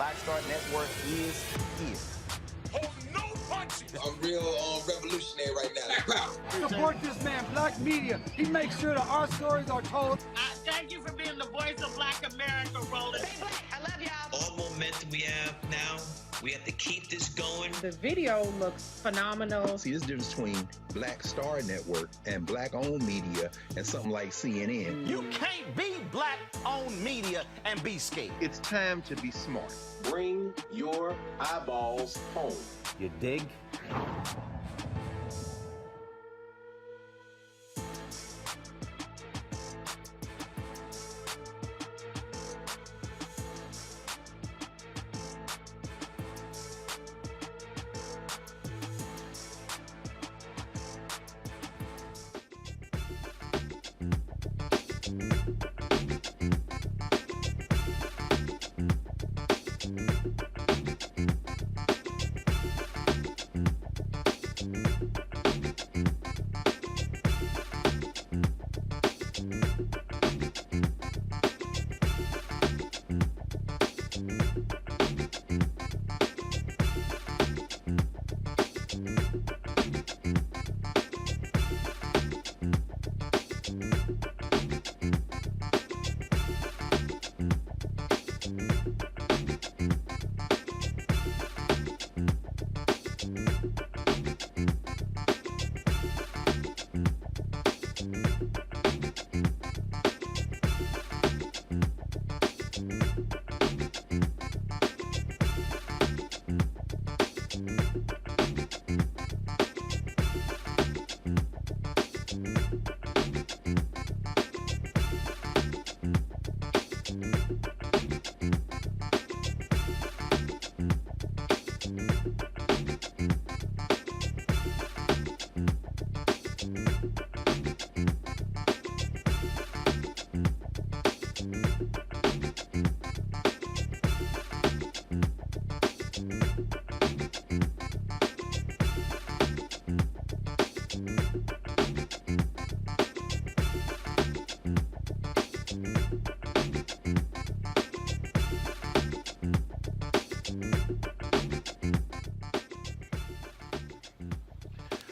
Black Star Network is here. Hold no punches. I'm real revolutionary right now. Support this man, Black Media. He makes sure that our stories are told. Thank you for being the voice of Black America, Roland. Stay black. I love y'all. All momentum we have now, we have to keep this going. The video looks phenomenal. See, there's a difference between Black Star Network and Black-owned media and something like CNN. You can't be Black-owned media and be scared. It's time to be smart. Bring your eyeballs home. You dig?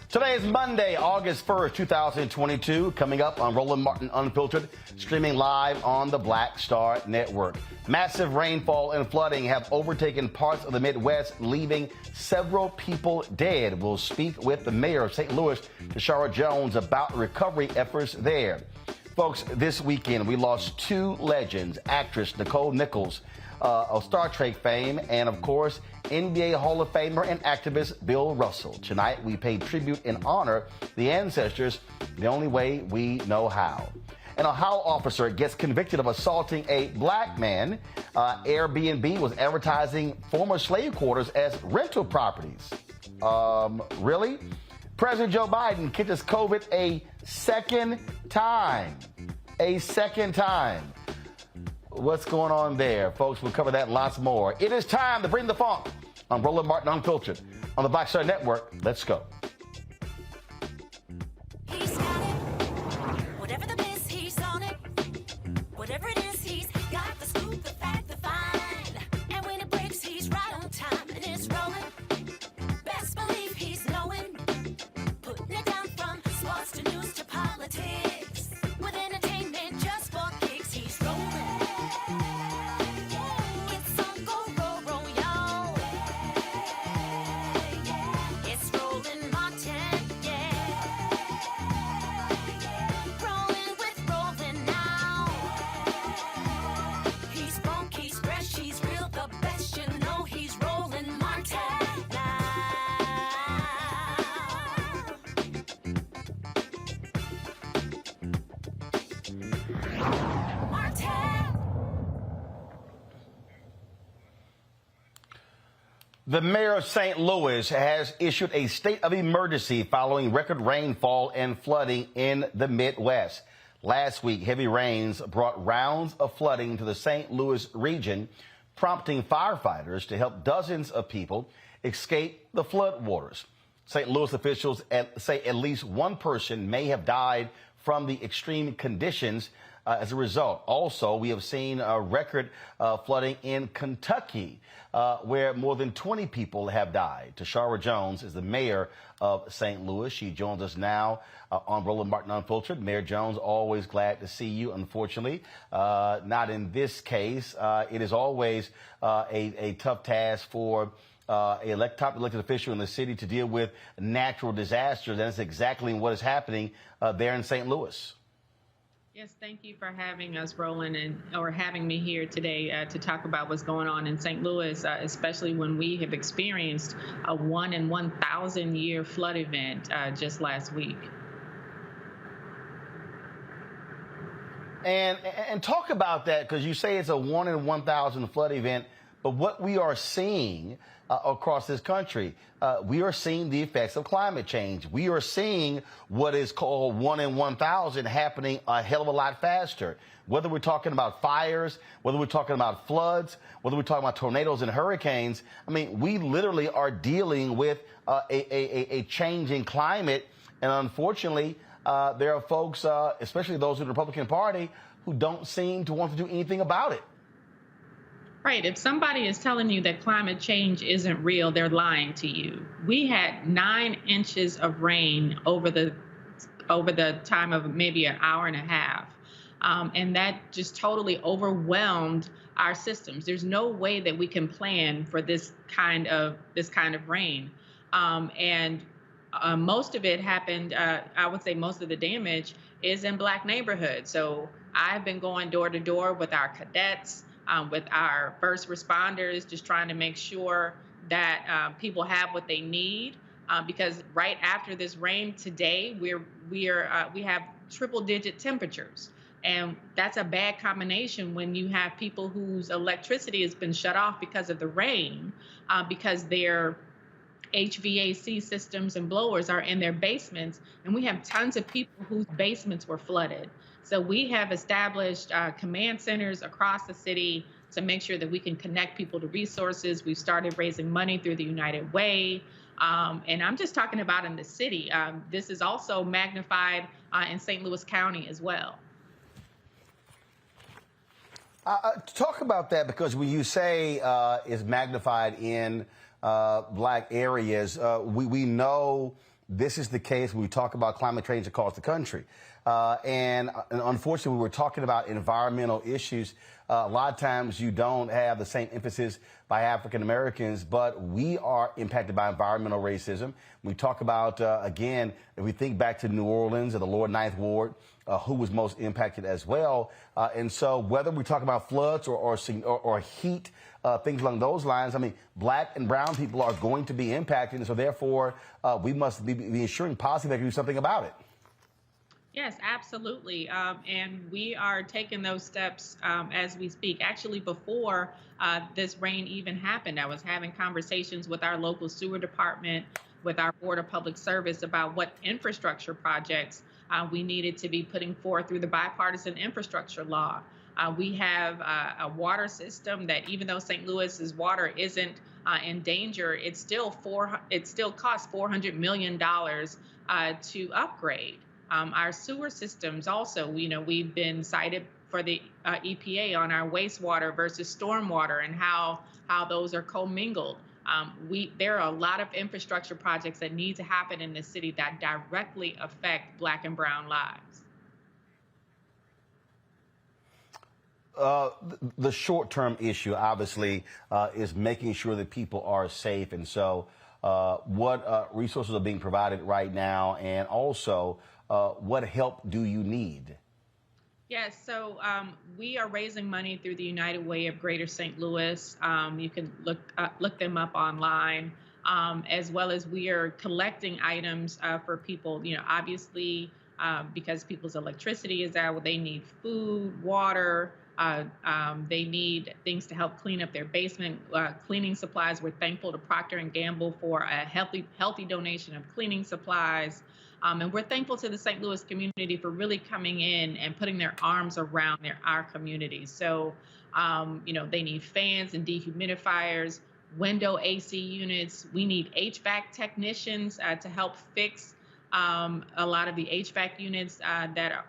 Today is Monday, August 1st, 2022. Coming up on Roland Martin Unfiltered, streaming live on the Black Star Network. Massive rainfall and flooding have overtaken parts of the Midwest, leaving several people dead. We'll speak with the mayor of St. Louis, Deshaun Jones, about recovery efforts there. Folks, this weekend we lost two legends, actress Nichelle Nichols of Star Trek fame, and of course, NBA Hall of Famer and activist Bill Russell. Tonight, we pay tribute and honor the ancestors the only way we know how. An Ohio officer gets convicted of assaulting a black man. Airbnb was advertising former slave quarters as rental properties. Really? President Joe Biden catches COVID a second time. A second time. What's going on there? Folks, we'll cover that and lots more. It is time to bring the funk on Roland Martin Unfiltered on the Black Star Network. Let's go. He's got it. Whatever the miss, he's on it. Whatever it is, he's got the scoop, the fact, the find. And when it breaks, he's right on time and it's rolling. Best believe he's knowing. Putting it down from sports to news to politics. With entertainment just for kicks, he's rolling. The mayor of St. Louis has issued a state of emergency following record rainfall and flooding in the Midwest. Last week, heavy rains brought rounds of flooding to the St. Louis region, prompting firefighters to help dozens of people escape the floodwaters. St. Louis officials say at least one person may have died from the extreme conditions as a result. Also, we have seen a record flooding in Kentucky, where more than 20 people have died. Tashara Jones is the mayor of St. Louis. She joins us now on Roland Martin Unfiltered. Mayor Jones, always glad to see you. Unfortunately, not in this case. It is always a tough task for a top elected official in the city to deal with natural disasters. And that's exactly what is happening there in St. Louis. Yes, thank you for having us, Roland, or having me here today to talk about what's going on in St. Louis, especially when we have experienced a 1 in 1,000 year flood event just last week. And talk about that, because you say it's a 1 in 1,000 flood event, but what we are seeing across this country, we are seeing the effects of climate change. We are seeing what is called 1 in 1,000 happening a hell of a lot faster. Whether we're talking about fires, whether we're talking about floods, whether we're talking about tornadoes and hurricanes, I mean, we literally are dealing with a changing climate. And unfortunately, there are folks, especially those in the Republican Party, who don't seem to want to do anything about it. Right. If somebody is telling you that climate change isn't real, they're lying to you. We had 9 inches of rain over the time of maybe an hour and a half. And that just totally overwhelmed our systems. There's no way that we can plan for this kind of rain. Most of it happened, I would say most of the damage is in Black neighborhoods. So I've been going door to door with our cadets, with our first responders, just trying to make sure that people have what they need. Because right after this rain today, we have triple-digit temperatures, and that's a bad combination when you have people whose electricity has been shut off because of the rain, because their HVAC systems and blowers are in their basements, and we have tons of people whose basements were flooded. So we have established command centers across the city to make sure that we can connect people to resources. We've started raising money through the United Way. And I'm just talking about in the city. This is also magnified in St. Louis County as well. Talk about that, because when you say it's magnified in Black areas, we know this is the case when we talk about climate change across the country. And unfortunately, we're talking about environmental issues. A lot of times you don't have the same emphasis by African Americans, but we are impacted by environmental racism. We talk about, again, if we think back to New Orleans and the Lower Ninth Ward, who was most impacted as well. And so whether we talk about floods or heat, things along those lines, I mean, Black and brown people are going to be impacted. And so therefore, we must be ensuring policy that can do something about it. Yes, absolutely. And we are taking those steps as we speak. Actually, before this rain even happened, I was having conversations with our local sewer department, with our Board of Public Service about what infrastructure projects we needed to be putting forth through the bipartisan infrastructure law. We have a water system that, even though St. Louis's water isn't in danger, it still costs $400 million to upgrade. Our sewer systems also, we've been cited for the EPA on our wastewater versus stormwater and how those are commingled. There are a lot of infrastructure projects that need to happen in this city that directly affect Black and brown lives. The short-term issue, obviously, is making sure that people are safe. And so what resources are being provided right now? And also, what help do you need? Yes, so we are raising money through the United Way of Greater St. Louis. You can look them up online, as well as we are collecting items for people, obviously, because people's electricity is out, they need food, water, they need things to help clean up their basement, cleaning supplies. We're thankful to Procter & Gamble for a healthy donation of cleaning supplies. And we're thankful to the St. Louis community for really coming in and putting their arms around our community. So, they need fans and dehumidifiers, window AC units. We need HVAC technicians to help fix a lot of the HVAC units that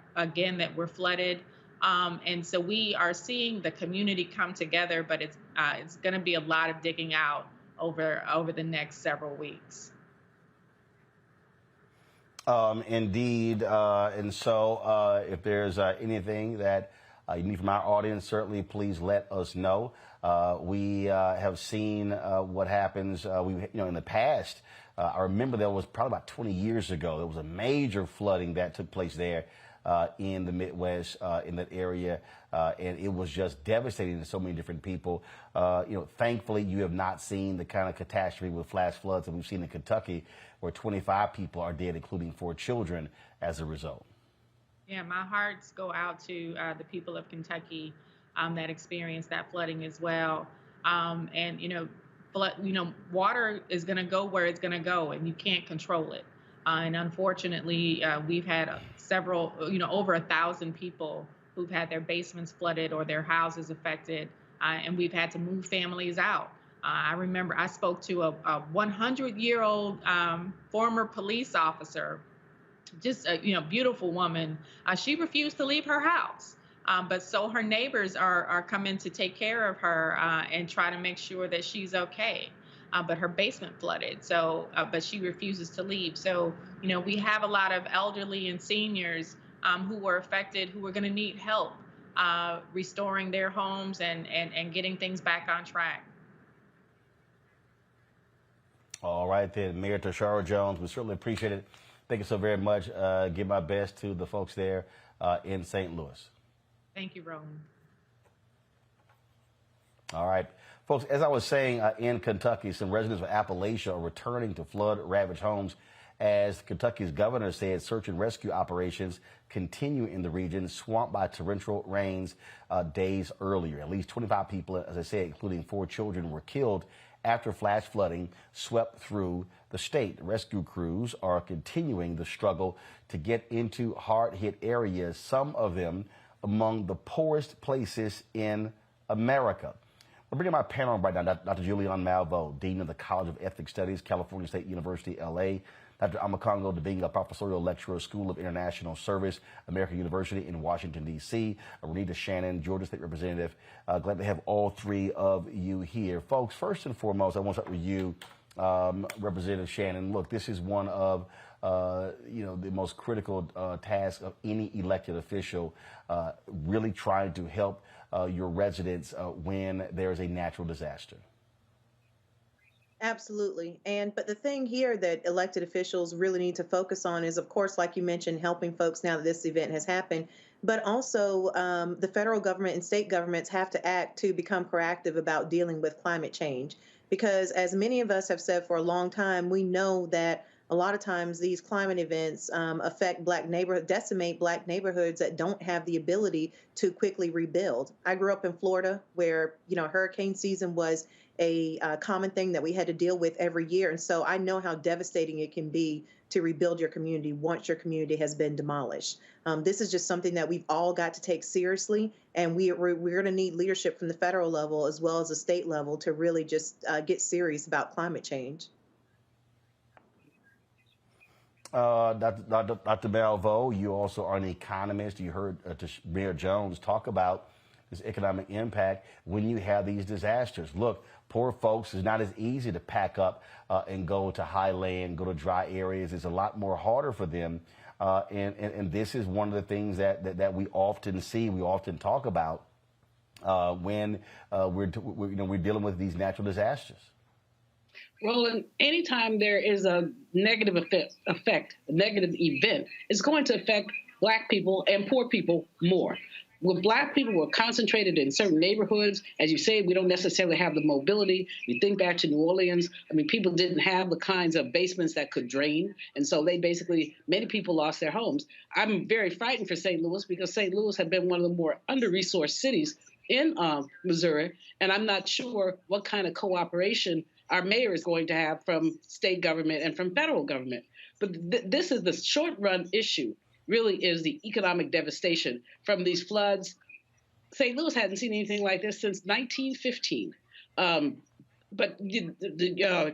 were flooded. And so we are seeing the community come together, but it's going to be a lot of digging out over the next several weeks. Indeed. And so if there's anything that you need from our audience, certainly please let us know. We have seen what happens. In the past, I remember there was probably about 20 years ago, there was a major flooding that took place there in the Midwest, in that area. And it was just devastating to so many different people. Thankfully, you have not seen the kind of catastrophe with flash floods that we've seen in Kentucky, where 25 people are dead, including 4 children, as a result. Yeah, my hearts go out to the people of Kentucky that experienced that flooding as well. Water is going to go where it's going to go, and you can't control it. And unfortunately, we've had several, over 1,000 people who've had their basements flooded or their houses affected, and we've had to move families out. I remember I spoke to a 100-year-old former police officer, just a beautiful woman. She refused to leave her house, but so her neighbors are coming to take care of her and try to make sure that she's okay. But her basement flooded, so but she refuses to leave. So we have a lot of elderly and seniors who were affected, who are going to need help restoring their homes and getting things back on track. All right, then, Mayor Tashara Jones, we certainly appreciate it. Thank you so very much. Give my best to the folks there in St. Louis. Thank you, Roland. All right. Folks, as I was saying, in Kentucky, some residents of Appalachia are returning to flood-ravaged homes as Kentucky's governor said search and rescue operations continue in the region swamped by torrential rains days earlier. At least 25 people, as I said, including 4 children, were killed after flash flooding swept through the state. Rescue crews are continuing the struggle to get into hard-hit areas, some of them among the poorest places in America. We're bringing my panel right now, Dr. Julian Malveaux, Dean of the College of Ethnic Studies, California State University, L.A., Dr. Amakongo Dibinga, Professorial Lecturer, School of International Service, American University in Washington, D.C., Renita Shannon, Georgia State Representative. Glad to have all 3 of you here. Folks, first and foremost, I want to start with you, Representative Shannon. Look, this is one of the most critical tasks of any elected official, really trying to help your residents when there's a natural disaster. Absolutely. But the thing here that elected officials really need to focus on is, of course, like you mentioned, helping folks now that this event has happened, but also the federal government and state governments have to act to become proactive about dealing with climate change. Because as many of us have said for a long time, we know that a lot of times these climate events affect decimate Black neighborhoods that don't have the ability to quickly rebuild. I grew up in Florida where, hurricane season was a common thing that we had to deal with every year. And so I know how devastating it can be to rebuild your community once your community has been demolished. This is just something that we've all got to take seriously. And we're going to need leadership from the federal level as well as the state level to really just get serious about climate change. Dr. Malveaux, you also are an economist. You heard Mayor Jones talk about this economic impact when you have these disasters. Look, poor folks, it's not as easy to pack up and go to high land, go to dry areas. It's a lot more harder for them. And this is one of the things that we often see, we often talk about when we're dealing with these natural disasters. Roland, anytime there is a negative effect, a negative event, it's going to affect Black people and poor people more. With Black people, we're concentrated in certain neighborhoods. As you say, we don't necessarily have the mobility. You think back to New Orleans. I mean, people didn't have the kinds of basements that could drain. And so many people lost their homes. I'm very frightened for St. Louis because St. Louis had been one of the more under-resourced cities in Missouri. And I'm not sure what kind of cooperation our mayor is going to have from state government and from federal government. But this is the short-run issue, really is the economic devastation from these floods. St. Louis hadn't seen anything like this since 1915. But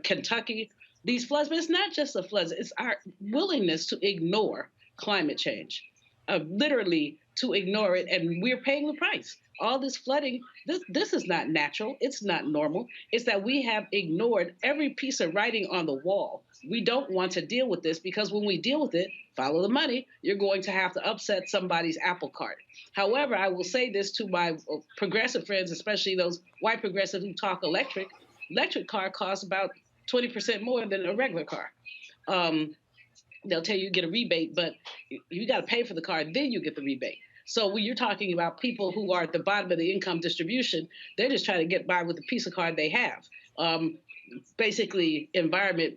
Kentucky, these floods, but it's not just the floods, it's our willingness to ignore climate change. literally to ignore it, and we're paying the price. All this flooding, this is not natural. It's not normal. It's that we have ignored every piece of writing on the wall. We don't want to deal with this because when we deal with it, follow the money, you're going to have to upset somebody's apple cart. However, I will say this to my progressive friends, especially those white progressives who talk electric. Electric car costs about 20% more than a regular car. They'll tell you get a rebate, but you got to pay for the car, then you get the rebate. So when you're talking about people who are at the bottom of the income distribution, they're just trying to get by with the piece of card they have, basically environment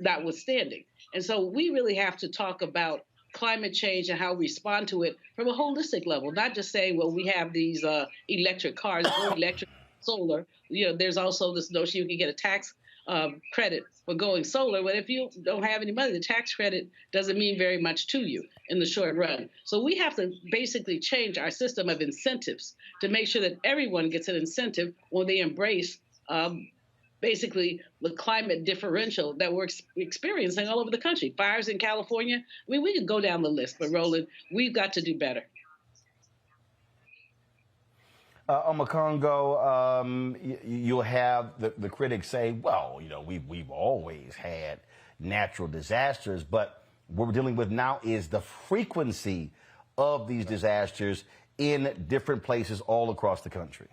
notwithstanding. And so we really have to talk about climate change and how we respond to it from a holistic level, not just saying, well, we have these electric cars, go electric, solar. There's also this notion you can get a tax credit for going solar, but if you don't have any money, the tax credit doesn't mean very much to you in the short run. So we have to basically change our system of incentives to make sure that everyone gets an incentive when they embrace basically the climate differential that we're experiencing all over the country. Fires in California, I mean, we could go down the list, but Roland, we've got to do better. Congo, you'll have the critics say, well, we've always had natural disasters, but what we're dealing with now is the frequency of these disasters in different places all across the country.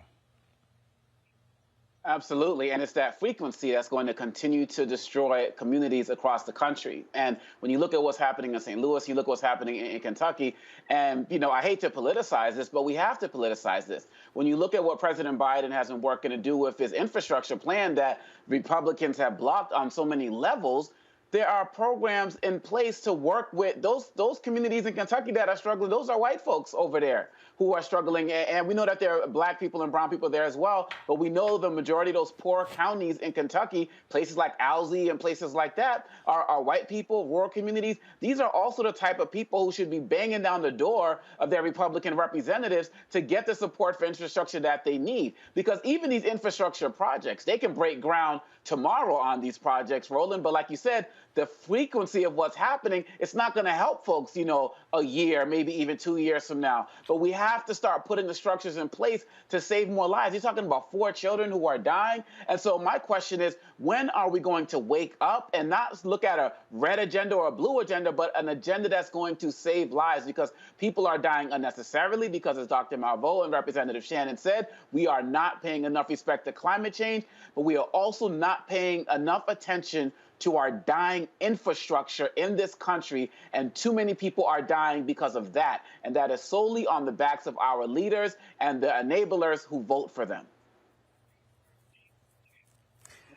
Absolutely. And it's that frequency that's going to continue to destroy communities across the country. And when you look at what's happening in St. Louis, you look at what's happening in Kentucky, and, I hate to politicize this, but we have to politicize this. When you look at what President Biden has been working to do with his infrastructure plan that Republicans have blocked on so many levels, there are programs in place to work with those communities in Kentucky that are struggling. Those are white folks over there who are struggling. And we know that there are black people and brown people there as well. But we know the majority of those poor counties in Kentucky, places like Alsea and places like that, are white people, rural communities. These are also the type of people who should be banging down the door of their Republican representatives to get the support for infrastructure that they need. Because even these infrastructure projects, they can break ground tomorrow on these projects, Roland. But like you said, the frequency of what's happening, it's not going to help folks, a year, maybe even 2 years from now. But we have to start putting the structures in place to save more lives. You're talking about 4 children who are dying. And so my question is, when are we going to wake up and not look at a red agenda or a blue agenda, but an agenda that's going to save lives? Because people are dying unnecessarily because, as Dr. Malveaux and Representative Shannon said, we are not paying enough respect to climate change, but we are also not paying enough attention to our dying infrastructure in this country, and too many people are dying because of that. And that is solely on the backs of our leaders and the enablers who vote for them.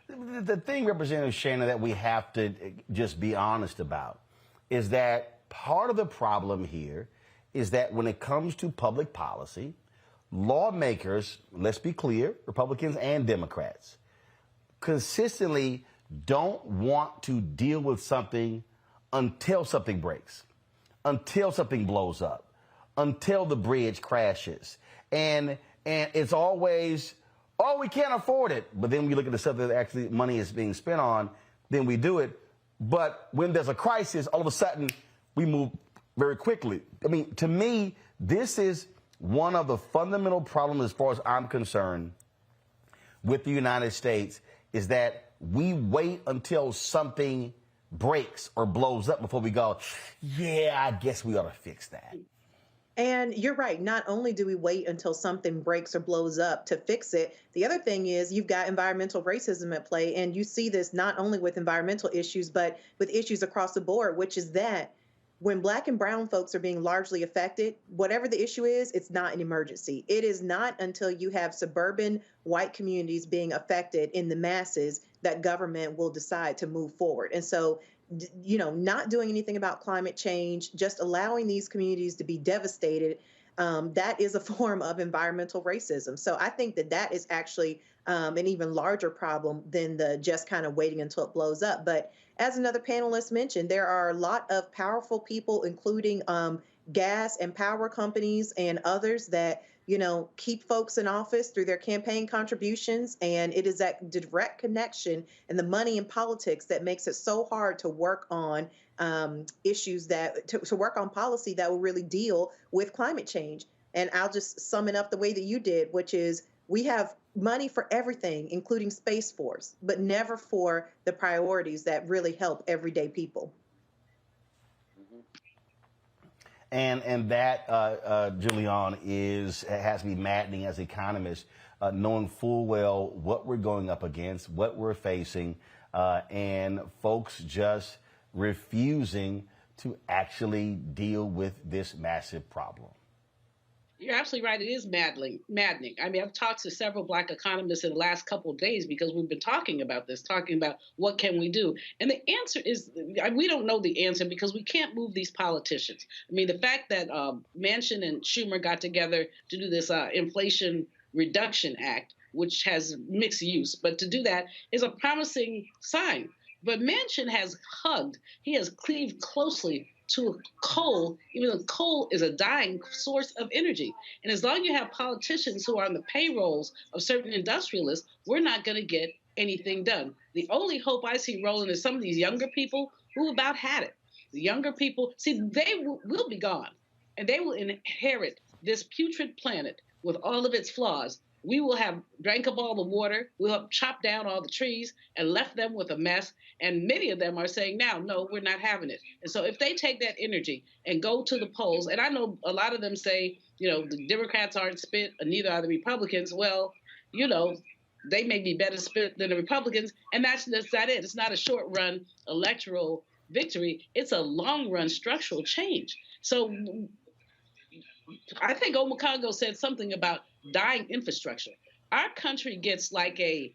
The thing, Representative Shannon, that we have to just be honest about is that part of the problem here is that when it comes to public policy, lawmakers, let's be clear, Republicans and Democrats, consistently don't want to deal with something until something breaks, until something blows up, until the bridge crashes. And it's always, oh, we can't afford it. But then we look at the stuff that actually money is being spent on, then we do it. But when there's a crisis, all of a sudden we move very quickly. I mean, to me, this is one of the fundamental problems, as far as I'm concerned, with the United States, is that we wait until something breaks or blows up before we go, yeah, I guess we ought to fix that. And you're right. Not only do we wait until something breaks or blows up to fix it, the other thing is you've got environmental racism at play. And you see this not only with environmental issues, but with issues across the board, which is that when Black and brown folks are being largely affected, whatever the issue is, it's not an emergency. It is not until you have suburban white communities being affected in the masses that government will decide to move forward. And so, not doing anything about climate change, just allowing these communities to be devastated, that is a form of environmental racism. So I think that is actually an even larger problem than the just kind of waiting until it blows up. But as another panelist mentioned, there are a lot of powerful people, including gas and power companies and others that, keep folks in office through their campaign contributions. And it is that direct connection and the money in politics that makes it so hard to work on issues to work on policy that will really deal with climate change. And I'll just sum it up the way that you did, which is we have money for everything, including Space Force, but never for the priorities that really help everyday people. And that, Julian, has to be maddening as economists, knowing full well what we're going up against, what we're facing, and folks just refusing to actually deal with this massive problem. You're absolutely right. It is maddening. I mean, I've talked to several Black economists in the last couple of days because we've been talking about what can we do. And the answer is, we don't know the answer because we can't move these politicians. I mean, the fact that Manchin and Schumer got together to do this Inflation Reduction Act, which has mixed use, but to do that is a promising sign. But Manchin has cleaved closely to coal, even though coal is a dying source of energy. And as long as you have politicians who are on the payrolls of certain industrialists, we're not going to get anything done. The only hope I see, Roland, is some of these younger people who about had it. The younger people, see, they will be gone, and they will inherit this putrid planet with all of its flaws. We will have drank up all the water, we'll have chopped down all the trees and left them with a mess. And many of them are saying now, no, we're not having it. And so if they take that energy and go to the polls, and I know a lot of them say, the Democrats aren't spit, and neither are the Republicans. Well, they may be better spit than the Republicans, and that's not it. It's not a short-run electoral victory. It's a long-run structural change. So I think Omokongo said something about dying infrastructure. Our country gets like a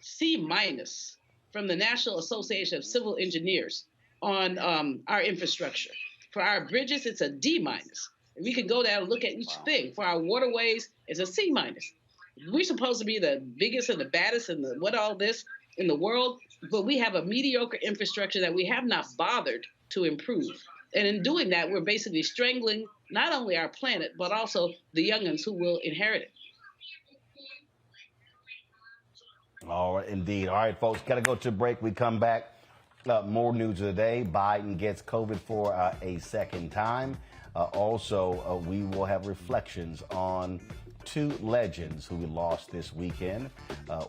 C- from the National Association of Civil Engineers on our infrastructure. For our bridges, it's a D-. We can go down and look at each thing. For our waterways, it's a C-. We're supposed to be the biggest and the baddest and in the world, but we have a mediocre infrastructure that we have not bothered to improve. And in doing that, we're basically strangling not only our planet, but also the youngins who will inherit it. All right, indeed. All right, folks, got to go to a break. We come back. More news of the day. Biden gets COVID for a second time. Also, we will have reflections on two legends who we lost this weekend,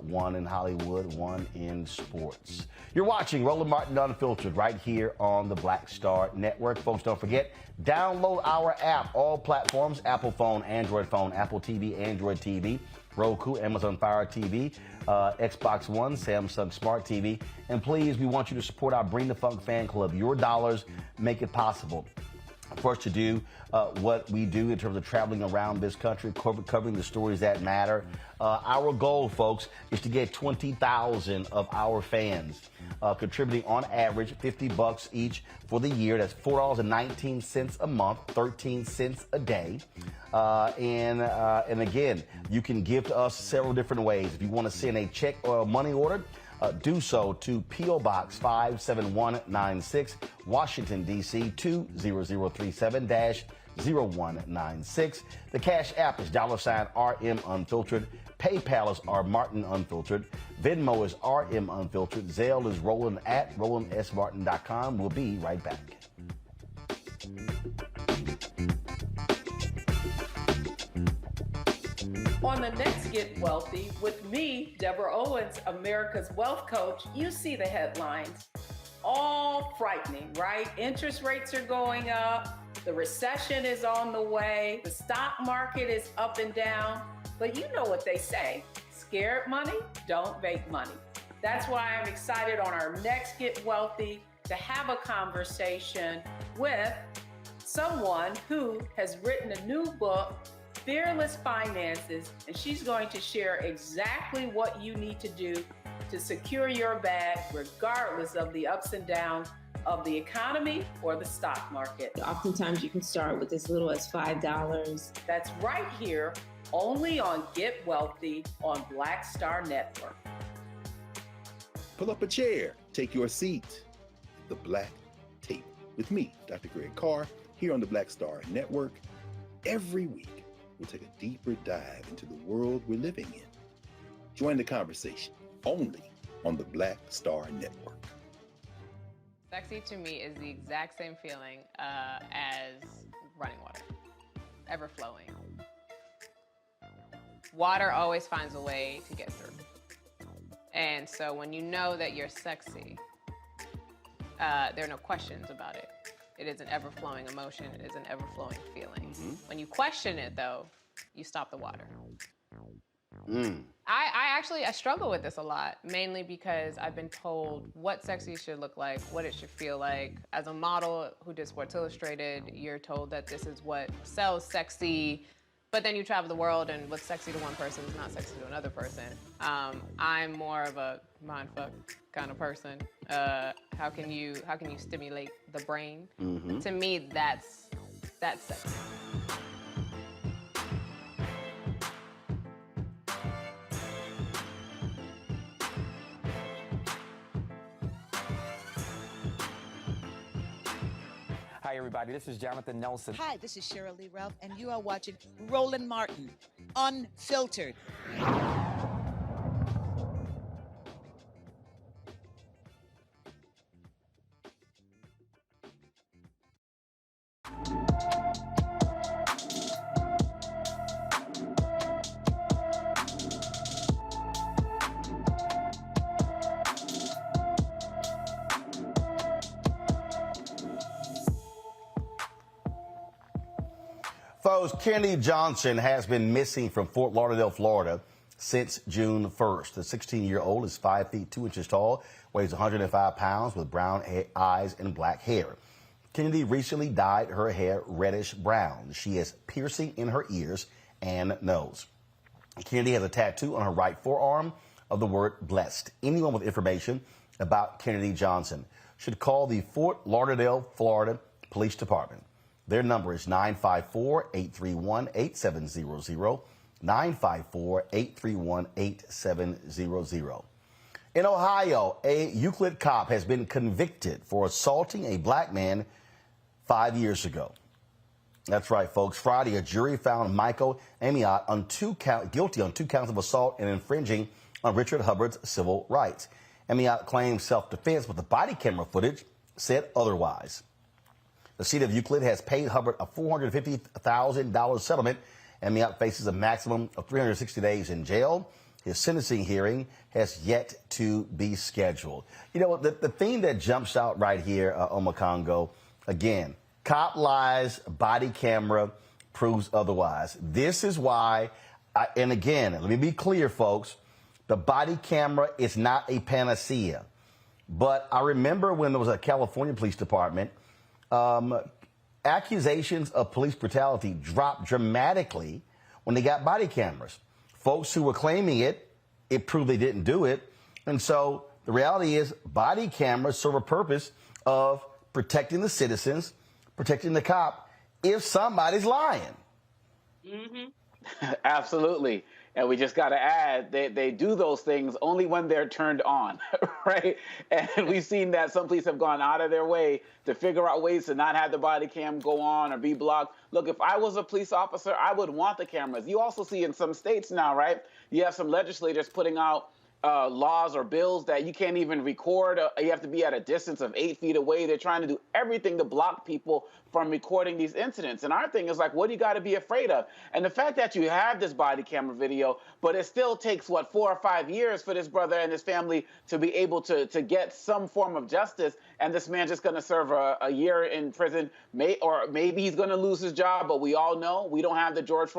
one in Hollywood, one in sports. You're watching Roland Martin Unfiltered right here on the Black Star Network. Folks, don't forget, download our app, all platforms, Apple phone, Android phone, Apple TV, Android TV, Roku, Amazon Fire TV, Xbox One, Samsung Smart TV. And please, we want you to support our Bring the Funk fan club. Your dollars make it possible for us to do what we do in terms of traveling around this country, covering the stories that matter. Our goal, folks, is to get 20,000 of our fans contributing on average $50 each for the year. That's $4.19 a month, 13 cents a day. And again, you can give to us several different ways. If you want to send a check or a money order, do so to P.O. Box 57196, Washington, D.C. 20037-0196. The Cash App is $RM Unfiltered. PayPal is R Martin Unfiltered. Venmo is RM Unfiltered. Zelle is Roland at RolandSMartin.com. We'll be right back. On the next Get Wealthy with me, Deborah Owens, America's Wealth Coach, you see the headlines. All frightening, right? Interest rates are going up. The recession is on the way. The stock market is up and down. But you know what they say, scared money don't make money. That's why I'm excited on our next Get Wealthy to have a conversation with someone who has written a new book, Fearless Finances, and she's going to share exactly what you need to do to secure your bag regardless of the ups and downs of the economy or the stock market. Oftentimes you can start with as little as $5. That's right here, only on Get Wealthy on Black Star Network. Pull up a chair, take your seat. The Black Tape with me, Dr. Greg Carr, here on the Black Star Network. Every week, we'll take a deeper dive into the world we're living in. Join the conversation only on the Black Star Network. Sexy to me is the exact same feeling as running water, ever flowing. Water always finds a way to get through. And so when you know that you're sexy, there are no questions about it. It is an ever-flowing emotion. It is an ever-flowing feeling. When you question it, though, you stop the water. I struggle with this a lot, mainly because I've been told what sexy should look like, what it should feel like. As a model who did Sports Illustrated, you're told that this is what sells sexy, but then you travel the world and what's sexy to one person is not sexy to another person. I'm more of a mindfuck kind of person. How can you stimulate the brain? To me, that's sexy. Hi, everybody. This is Jonathan Nelson. Hi, this is Cheryl Lee Ralph, and you are watching Roland Martin, Unfiltered. Folks, Kennedy Johnson has been missing from Fort Lauderdale, Florida since June 1st. The 16-year-old is 5 feet 2 inches tall, weighs 105 pounds, with brown eyes and black hair. Kennedy recently dyed her hair reddish brown. She has piercing in her ears and nose. Kennedy has a tattoo on her right forearm of the word blessed. Anyone with information about Kennedy Johnson should call the Fort Lauderdale, Florida Police Department. Their number is 954-831-8700, 954-831-8700. In Ohio, a Euclid cop has been convicted for assaulting a black man 5 years ago. That's right, folks. Friday, a jury found Michael Amiot guilty on 2 counts of assault and infringing on Richard Hubbard's civil rights. Amiot claimed self-defense, but the body camera footage said otherwise. The city of Euclid has paid Hubbard a $450,000 settlement. Amiot faces a maximum of 360 days in jail. His sentencing hearing has yet to be scheduled. You know, the thing that jumps out right here, Omakongo, again, cop lies, body camera proves otherwise. This is why, and again, let me be clear, folks, the body camera is not a panacea. But I remember when there was a California Police Department, accusations of police brutality dropped dramatically when they got body cameras. Folks who were claiming it proved they didn't do it. And so the reality is body cameras serve a purpose of protecting the citizens, protecting the cop if somebody's lying. Absolutely. And we just got to add, they do those things only when they're turned on, right? And we've seen that some police have gone out of their way to figure out ways to not have the body cam go on or be blocked. Look, if I was a police officer, I would want the cameras. You also see in some states now, right? You have some legislators putting out laws or bills that you can't even record. You have to be at a distance of 8 feet away. They're trying to do everything to block people from recording these incidents. And our thing is like, what do you got to be afraid of? And the fact that you have this body camera video, but it still takes, what, 4 or 5 years for this brother and his family to be able to get some form of justice. And this man's just going to serve a year in prison, or maybe he's going to lose his job. But we all know we don't have the George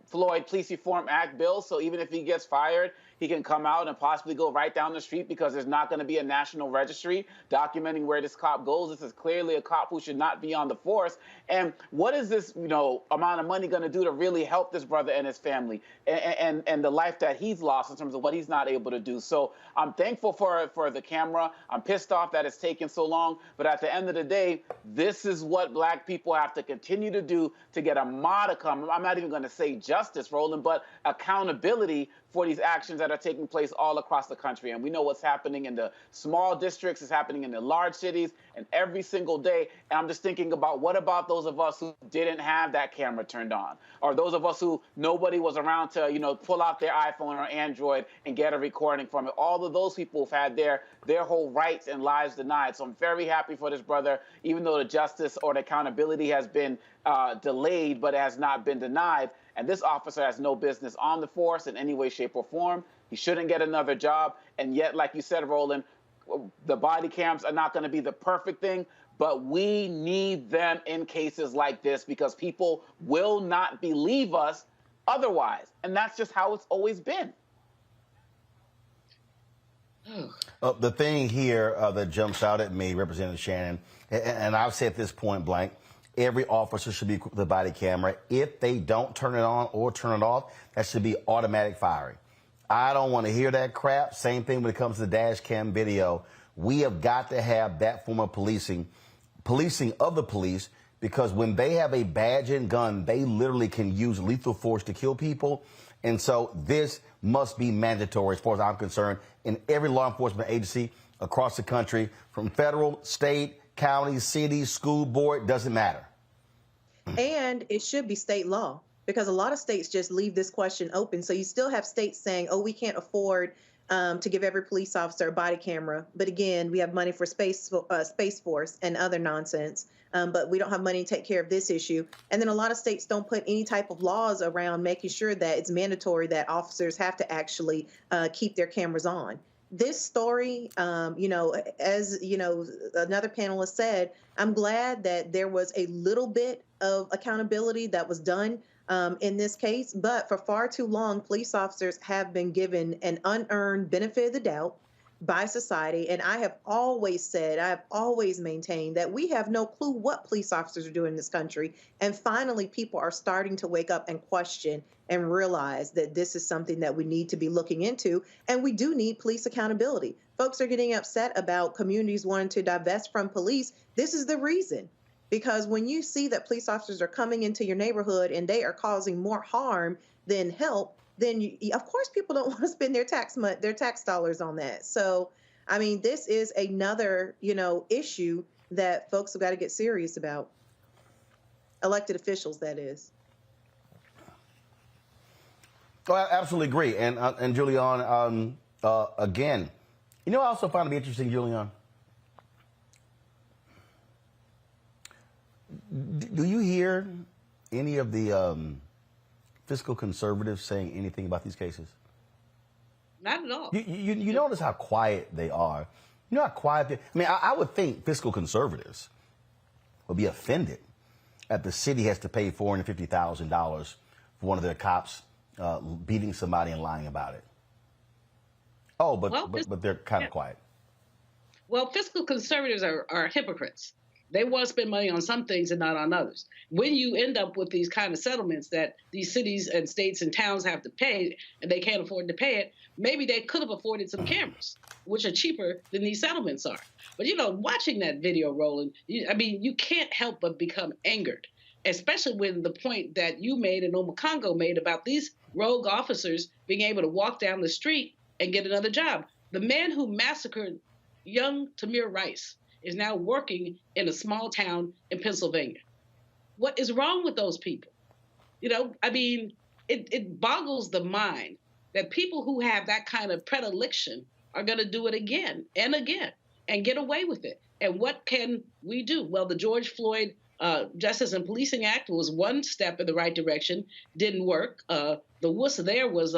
Floyd Police Reform Act bill. So even if he gets fired, he can come out and possibly go right down the street because there's not going to be a national registry documenting where this cop goes. This is clearly a cop who should not be on the force. And what is this, amount of money going to do to really help this brother and his family and the life that he's lost in terms of what he's not able to do? So I'm thankful for the camera. I'm pissed off that it's taken so long. But at the end of the day, this is what black people have to continue to do to get a modicum. I'm not even going to say justice, Roland, but accountability for these actions that are taking place all across the country. And we know what's happening in the small districts, is happening in the large cities, and and every single day. And I'm just thinking about, what about those of us who didn't have that camera turned on, or those of us who nobody was around to, pull out their iPhone or Android and get a recording from it. All of those people have had their whole rights and lives denied. So I'm very happy for this brother, even though the justice or the accountability has been delayed, but it has not been denied. And this officer has no business on the force in any way, shape, or form. He shouldn't get another job. And yet, like you said, Roland, the body cams are not going to be the perfect thing, but we need them in cases like this because people will not believe us otherwise. And that's just how it's always been. The thing here that jumps out at me, Representative Shannon, and I've said this point blank, every officer should be equipped with a body camera. If they don't turn it on or turn it off, that should be automatic firing. I don't want to hear that crap. Same thing when it comes to the dash cam video. We have got to have that form of policing of the police, because when they have a badge and gun, they literally can use lethal force to kill people. And so this must be mandatory, as far as I'm concerned, in every law enforcement agency across the country, from federal, state, county, city, school board, doesn't matter. And it should be state law, because a lot of states just leave this question open. So you still have states saying, oh, we can't afford to give every police officer a body camera. But again, we have money for Space Force and other nonsense. But we don't have money to take care of this issue. And then a lot of states don't put any type of laws around making sure that it's mandatory that officers have to actually keep their cameras on. This story, as another panelist said, I'm glad that there was a little bit of accountability that was done in this case. But for far too long, police officers have been given an unearned benefit of the doubt by society. And I have always said, I have always maintained that we have no clue what police officers are doing in this country. And finally, people are starting to wake up and question and realize that this is something that we need to be looking into. And we do need police accountability. Folks are getting upset about communities wanting to divest from police. This is the reason. Because when you see that police officers are coming into your neighborhood and they are causing more harm than help, then of course people don't want to spend their tax dollars on that. So, I mean, this is another, issue that folks have got to get serious about. Elected officials, that is. Oh, I absolutely agree. And Julian, again, I also find it interesting, Julian. Do you hear any of the fiscal conservatives saying anything about these cases? Not at all. You notice how quiet they are. You know how quiet I would think fiscal conservatives would be offended that the city has to pay $450,000 for one of their cops beating somebody and lying about it. Oh, but they're kind of quiet. Well, fiscal conservatives are hypocrites. They want to spend money on some things and not on others. When you end up with these kind of settlements that these cities and states and towns have to pay and they can't afford to pay it, maybe they could have afforded some cameras, which are cheaper than these settlements are. But, watching that video, Roland, you can't help but become angered, especially when the point that you made and Omakongo made about these rogue officers being able to walk down the street and get another job. The man who massacred young Tamir Rice is now working in a small town in Pennsylvania. What is wrong with those people? It boggles the mind that people who have that kind of predilection are going to do it again and again and get away with it. And what can we do? Well, the George Floyd Justice and Policing Act was one step in the right direction, didn't work. The wuss there was,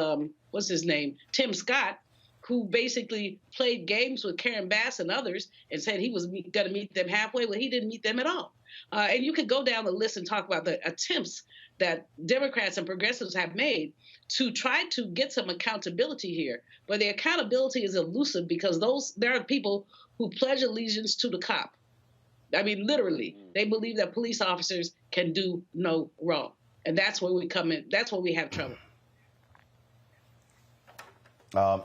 what's his name? Tim Scott, who basically played games with Karen Bass and others and said he was going to meet them halfway. Well, he didn't meet them at all. And you could go down the list and talk about the attempts that Democrats and progressives have made to try to get some accountability here. But the accountability is elusive because there are people who pledge allegiance to the cop. Literally, they believe that police officers can do no wrong. And that's where we come in. That's where we have trouble.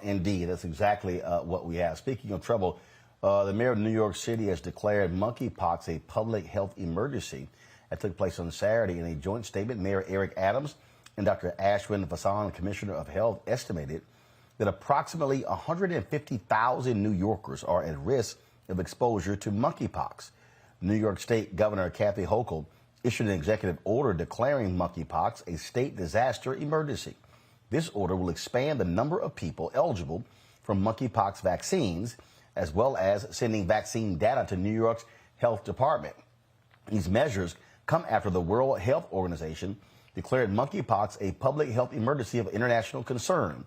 Indeed, that's exactly what we have. Speaking of trouble, the mayor of New York City has declared monkeypox a public health emergency. That took place on Saturday. In a joint statement, Mayor Eric Adams and Dr. Ashwin Vasan, Commissioner of Health, estimated that approximately 150,000 New Yorkers are at risk of exposure to monkeypox. New York State Governor Kathy Hochul issued an executive order declaring monkeypox a state disaster emergency. This order will expand the number of people eligible for monkeypox vaccines, as well as sending vaccine data to New York's health department. These measures come after the World Health Organization declared monkeypox a public health emergency of international concern,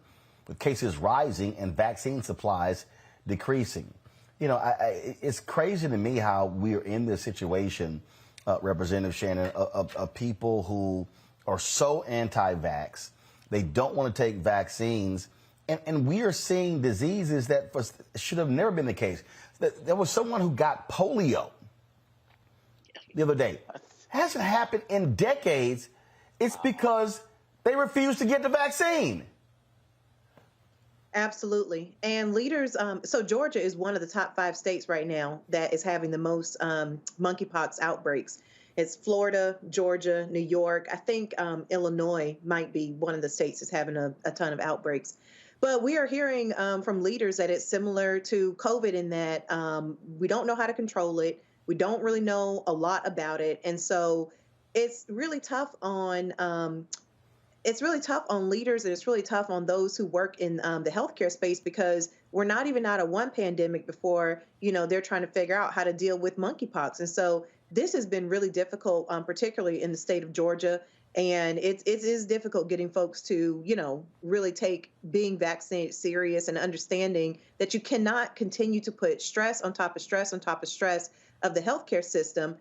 with cases rising and vaccine supplies decreasing. You know, it's crazy to me how we're in this situation, Representative Shannon, of people who are so anti-vax. They don't want to take vaccines. And we are seeing diseases that should have never been the case. There was someone who got polio the other day. Hasn't happened in decades. It's because they refuse to get the vaccine. Absolutely. And leaders, so Georgia is one of the top 5 states right now that is having the most monkeypox outbreaks. It's Florida, Georgia, New York. I think Illinois might be one of the states that's having a ton of outbreaks. But we are hearing from leaders that it's similar to COVID in that we don't know how to control it. We don't really know a lot about it. And so it's really tough on leaders, and it's really tough on those who work in the healthcare space, because we're not even out of one pandemic before, you know, they're trying to figure out how to deal with monkeypox. And so this has been really difficult, particularly in the state of Georgia. And it is difficult getting folks to, you know, really take being vaccinated serious and understanding that you cannot continue to put stress on top of stress on top of stress of the healthcare system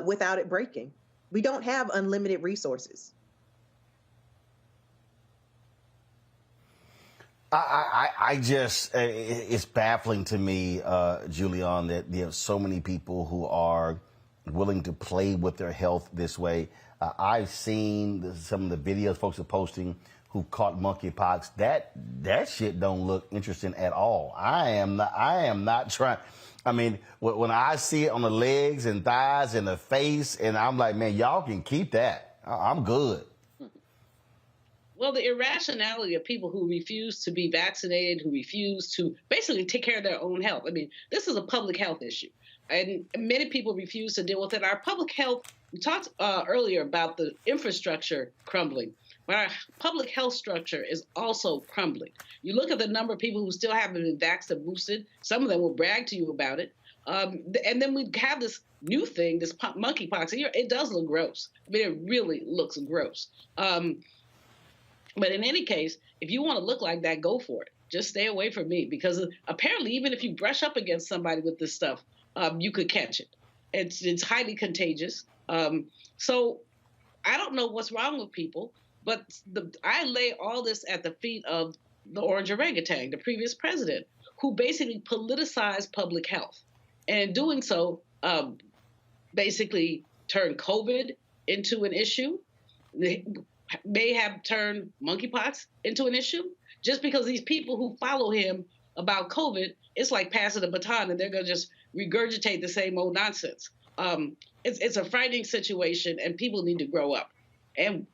without it breaking. We don't have unlimited resources. I just, it's baffling to me, Julian, that you have so many people who are willing to play with their health this way. I've seen some of the videos folks are posting who caught monkeypox. That shit don't look interesting at all. I am not trying. I mean, when I see it on the legs and thighs and the face, and I'm like, man, y'all can keep that. I'm good. Well, the irrationality of people who refuse to be vaccinated, who refuse to basically take care of their own health. I mean, this is a public health issue, and many people refuse to deal with it. Our public health, we talked earlier about the infrastructure crumbling, but our public health structure is also crumbling. You look at the number of people who still haven't been vaxxed or boosted. Some of them will brag to you about it. And then we have this new thing, this monkeypox. It does look gross. I mean, it really looks gross. But in any case, if you want to look like that, go for it. Just stay away from me, because apparently even if you brush up against somebody with this stuff, you could catch it. It's highly contagious. So I don't know what's wrong with people, but I lay all this at the feet of the orange orangutan, the previous president, who basically politicized public health. And in doing so, basically turned COVID into an issue. They may have turned monkeypox into an issue, just because these people who follow him about COVID, it's like passing the baton and they're going to just regurgitate the same old nonsense. It's a frightening situation, and people need to grow up and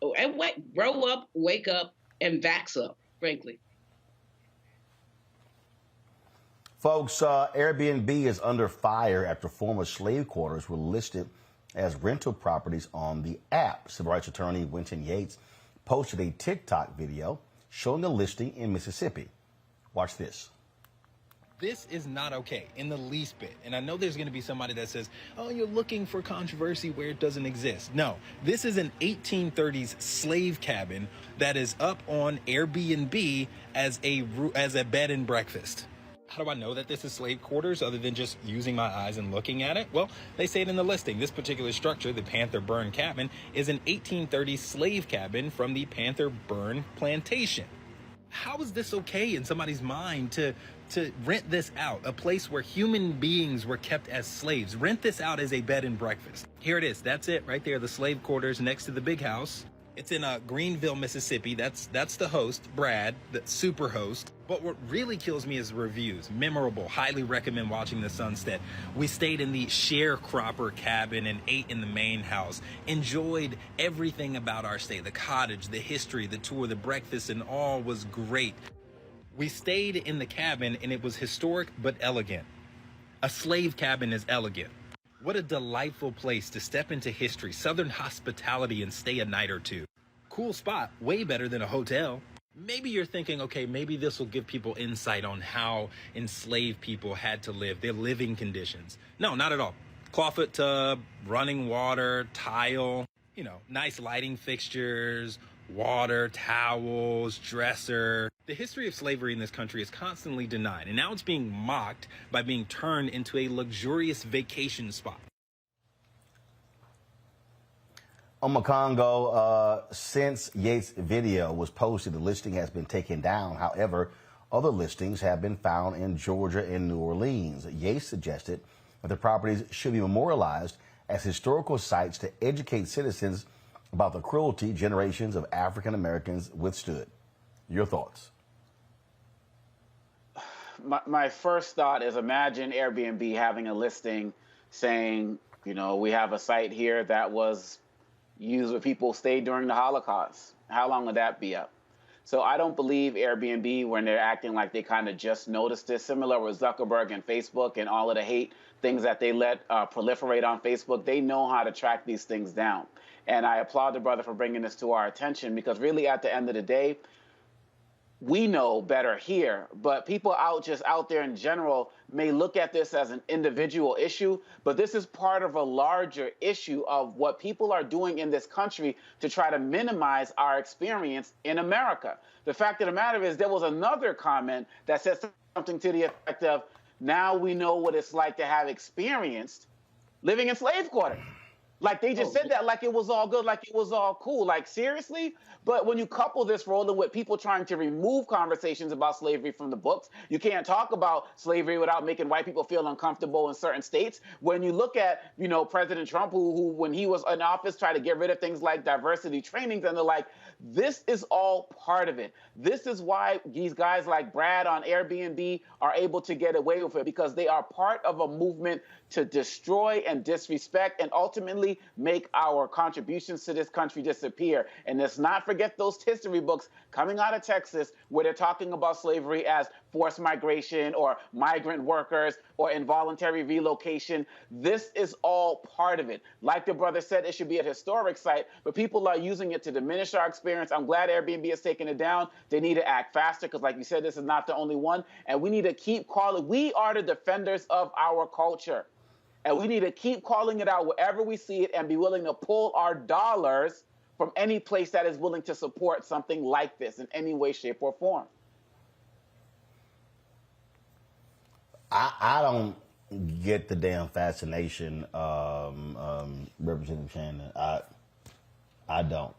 grow up, wake up, and vax up, frankly. Folks, Airbnb is under fire after former slave quarters were listed as rental properties on the app. Civil rights attorney Winton Yates posted a TikTok video showing the listing in Mississippi. Watch this. This is not okay in the least bit. And I know there's going to be somebody that says, oh, you're looking for controversy where it doesn't exist. No, this is an 1830s slave cabin that is up on Airbnb as a bed and breakfast. How do I know that this is slave quarters other than just using my eyes and looking at it? Well, they say it in the listing. This particular structure, the Panther Burn Cabin, is an 1830s slave cabin from the Panther Burn Plantation. How is this okay in somebody's mind to rent this out, a place where human beings were kept as slaves? Rent this out as a bed and breakfast. Here it is. That's it right there, the slave quarters next to the big house. It's in Greenville, Mississippi. That's the host, Brad, the super host. But what really kills me is reviews. Memorable. Highly recommend watching the sunset. We stayed in the sharecropper cabin and ate in the main house. Enjoyed everything about our stay. The cottage, the history, the tour, the breakfast, and all was great. We stayed in the cabin and it was historic but elegant. A slave cabin is elegant. What a delightful place to step into history, Southern hospitality, and stay a night or two. Cool spot, way better than a hotel. Maybe you're thinking, okay, maybe this will give people insight on how enslaved people had to live, their living conditions. No, not at all. Clawfoot tub, running water, tile, nice lighting fixtures, water, towels, dresser. The history of slavery in this country is constantly denied, and now it's being mocked by being turned into a luxurious vacation spot. Congo, since Yates' video was posted, the listing has been taken down. However, other listings have been found in Georgia and New Orleans. Yates suggested that the properties should be memorialized as historical sites to educate citizens about the cruelty generations of African Americans withstood. Your thoughts? My first thought is, imagine Airbnb having a listing saying, we have a site here that was used where people stayed during the Holocaust. How long would that be up? So I don't believe Airbnb, when they're acting like they kind of just noticed this, similar with Zuckerberg and Facebook and all of the hate things that they let proliferate on Facebook. They know how to track these things down. And I applaud the brother for bringing this to our attention, because really at the end of the day, we know better here, but people out there in general may look at this as an individual issue, but this is part of a larger issue of what people are doing in this country to try to minimize our experience in America. The fact of the matter is, there was another comment that said something to the effect of, now we know what it's like to have experienced living in slave quarters. Like, they just said that like it was all good, like it was all cool. Like, seriously? But when you couple this, Roland, with people trying to remove conversations about slavery from the books, you can't talk about slavery without making white people feel uncomfortable in certain states. When you look at, President Trump, who when he was in office, tried to get rid of things like diversity trainings, and they're like, this is all part of it. This is why these guys like Brad on Airbnb are able to get away with it, because they are part of a movement to destroy and disrespect and ultimately make our contributions to this country disappear. And let's not forget those history books coming out of Texas where they're talking about slavery as forced migration or migrant workers or involuntary relocation. This is all part of it. Like the brother said, it should be a historic site, but people are using it to diminish our experience. I'm glad Airbnb has taken it down. They need to act faster, because like you said, this is not the only one. And we need to keep calling. We are the defenders of our culture. And we need to keep calling it out wherever we see it and be willing to pull our dollars from any place that is willing to support something like this in any way, shape, or form. I don't get the damn fascination, Representative Shannon. I don't.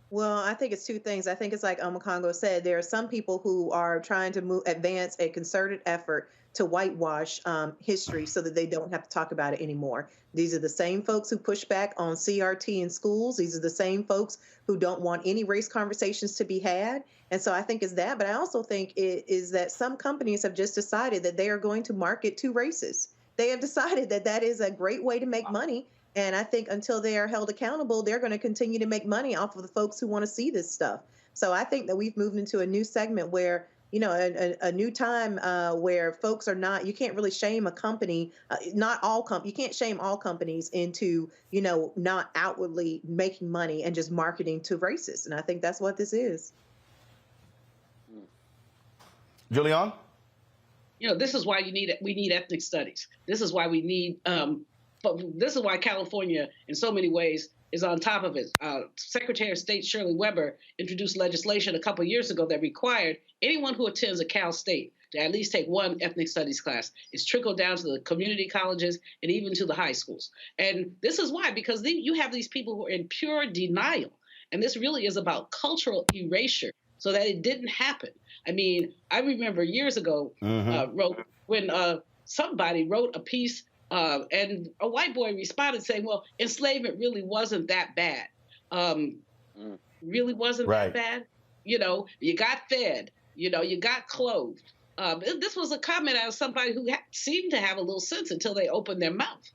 Well, I think it's two things. I think it's like Congo said, there are some people who are trying to advance a concerted effort to whitewash history so that they don't have to talk about it anymore. These are the same folks who push back on CRT in schools. These are the same folks who don't want any race conversations to be had. And so I think it's that. But I also think it is that some companies have just decided that they are going to market to races. They have decided that that is a great way to make money. And I think until they are held accountable, they're going to continue to make money off of the folks who want to see this stuff. So I think that we've moved into a new segment where, a new time where folks are not, you can't really shame a company, you can't shame all companies into, not outwardly making money and just marketing to racists. And I think that's what this is. Julian? This is why we need ethnic studies. This is why we need, but this is why California, in so many ways, is on top of it. Secretary of State Shirley Weber introduced legislation a couple years ago that required anyone who attends a Cal State to at least take one ethnic studies class. It's trickled down to the community colleges and even to the high schools. And this is why, because you have these people who are in pure denial. And this really is about cultural erasure so that it didn't happen. I mean, I remember years ago when somebody wrote a piece and a white boy responded saying, well, enslavement really wasn't that bad. Really wasn't that bad. You got fed, you got clothed. This was a comment out of somebody who seemed to have a little sense until they opened their mouth.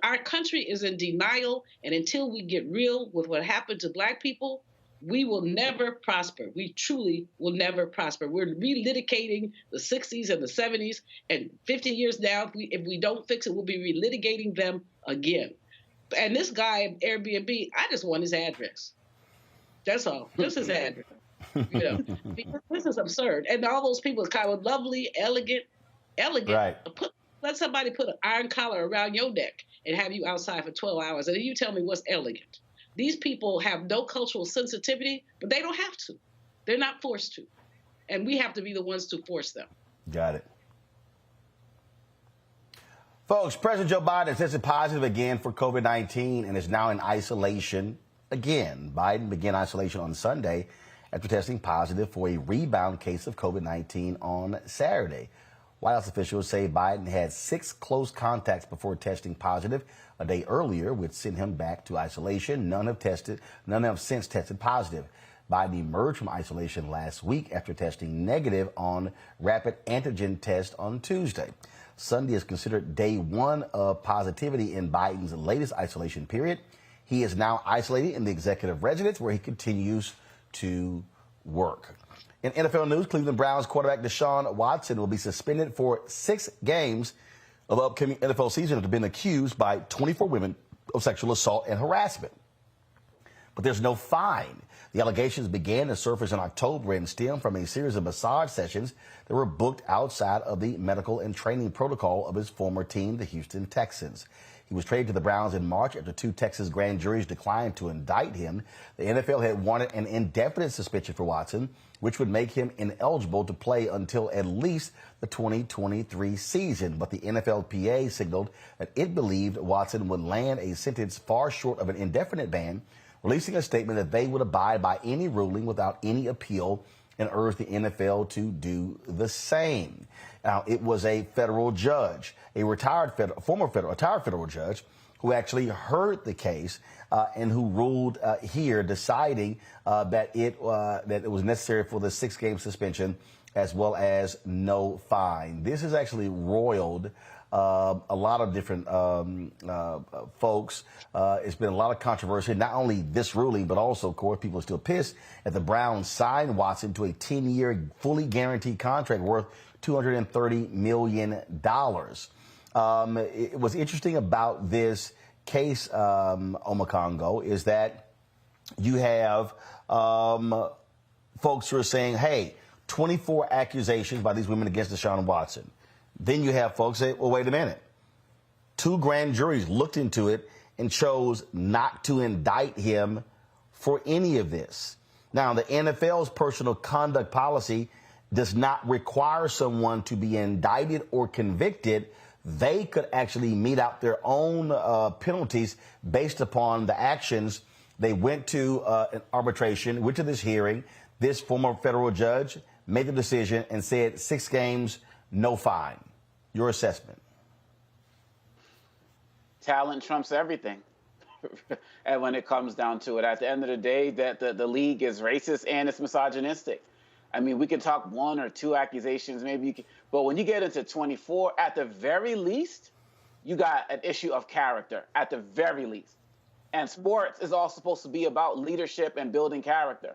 Our country is in denial. And until we get real with what happened to Black people, we will never prosper. We truly will never prosper. We're relitigating the 60s and the 70s, and 50 years now, if we don't fix it, we'll be relitigating them again. And this guy at Airbnb, I just want his address. That's all. Just his address. You know, because this is absurd. And all those people are kind of lovely, elegant. Right. Let somebody put an iron collar around your neck and have you outside for 12 hours, and then you tell me what's elegant. These people have no cultural sensitivity, but they don't have to. They're not forced to. And we have to be the ones to force them. Got it. Folks, President Joe Biden tested positive again for COVID-19 and is now in isolation again. Biden began isolation on Sunday after testing positive for a rebound case of COVID-19 on Saturday. White House officials say Biden had 6 close contacts before testing positive a day earlier, which sent him back to isolation. None have since tested positive. Biden emerged from isolation last week after testing negative on rapid antigen test on Tuesday. Sunday is considered day 1 of positivity in Biden's latest isolation period. He is now isolated in the executive residence where he continues to work. In NFL news, Cleveland Browns quarterback Deshaun Watson will be suspended for 6 games of the upcoming NFL season after being accused by 24 women of sexual assault and harassment. But there's no fine. The allegations began to surface in October and stem from a series of massage sessions that were booked outside of the medical and training protocol of his former team, the Houston Texans. He was traded to the Browns in March after 2 Texas grand juries declined to indict him. The NFL had wanted an indefinite suspension for Watson, which would make him ineligible to play until at least the 2023 season. But the NFLPA signaled that it believed Watson would land a sentence far short of an indefinite ban, releasing a statement that they would abide by any ruling without any appeal and urged the NFL to do the same. Now, it was a federal judge, a retired federal judge, who actually heard the case and who ruled here, deciding that it was necessary for the 6-game suspension as well as no fine. This has actually roiled a lot of different folks. It's been a lot of controversy, not only this ruling, but also, of course, people are still pissed that the Browns signed Watson to a 10-year fully guaranteed contract worth $230 million. What's interesting about this case, Omakongo, is that you have folks who are saying, hey, 24 accusations by these women against Deshaun Watson. Then you have folks say, well, wait a minute. 2 grand juries looked into it and chose not to indict him for any of this. Now, the NFL's personal conduct policy does not require someone to be indicted or convicted. They could actually mete out their own penalties based upon the actions. They went to an arbitration, went to this hearing. This former federal judge made the decision and said 6 games, no fine. Your assessment? Talent trumps everything. And when it comes down to it, at the end of the day, that the league is racist and it's misogynistic. I mean, we can talk 1 or 2 accusations, maybe you can, but when you get into 24, at the very least, you got an issue of character, at the very least. And sports is all supposed to be about leadership and building character.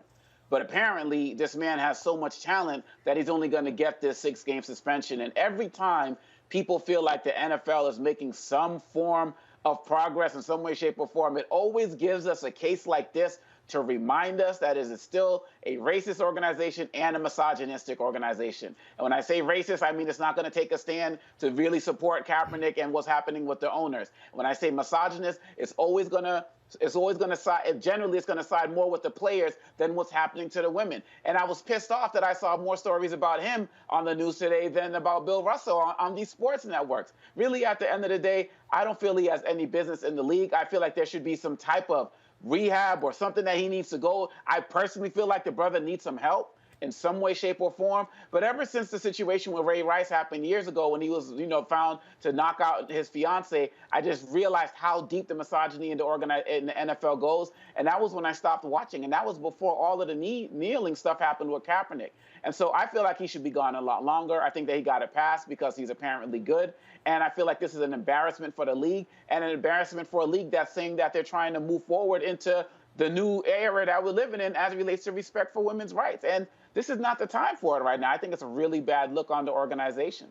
But apparently, this man has so much talent that he's only going to get this 6-game suspension. And every time people feel like the NFL is making some form of progress in some way, shape, or form, it always gives us a case like this to remind us that it is still a racist organization and a misogynistic organization. And when I say racist, I mean it's not going to take a stand to really support Kaepernick and what's happening with the owners. When I say misogynist, it's always going to side, generally it's going to side more with the players than what's happening to the women. And I was pissed off that I saw more stories about him on the news today than about Bill Russell on these sports networks. Really, at the end of the day, I don't feel he has any business in the league. I feel like there should be some type of rehab or something that he needs to go. I personally feel like the brother needs some help in some way, shape, or form. But ever since the situation with Ray Rice happened years ago when he was, found to knock out his fiance, I just realized how deep the misogyny in the NFL goes. And that was when I stopped watching. And that was before all of the kneeling stuff happened with Kaepernick. And so I feel like he should be gone a lot longer. I think that he got it passed because he's apparently good. And I feel like this is an embarrassment for the league and an embarrassment for a league that's saying that they're trying to move forward into the new era that we're living in as it relates to respect for women's rights. And this is not the time for it right now. I think it's a really bad look on the organization.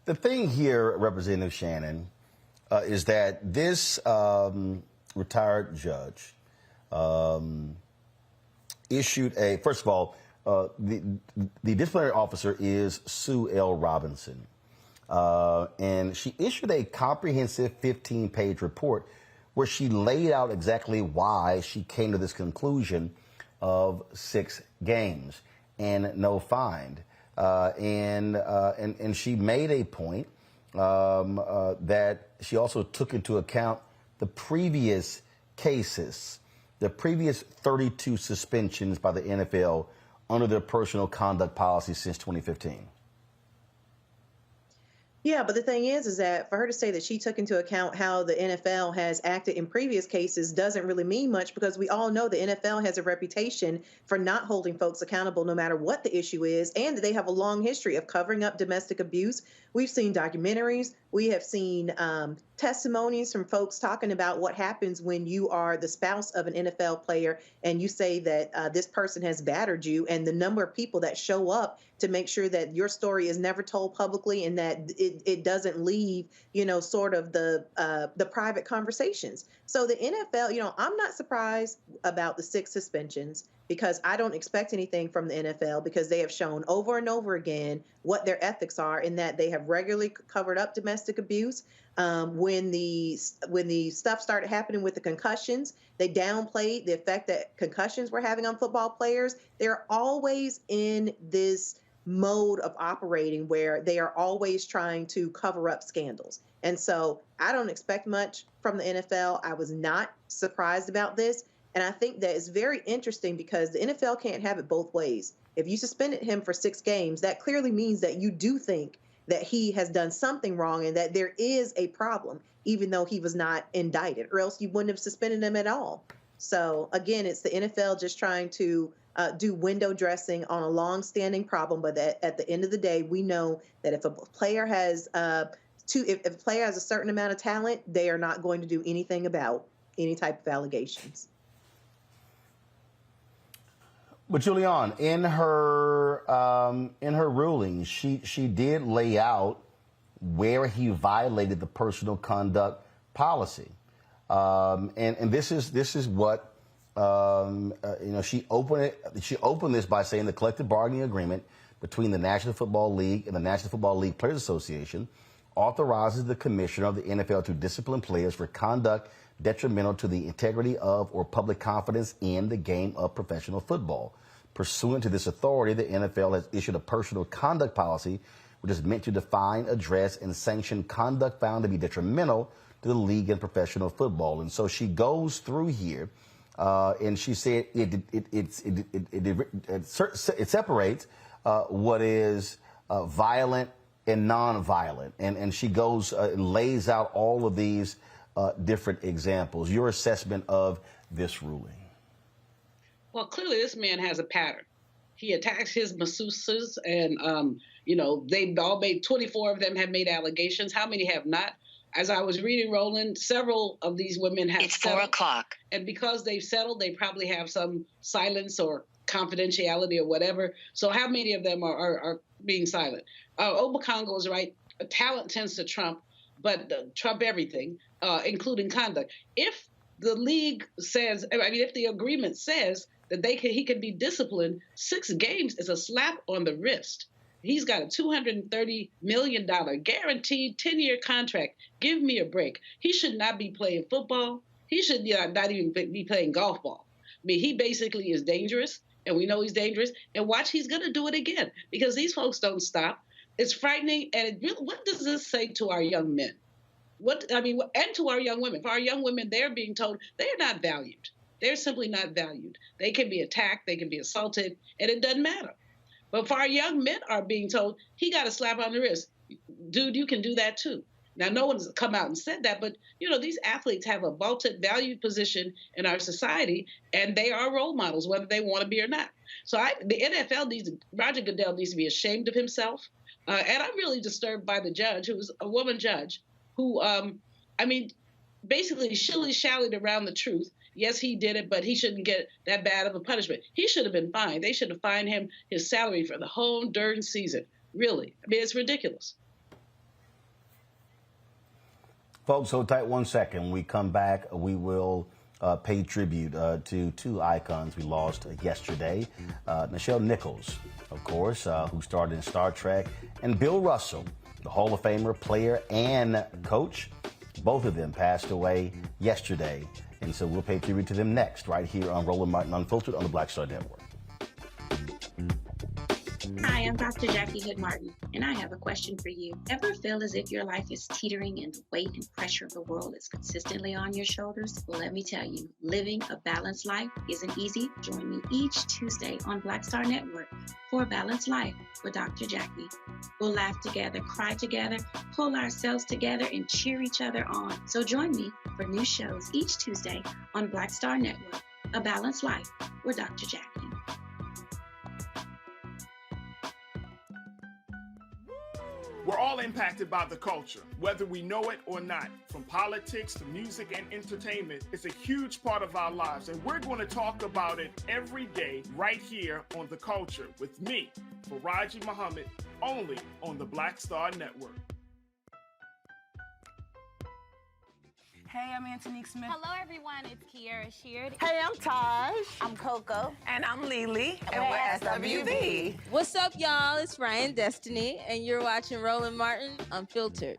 The thing here, Representative Shannon, is that this retired judge issued a, first of all, the disciplinary officer is Sue L. Robinson. And she issued a comprehensive 15-page report where she laid out exactly why she came to this conclusion of 6 games and no fine. And she made a point that she also took into account the previous cases, the previous 32 suspensions by the NFL under their personal conduct policy since 2015. Yeah, but the thing is that for her to say that she took into account how the NFL has acted in previous cases doesn't really mean much, because we all know the NFL has a reputation for not holding folks accountable no matter what the issue is, and they have a long history of covering up domestic abuse. We've seen documentaries. We have seen testimonies from folks talking about what happens when you are the spouse of an NFL player and you say that this person has battered you, and the number of people that show up to make sure that your story is never told publicly and that it doesn't leave, sort of the private conversations. So the NFL, I'm not surprised about the 6 suspensions, because I don't expect anything from the NFL, because they have shown over and over again what their ethics are, in that they have regularly covered up domestic abuse. When the stuff started happening with the concussions, they downplayed the effect that concussions were having on football players. They're always in this mode of operating where they are always trying to cover up scandals. And so I don't expect much from the NFL. I was not surprised about this. And I think that it's very interesting, because the NFL can't have it both ways. If you suspended him for 6 games, that clearly means that you do think that he has done something wrong and that there is a problem, even though he was not indicted, or else you wouldn't have suspended him at all. So again, it's the NFL just trying to do window dressing on a long-standing problem. But at the end of the day, we know that if a player has if a player has a certain amount of talent, they are not going to do anything about any type of allegations. But Julian, in her ruling, she did lay out where he violated the personal conduct policy, and this is what she opened this by saying the collective bargaining agreement between the National Football League and the National Football League Players Association authorizes the commissioner of the NFL to discipline players for conduct detrimental to the integrity of or public confidence in the game of professional football. Pursuant to this authority, the NFL has issued a personal conduct policy, which is meant to define, address, and sanction conduct found to be detrimental to the league and professional football. And so she goes through here, and she said it separates what is violent and non-violent, and she goes and lays out all of these different examples. Your assessment of this ruling? Well, clearly this man has a pattern. He attacks his masseuses, and they've all made 24 of them have made allegations. How many have not? As I was reading, Roland, several of these women have settled. It's 4:00. And because they've settled, they probably have some silence or confidentiality or whatever. So how many of them are being silent? Obakongo is right. Talent tends to trump, but trump everything, including conduct. If the league says, if the agreement says that he can be disciplined, 6 games is a slap on the wrist. He's got a $230 million guaranteed 10-year contract. Give me a break. He should not be playing football. He should not even be playing golf ball. He basically is dangerous, and we know he's dangerous. And watch, he's going to do it again, because these folks don't stop. It's frightening. And what does this say to our young men? And to our young women. For our young women, they're being told they're not valued. They're simply not valued. They can be attacked, they can be assaulted, and it doesn't matter. But for our young men are being told, he got a slap on the wrist. Dude, you can do that too. Now, no one's come out and said that, but, these athletes have a vaulted valued position in our society, and they are role models, whether they want to be or not. So the NFL Roger Goodell needs to be ashamed of himself. And I'm really disturbed by the judge, who was a woman judge, who, basically shilly-shallied around the truth. Yes, he did it, but he shouldn't get that bad of a punishment. He should have been fined. They should have fined him his salary for the whole darn season. Really. I mean, it's ridiculous. Folks, hold tight 1 second. When we come back, we will pay tribute to two icons we lost yesterday. Nichelle Nichols, of course, who starred in Star Trek, and Bill Russell, the Hall of Famer, player, and coach. Both of them passed away yesterday. And so we'll pay tribute to them next, right here on Roland Martin Unfiltered on the Black Star Network. Hi, I'm Dr. Jackie Hood Martin, and I have a question for you. Ever feel as if your life is teetering and the weight and pressure of the world is consistently on your shoulders? Well, let me tell you, living a balanced life isn't easy. Join me each Tuesday on Black Star Network for A Balanced Life with Dr. Jackie. We'll laugh together, cry together, pull ourselves together, and cheer each other on. So join me for new shows each Tuesday on Black Star Network, A Balanced Life with Dr. Jackie. We're all impacted by the culture, whether we know it or not. From politics to music and entertainment, it's a huge part of our lives, and we're going to talk about it every day right here on The Culture with me, Faraji Muhammad, only on the Black Star Network. Hey, I'm Antonique Smith. Hello, everyone. It's Kiara Sheard. Hey, I'm Taj. I'm Coco. And I'm Lily. And we're SWV. What's up, y'all? It's Ryan Destiny, and you're watching Roland Martin Unfiltered.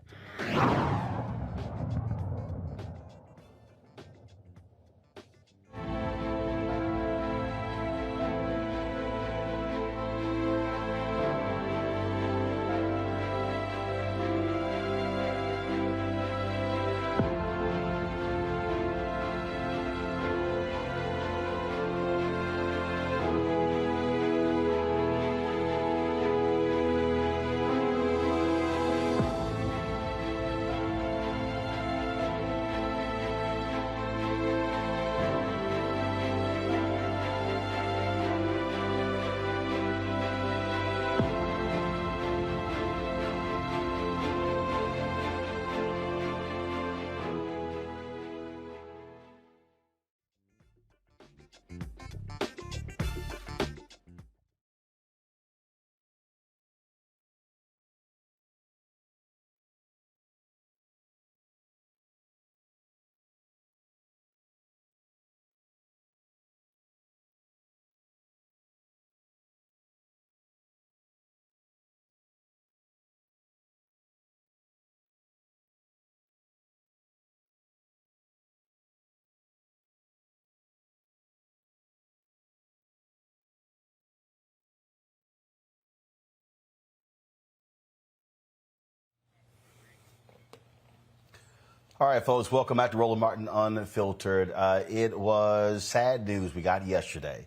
All right, folks, welcome back to Roland Martin Unfiltered. It was sad news we got yesterday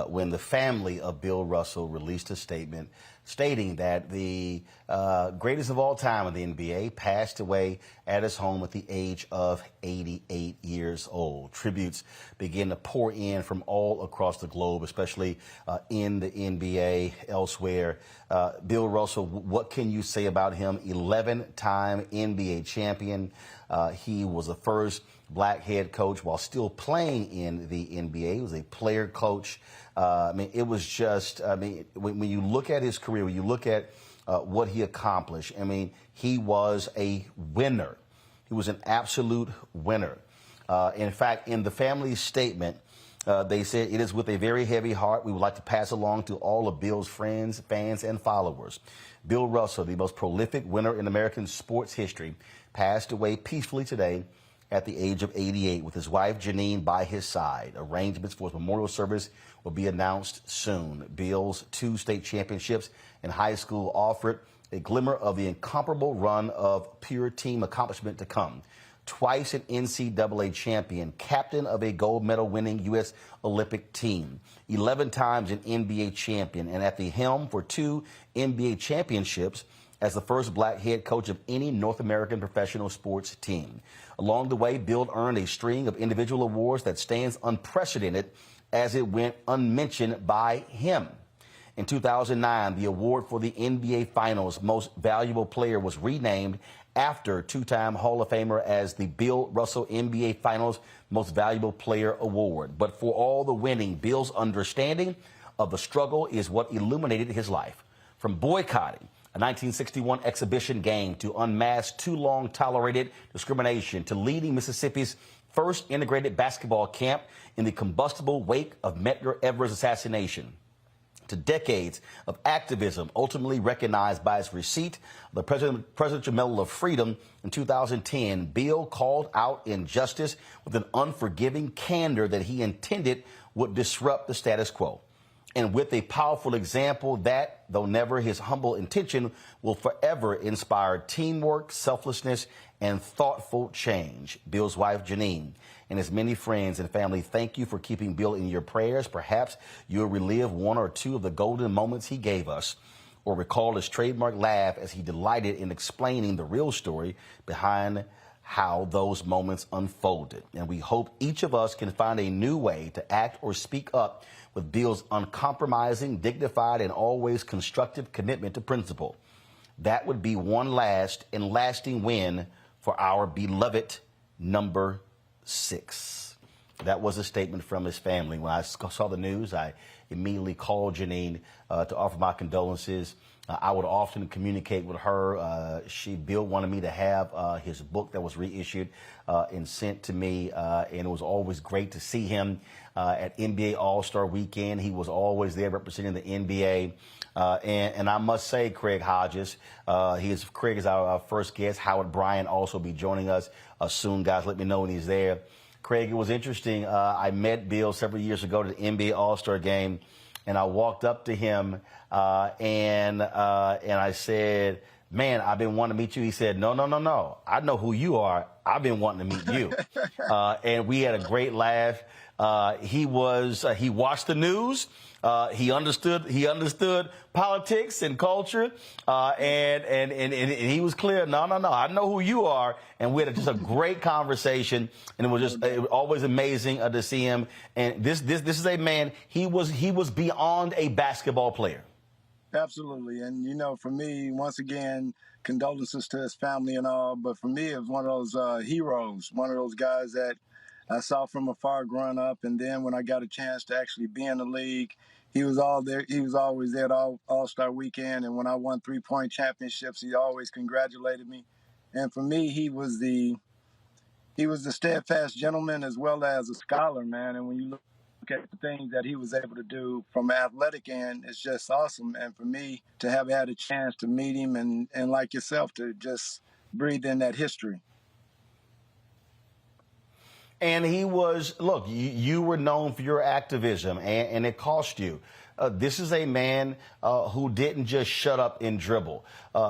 when the family of Bill Russell released a statement stating that the greatest of all time in the NBA passed away at his home at the age of 88 years old. Tributes begin to pour in from all across the globe, especially in the NBA, elsewhere. Bill Russell, what can you say about him? 11-time NBA champion. He was the first black head coach while still playing in the NBA. He was a player coach. It was just, when you look at his career, when you look at what he accomplished, he was a winner. He was an absolute winner. In fact, in the family's statement, they said, "It is with a very heavy heart we would like to pass along to all of Bill's friends, fans, and followers. Bill Russell, the most prolific winner in American sports history, passed away peacefully today at the age of 88 with his wife, Janine, by his side. Arrangements for his memorial service will be announced soon." Bill's 2 state championships in high school offered a glimmer of the incomparable run of pure team accomplishment to come. Twice an NCAA champion, captain of a gold medal winning U.S. Olympic team, 11 times an NBA champion, and at the helm for 2 NBA championships as the first black head coach of any North American professional sports team. Along the way, Bill earned a string of individual awards that stands unprecedented as it went unmentioned by him. In 2009, the award for the NBA Finals Most Valuable Player was renamed after two-time Hall of Famer as the Bill Russell NBA Finals Most Valuable Player Award. But for all the winning, Bill's understanding of the struggle is what illuminated his life. From boycotting a 1961 exhibition game to unmask too long tolerated discrimination to leading Mississippi's first integrated basketball camp in the combustible wake of Medgar Evers' assassination, to decades of activism ultimately recognized by his receipt of the Presidential Medal of Freedom in 2010, Bill called out injustice with an unforgiving candor that he intended would disrupt the status quo. And with a powerful example that, though never his humble intention, will forever inspire teamwork, selflessness, and thoughtful change. Bill's wife, Janine, and his many friends and family, thank you for keeping Bill in your prayers. Perhaps you'll relive one or two of the golden moments he gave us, or recall his trademark laugh as he delighted in explaining the real story behind how those moments unfolded. And we hope each of us can find a new way to act or speak up with Bill's uncompromising, dignified, and always constructive commitment to principle. That would be one last and lasting win for our beloved number 6. That was a statement from his family. When I saw the news, I immediately called Janine to offer my condolences. I would often communicate with her. Bill wanted me to have his book that was reissued and sent to me, and it was always great to see him at NBA All-Star Weekend. He was always there representing the NBA. And I must say, Craig Hodges, Craig is our first guest. Howard Bryant also be joining us soon, guys. Let me know when he's there. Craig, it was interesting. I met Bill several years ago at the NBA All-Star Game, and I walked up to him and I said, man, I've been wanting to meet you. He said, no. I know who you are. I've been wanting to meet you. And we had a great laugh. He watched the news. He understood politics and culture, and he was clear. No, I know who you are, and we had just a great conversation, and it was always amazing to see him. And this is a man. He was beyond a basketball player. Absolutely, and for me, once again, condolences to his family and all. But for me, it was one of those heroes, one of those guys that I saw from afar growing up, and then when I got a chance to actually be in the league, he was there. He was always there at All-Star Weekend, and when I won 3-point championships, he always congratulated me. And for me, he was the steadfast gentleman as well as a scholar, man. And when you look at the things that he was able to do from an athletic end, it's just awesome. And for me to have had a chance to meet him and like yourself, to just breathe in that history. And he was, look, you were known for your activism, and it cost you. This is a man who didn't just shut up and dribble.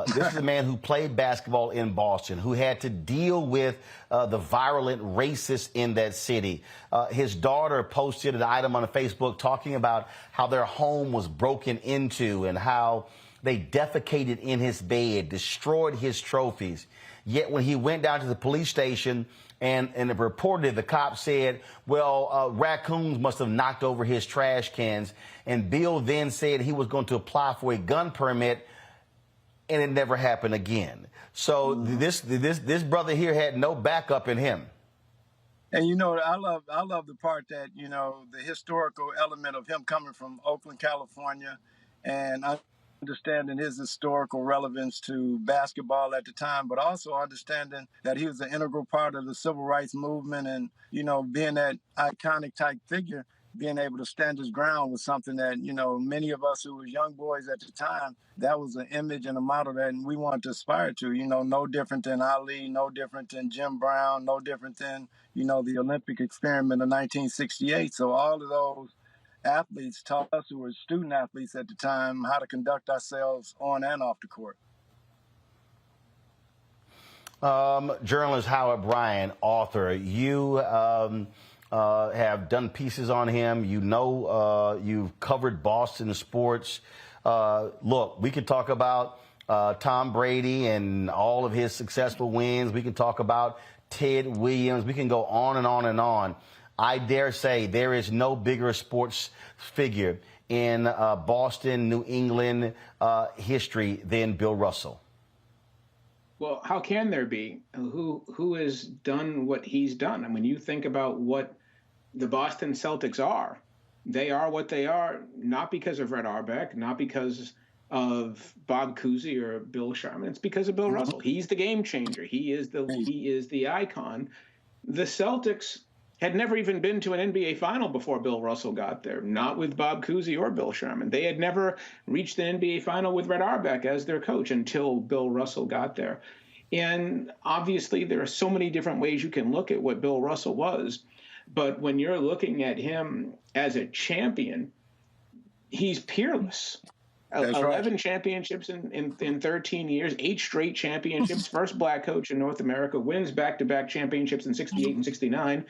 This is a man who played basketball in Boston, who had to deal with the virulent racists in that city. His daughter posted an item on Facebook talking about how their home was broken into and how they defecated in his bed, destroyed his trophies. Yet when he went down to the police station and reported, the cop said, well, raccoons must have knocked over his trash cans. And Bill then said he was going to apply for a gun permit, and it never happened again. So this brother here had no backup in him. And I love the part that the historical element of him coming from Oakland, California, and understanding his historical relevance to basketball at the time, but also understanding that he was an integral part of the civil rights movement, and being that iconic type figure, being able to stand his ground was something that many of us who were young boys at the time, that was an image and a model that we wanted to aspire to. No different than Ali, no different than Jim Brown, no different than the Olympic experiment of 1968. So all of those athletes taught us, who were student athletes at the time, how to conduct ourselves on and off the court. Journalist Howard Bryant, author, you have done pieces on him. You've covered Boston sports. Look, we could talk about Tom Brady and all of his successful wins. We can talk about Ted Williams. We can go on and on and on. I dare say there is no bigger sports figure in Boston, New England history than Bill Russell. Well, how can there be? Who has done what he's done? I mean, you think about what the Boston Celtics are. They are what they are, not because of Red Auerbach, not because of Bob Cousy or Bill Sharman. It's because of Bill Russell. He's the game changer. He is the icon. The Celtics had never even been to an NBA final before Bill Russell got there, not with Bob Cousy or Bill Sharman. They had never reached the NBA final with Red Auerbach as their coach until Bill Russell got there. And obviously, there are so many different ways you can look at what Bill Russell was. But when you're looking at him as a champion, he's peerless. That's 11 right. championships in 13 years, 8 straight championships, first black coach in North America, wins back-to-back championships in 68 and 69,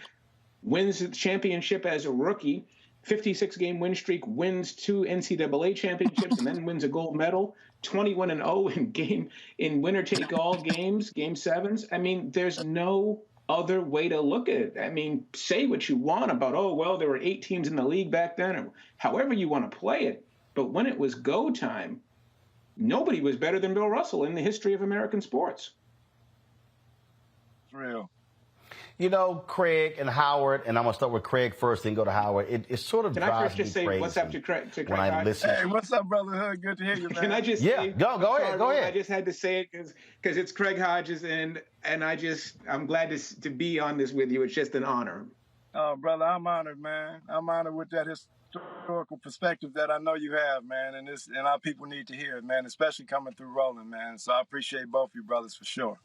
wins the championship as a rookie, 56-game win streak, wins 2 NCAA championships, and then wins a gold medal, 21-0 in winner-take-all games, game sevens. I mean, there's no other way to look at it. I mean, say what you want about, oh, well, there were 8 teams in the league back then, or however you want to play it. But when it was go time, nobody was better than Bill Russell in the history of American sports. It's real. You know, Craig and Howard, and I'm going to start with Craig first, then go to Howard. It sort of Can I drives first me just say crazy what's up to Craig when I Hodges? listen. Hey, what's up, brother Hood? Good to hear you, man. Can I just Yeah, say, go ahead. I just had to say it because it's Craig Hodges, and I'm glad to be on this with you. It's just an honor. Oh, brother, I'm honored, man. I'm honored with that historical perspective that I know you have, man, and our people need to hear it, man, especially coming through Roland, man. So I appreciate both you brothers for sure.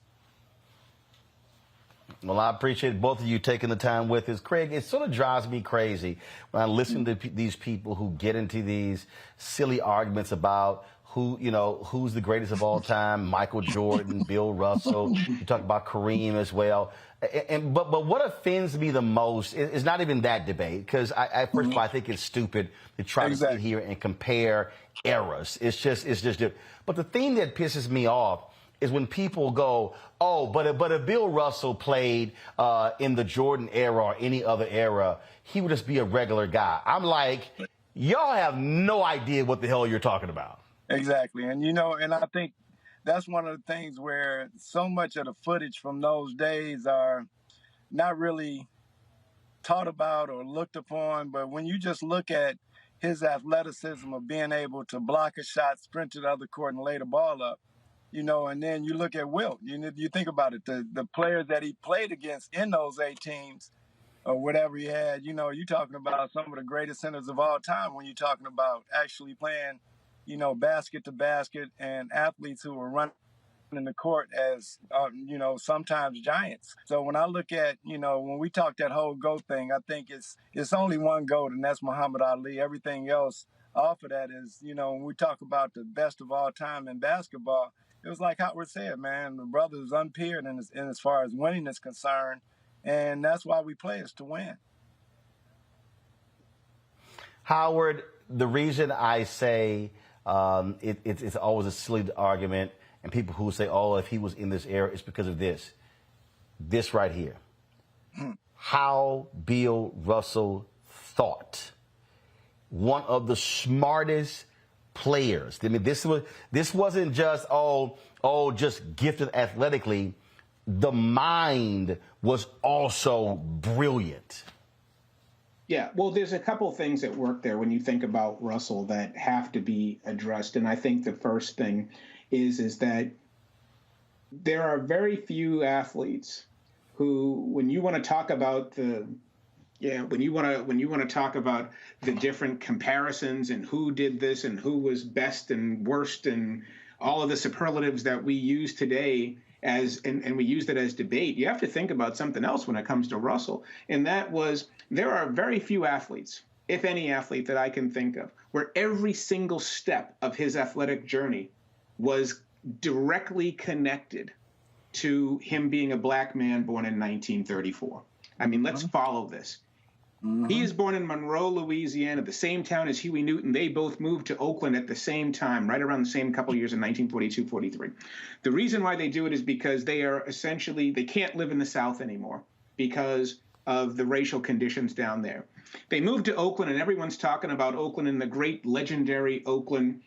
Well, I appreciate both of you taking the time with us. Craig, it sort of drives me crazy when I listen to these people who get into these silly arguments about who's the greatest of all time, Michael Jordan, Bill Russell. You talk about Kareem as well. But what offends me the most is not even that debate, because first of all, I think it's stupid to try to sit here and compare eras. It's just but the thing that pisses me off is when people go, oh, but if Bill Russell played in the Jordan era or any other era, he would just be a regular guy. I'm like, y'all have no idea what the hell you're talking about. Exactly. And, and I think that's one of the things where so much of the footage from those days are not really taught about or looked upon. But when you just look at his athleticism of being able to block a shot, sprint to the other court, and lay the ball up, and then you look at Wilt. You think about it, the players that he played against in those 8 teams or whatever he had, you're talking about some of the greatest centers of all time when you're talking about actually playing, basket to basket, and athletes who were running in the court as, sometimes giants. So when I look at, when we talk that whole GOAT thing, I think it's only one GOAT, and that's Muhammad Ali. Everything else off of that is, when we talk about the best of all time in basketball, it was like Howard said, man, the brother is unpeered in as far as winning is concerned, and that's why we play is to win. Howard, the reason I say it's always a silly argument, and people who say, oh, if he was in this era, it's because of this right here. How Bill Russell thought. One of the smartest players. I mean, this wasn't just just gifted athletically. The mind was also brilliant. Yeah, well, there's a couple of things that work there when you think about Russell that have to be addressed, and I think the first thing is that there are very few athletes who, when you want to talk about when you want to talk about the different comparisons and who did this and who was best and worst and all of the superlatives that we use today and we used it as debate, you have to think about something else when it comes to Russell. And that was, there are very few athletes, if any athlete that I can think of, where every single step of his athletic journey was directly connected to him being a black man born in 1934. I mean, let's follow this. He is born in Monroe, Louisiana, the same town as Huey Newton. They both moved to Oakland at the same time, right around the same couple years in 1942, 43. The reason why they do it is because they can't live in the South anymore because of the racial conditions down there. They moved to Oakland, and everyone's talking about Oakland and the great legendary Oakland.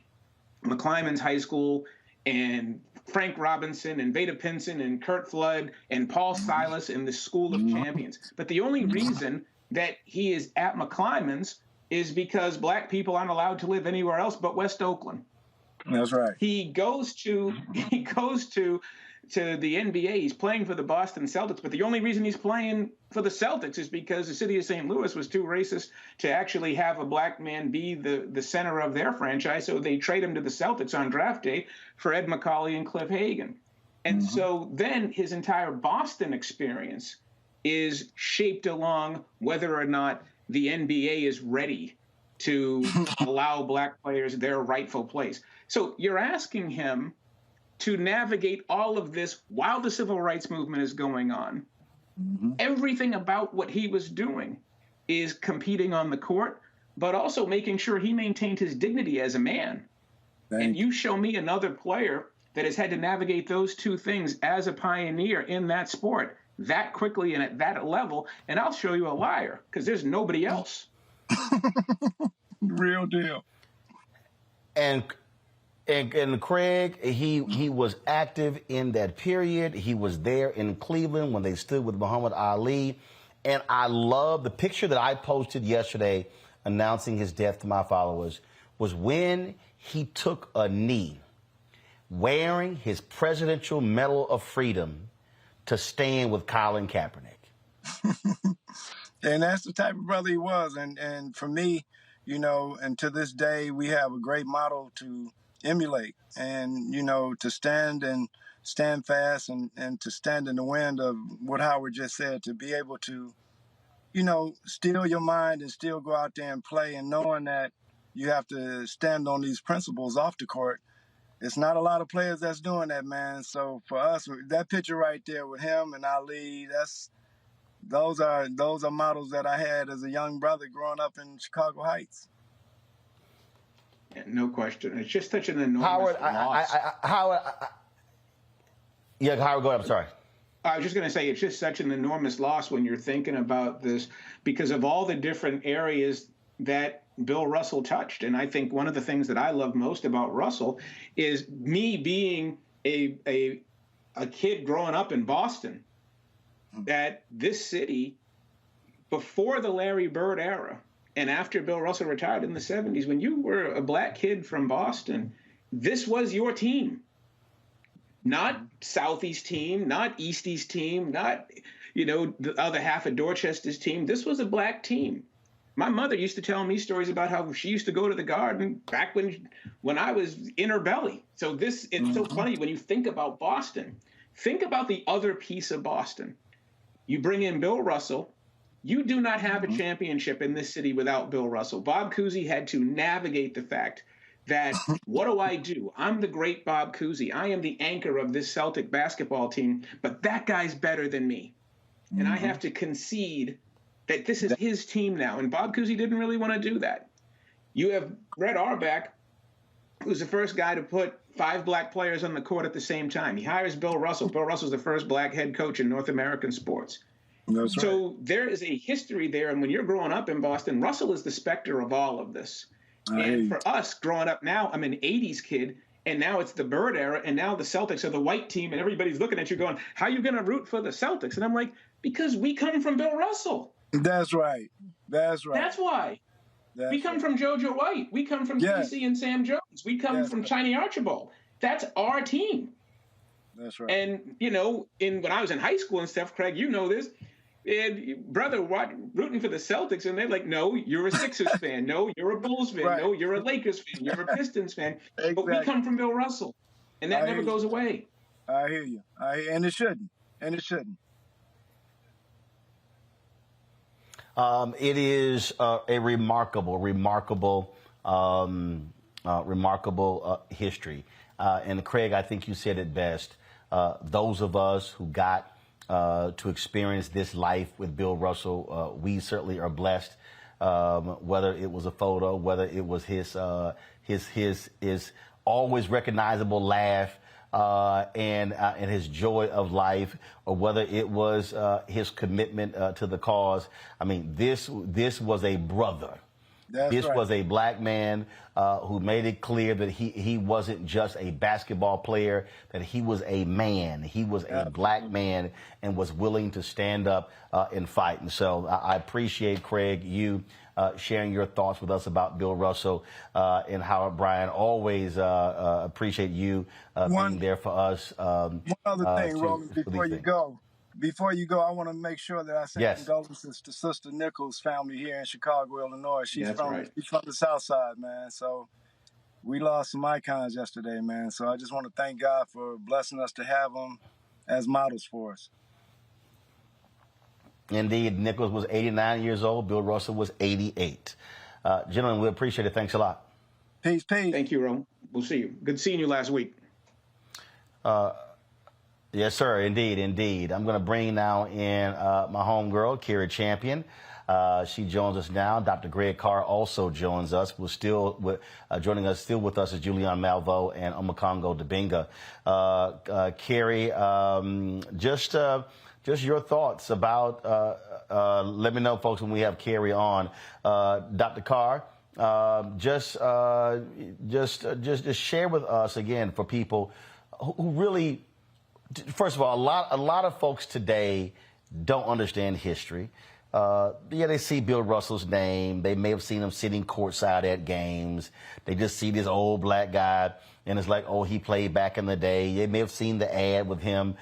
McClymonds High School and Frank Robinson and Veda Pinson and Kurt Flood and Paul Silas and the School of Champions. But the only reason that he is at McClymonds is because black people aren't allowed to live anywhere else but West Oakland. That's right. He goes to the NBA. He's playing for the Boston Celtics, but the only reason he's playing for the Celtics is because the city of St. Louis was too racist to actually have a black man be the center of their franchise, so they trade him to the Celtics on draft day for Ed McCauley and Cliff Hagan. And so then his entire Boston experience is shaped along whether or not the NBA is ready to allow black players their rightful place. So you're asking him to navigate all of this while the civil rights movement is going on. Everything about what he was doing is competing on the court, but also making sure he maintained his dignity as a man. And you show me another player that has had to navigate those two things as a pioneer in that sport that quickly and at that level, and I'll show you a liar, because there's nobody else. Real deal. And Craig, he was active in that period. He was there in Cleveland when they stood with Muhammad Ali. And I love the picture that I posted yesterday announcing his death to my followers was when he took a knee wearing his Presidential Medal of Freedom to stand with Colin Kaepernick. And that's the type of brother he was. And for me, you know, and to this day, we have a great model to emulate and, you know, to stand fast and to stand in the wind of what Howard just said, to be able to, you know, still your mind and still go out there and play, and knowing that you have to stand on these principles off the court. It's not a lot of players that's doing that, man. So for us, that picture right there with him and Ali, those are models that I had as a young brother growing up in Chicago Heights. Yeah, no question. It's just such an enormous loss. Howard, go ahead. I'm sorry. I was just going to say, it's just such an enormous loss when you're thinking about this because of all the different areas that Bill Russell touched. And I think one of the things that I love most about Russell is me being a kid growing up in Boston, that this city, before the Larry Bird era and after Bill Russell retired in the 70s, when you were a black kid from Boston, this was your team. Not Southie's team, not Eastie's team, not, you know, the other half of Dorchester's team. This was a black team. My mother used to tell me stories about how she used to go to the Garden back when I was in her belly. So it's so funny when you think about Boston. Think about the other piece of Boston. You bring in Bill Russell. You do not have a championship in this city without Bill Russell. Bob Cousy had to navigate the fact that, what do? I'm the great Bob Cousy. I am the anchor of this Celtic basketball team, but that guy's better than me. And I have to concede that this is his team now. And Bob Cousy didn't really want to do that. You have Red Auerbach, who's the first guy to put 5 black players on the court at the same time. He hires Bill Russell. Bill Russell's the first black head coach in North American sports. That's right. So there is a history there. And when you're growing up in Boston, Russell is the specter of all of this. And for us growing up now, I'm an 80s kid, and now it's the Bird era, and now the Celtics are the white team, and everybody's looking at you going, how are you going to root for the Celtics? And I'm like, because we come from Bill Russell. That's right. That's right. That's why. We come from JoJo White. We come from DC and Sam Jones. We come from Tiny Archibald. That's our team. That's right. And, you know, when I was in high school and stuff, Craig, you know this, and brother rooting for the Celtics, and they're like, no, you're a Sixers fan. No, you're a Bulls fan. Right. No, you're a Lakers fan. You're a Pistons fan. Exactly. But we come from Bill Russell, and that never goes away. I hear you. And it shouldn't. And it shouldn't. It is a remarkable history. And Craig, I think you said it best. Those of us who got to experience this life with Bill Russell, we certainly are blessed. Whether it was a photo, whether it was his always recognizable laugh and his joy of life, or whether it was his commitment to the cause. I mean, this was a brother That's This right. was a black man who made it clear that he wasn't just a basketball player, that he was a man. He was a black man and was willing to stand up and fight. And so I appreciate, Craig, you sharing your thoughts with us about Bill Russell and Howard Bryant. Always appreciate you being there for us. One other thing, Roland, before you go, I want to make sure that I say condolences to Sister Nichols' family here in Chicago, Illinois. She's from the South Side, man. So we lost some icons yesterday, man. So I just want to thank God for blessing us to have them as models for us. Indeed, Nichols was 89 years old. Bill Russell was 88. Gentlemen, we appreciate it. Thanks a lot. Peace. Thank you, Ron. We'll see you. Good seeing you last week. Yes, sir. Indeed. I'm going to bring now in my homegirl, Kira Champion. She joins us now. Dr. Greg Carr also joins us. Joining us with us is Julian Malvo and Omakongo Dibinga. Carrie, just your thoughts about. Let me know, folks, when we have Carrie on. Dr. Carr, just share with us again for people who really. First of all, a lot of folks today don't understand history. They see Bill Russell's name. They may have seen him sitting courtside at games. They just see this old black guy, and it's like, oh, he played back in the day. They may have seen the ad with him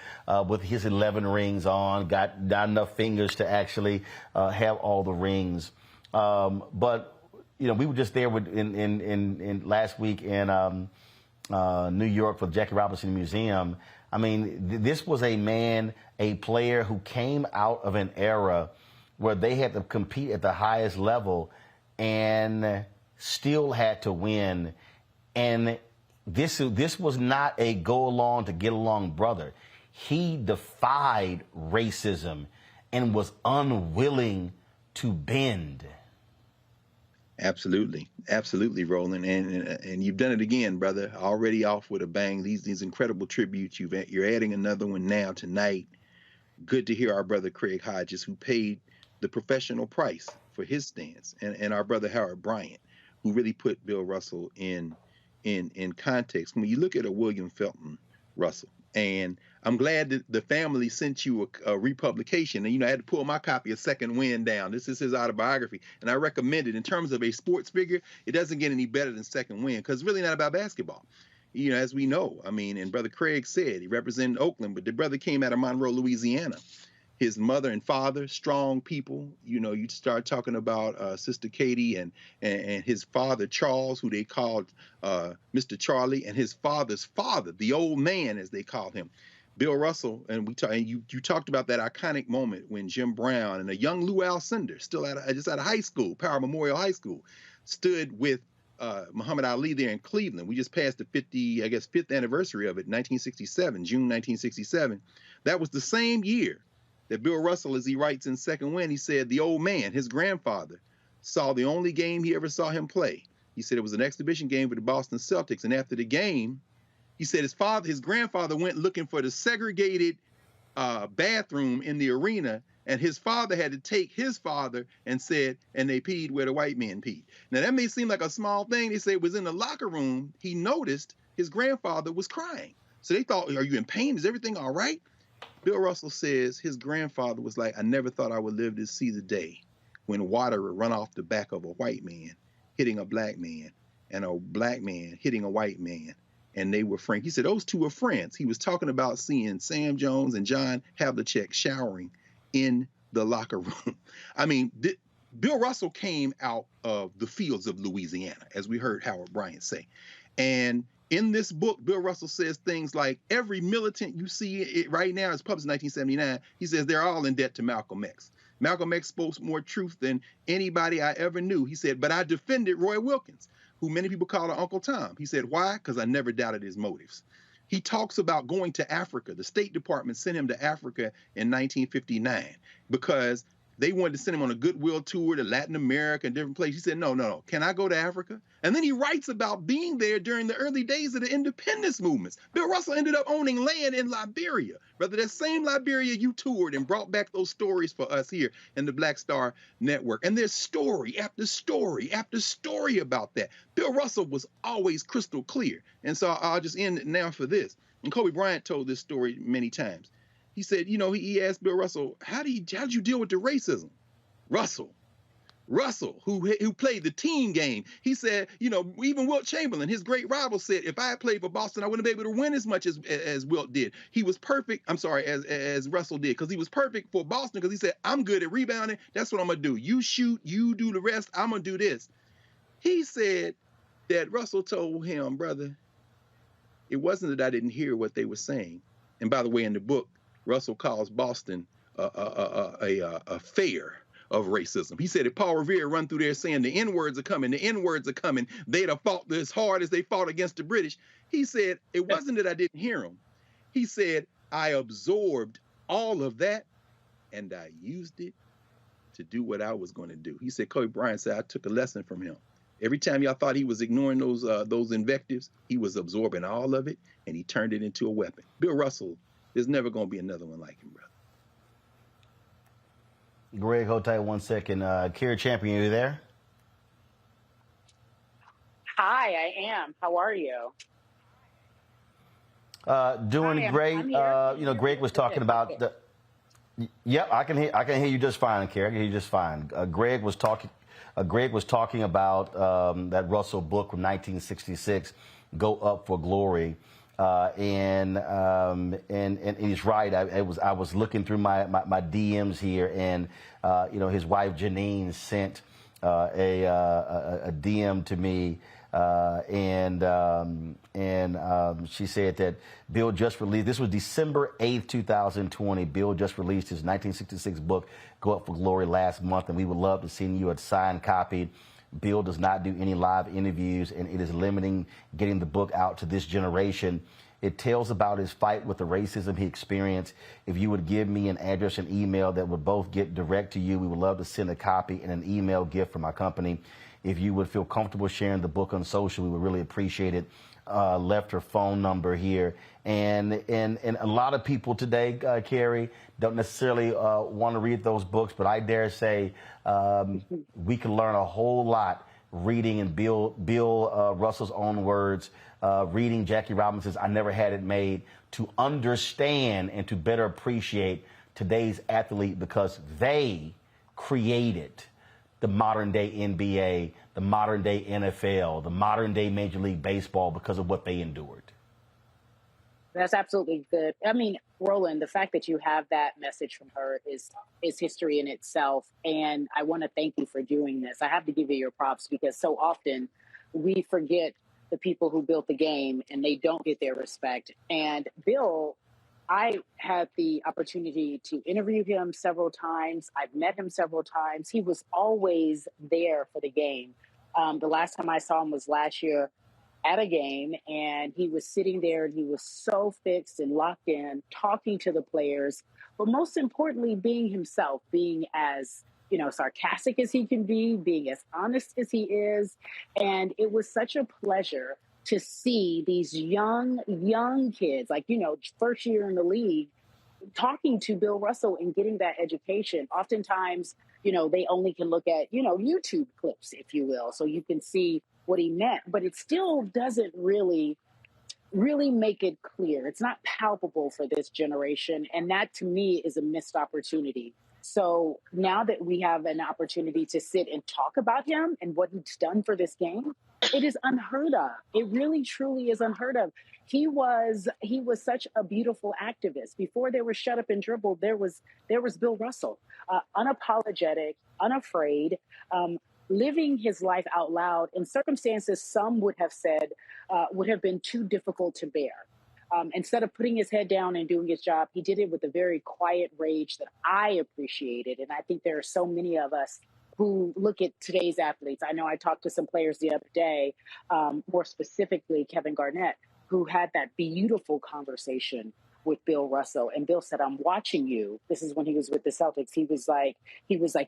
with his 11 rings on, got not enough fingers to actually have all the rings. But we were just there in last week in New York for the Jackie Robinson Museum. I mean, this was a man, a player who came out of an era where they had to compete at the highest level and still had to win. And this was not a go along to get along brother. He defied racism and was unwilling to bend. Absolutely, Roland, and you've done it again, brother. Already off with a bang. These incredible tributes. You're adding another one now tonight. Good to hear our brother Craig Hodges, who paid the professional price for his stance, and our brother Howard Bryant, who really put Bill Russell in context. When you look at a William Felton Russell, and I'm glad that the family sent you a republication. And, I had to pull my copy of Second Wind down. This is his autobiography. And I recommend it. In terms of a sports figure, it doesn't get any better than Second Wind because it's really not about basketball. As we know, and Brother Craig said, he represented Oakland, but the brother came out of Monroe, Louisiana. His mother and father, strong people. You start talking about Sister Katie and his father, Charles, who they called Mr. Charlie, and his father's father, the old man, as they called him, Bill Russell. And you talked about that iconic moment when Jim Brown and a young Lou Alcindor, still just out of high school, Power Memorial High School, stood with Muhammad Ali there in Cleveland. We just passed the 5th anniversary of it, 1967, June 1967. That was the same year that Bill Russell, as he writes in Second Wind, he said the old man, his grandfather, saw the only game he ever saw him play. He said it was an exhibition game with the Boston Celtics. And after the game, he said his grandfather went looking for the segregated bathroom in the arena, and his father had to take his father and they peed where the white men peed. Now, that may seem like a small thing. They say it was in the locker room. He noticed his grandfather was crying. So they thought, are you in pain? Is everything all right? Bill Russell says his grandfather was like, I never thought I would live to see the day when water would run off the back of a white man hitting a black man and a black man hitting a white man. And they were friends. He said those two were friends. He was talking about seeing Sam Jones and John Havlicek showering in the locker room. Bill Russell came out of the fields of Louisiana, as we heard Howard Bryant say. And in this book, Bill Russell says things like every militant you see right now is published in 1979. He says they're all in debt to Malcolm X. Malcolm X spoke more truth than anybody I ever knew. He said, but I defended Roy Wilkins, who many people call Uncle Tom. He said, why? Because I never doubted his motives. He talks about going to Africa. The State Department sent him to Africa in 1959 because They wanted to send him on a goodwill tour to Latin America and different places. He said, no. Can I go to Africa? And then he writes about being there during the early days of the independence movements. Bill Russell ended up owning land in Liberia. Brother, that same Liberia you toured and brought back those stories for us here in the Black Star Network. And there's story after story after story about that. Bill Russell was always crystal clear. And so I'll just end it now for this. And Kobe Bryant told this story many times. He said, he asked Bill Russell, how did you deal with the racism? Russell, who played the team game, he said, even Wilt Chamberlain, his great rival, said, if I had played for Boston, I wouldn't be able to win as much as Wilt did. He was perfect, as Russell did, because he was perfect for Boston, because he said, I'm good at rebounding. That's what I'm going to do. You shoot, you do the rest. I'm going to do this. He said that Russell told him, brother, it wasn't that I didn't hear what they were saying. And by the way, in the book, Russell calls Boston a fair of racism. He said if Paul Revere run through there saying the N-words are coming, they'd have fought as hard as they fought against the British. He said it wasn't that I didn't hear them. He said I absorbed all of that and I used it to do what I was going to do. He said, Kobe Bryant said, I took a lesson from him. Every time y'all thought he was ignoring those invectives, he was absorbing all of it and he turned it into a weapon. Bill Russell, there's never going to be another one like him, brother. Greg, hold tight 1 second. Kira Champion, are you there? Hi, I am. How are you? Doing great. Greg was talking about the. Yep, I can hear you just fine, Kira. I can hear you just fine. Greg was talking about that Russell book from 1966, Go Up for Glory. And he's right. I was looking through my DMs here, and his wife Janine sent a DM to me, and she said that Bill just released. This was December 8th, 2020. Bill just released his 1966 book, Go Up for Glory, last month, and we would love to send you a signed copy. Bill does not do any live interviews, and it is limiting getting the book out to this generation. It tells about his fight with the racism he experienced. If you would give me an address and email that would both get direct to you, we would love to send a copy and an email gift from our company. If you would feel comfortable sharing the book on social, we would really appreciate it. Left her phone number here. And a lot of people today, Carrie, don't necessarily want to read those books, but I dare say we can learn a whole lot reading in Bill Russell's own words, reading Jackie Robinson's I Never Had It Made, to understand and to better appreciate today's athlete, because they created the modern day NBA, the modern day NFL, the modern day Major League Baseball because of what they endured. That's absolutely good. I mean, Roland, the fact that you have that message from her is history in itself. And I want to thank you for doing this. I have to give you your props, because so often we forget the people who built the game and they don't get their respect. And Bill, I had the opportunity to interview him several times. I've met him several times. He was always there for the game. The last time I saw him was last year at a game, and he was sitting there and he was so fixed and locked in, talking to the players, but most importantly, being himself, being as, sarcastic as he can be, being as honest as he is. And it was such a pleasure to see these young kids, first year in the league, talking to Bill Russell and getting that education. Oftentimes, they only can look at, YouTube clips, if you will, so you can see what he meant, but it still doesn't really make it clear. It's not palpable for this generation. And that, to me, is a missed opportunity. So now that we have an opportunity to sit and talk about him and what he's done for this game, it is unheard of. It really, truly is unheard of. He was such a beautiful activist. Before there was Shut Up and Dribble, there was Bill Russell, unapologetic, unafraid, living his life out loud in circumstances some would have said would have been too difficult to bear. Instead of putting his head down and doing his job, he did it with a very quiet rage that I appreciated. And I think there are so many of us who look at today's athletes. I know I talked to some players the other day, more specifically Kevin Garnett, who had that beautiful conversation with Bill Russell. And Bill said, I'm watching you. This is when he was with the Celtics. He was like,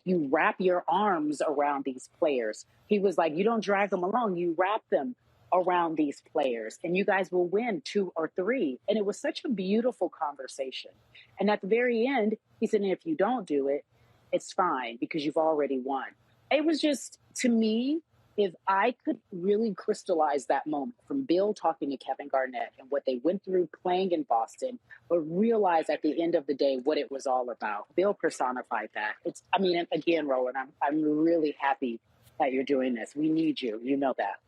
you wrap your arms around these players. He was like, you don't drag them along, you wrap them around these players and you guys will win 2 or 3. And it was such a beautiful conversation. And at the very end, he said, if you don't do it, it's fine because you've already won. It was just, to me, if I could really crystallize that moment from Bill talking to Kevin Garnett and what they went through playing in Boston, but realize at the end of the day what it was all about. Bill personified that. Again, Roland, I'm really happy that you're doing this. We need you. You know that.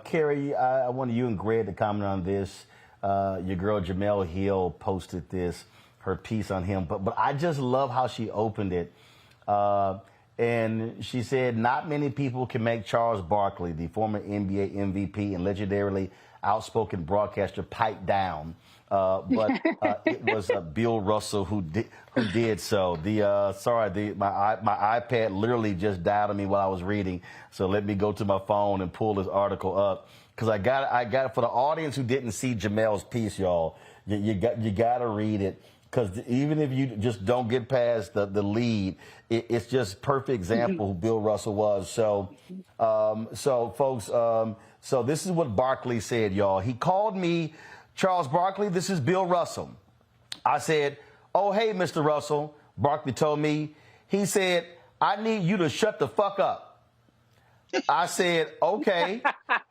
Carrie, I wanted you and Greg to comment on this. Your girl Jamel Hill posted this, her piece on him, but I just love how she opened it. And she said, not many people can make Charles Barkley, the former NBA MVP and legendarily outspoken broadcaster, pipe down. But it was Bill Russell who did so. My iPad literally just died on me while I was reading. So let me go to my phone and pull this article up because I got it for the audience who didn't see Jamel's piece, y'all. You got to read it. Because even if you just don't get past the lead, it's just perfect example who Bill Russell was. So folks, so this is what Barkley said, y'all. He called me, Charles Barkley, this is Bill Russell. I said, oh, hey, Mr. Russell. Barkley told me. He said, I need you to shut the fuck up. I said, okay.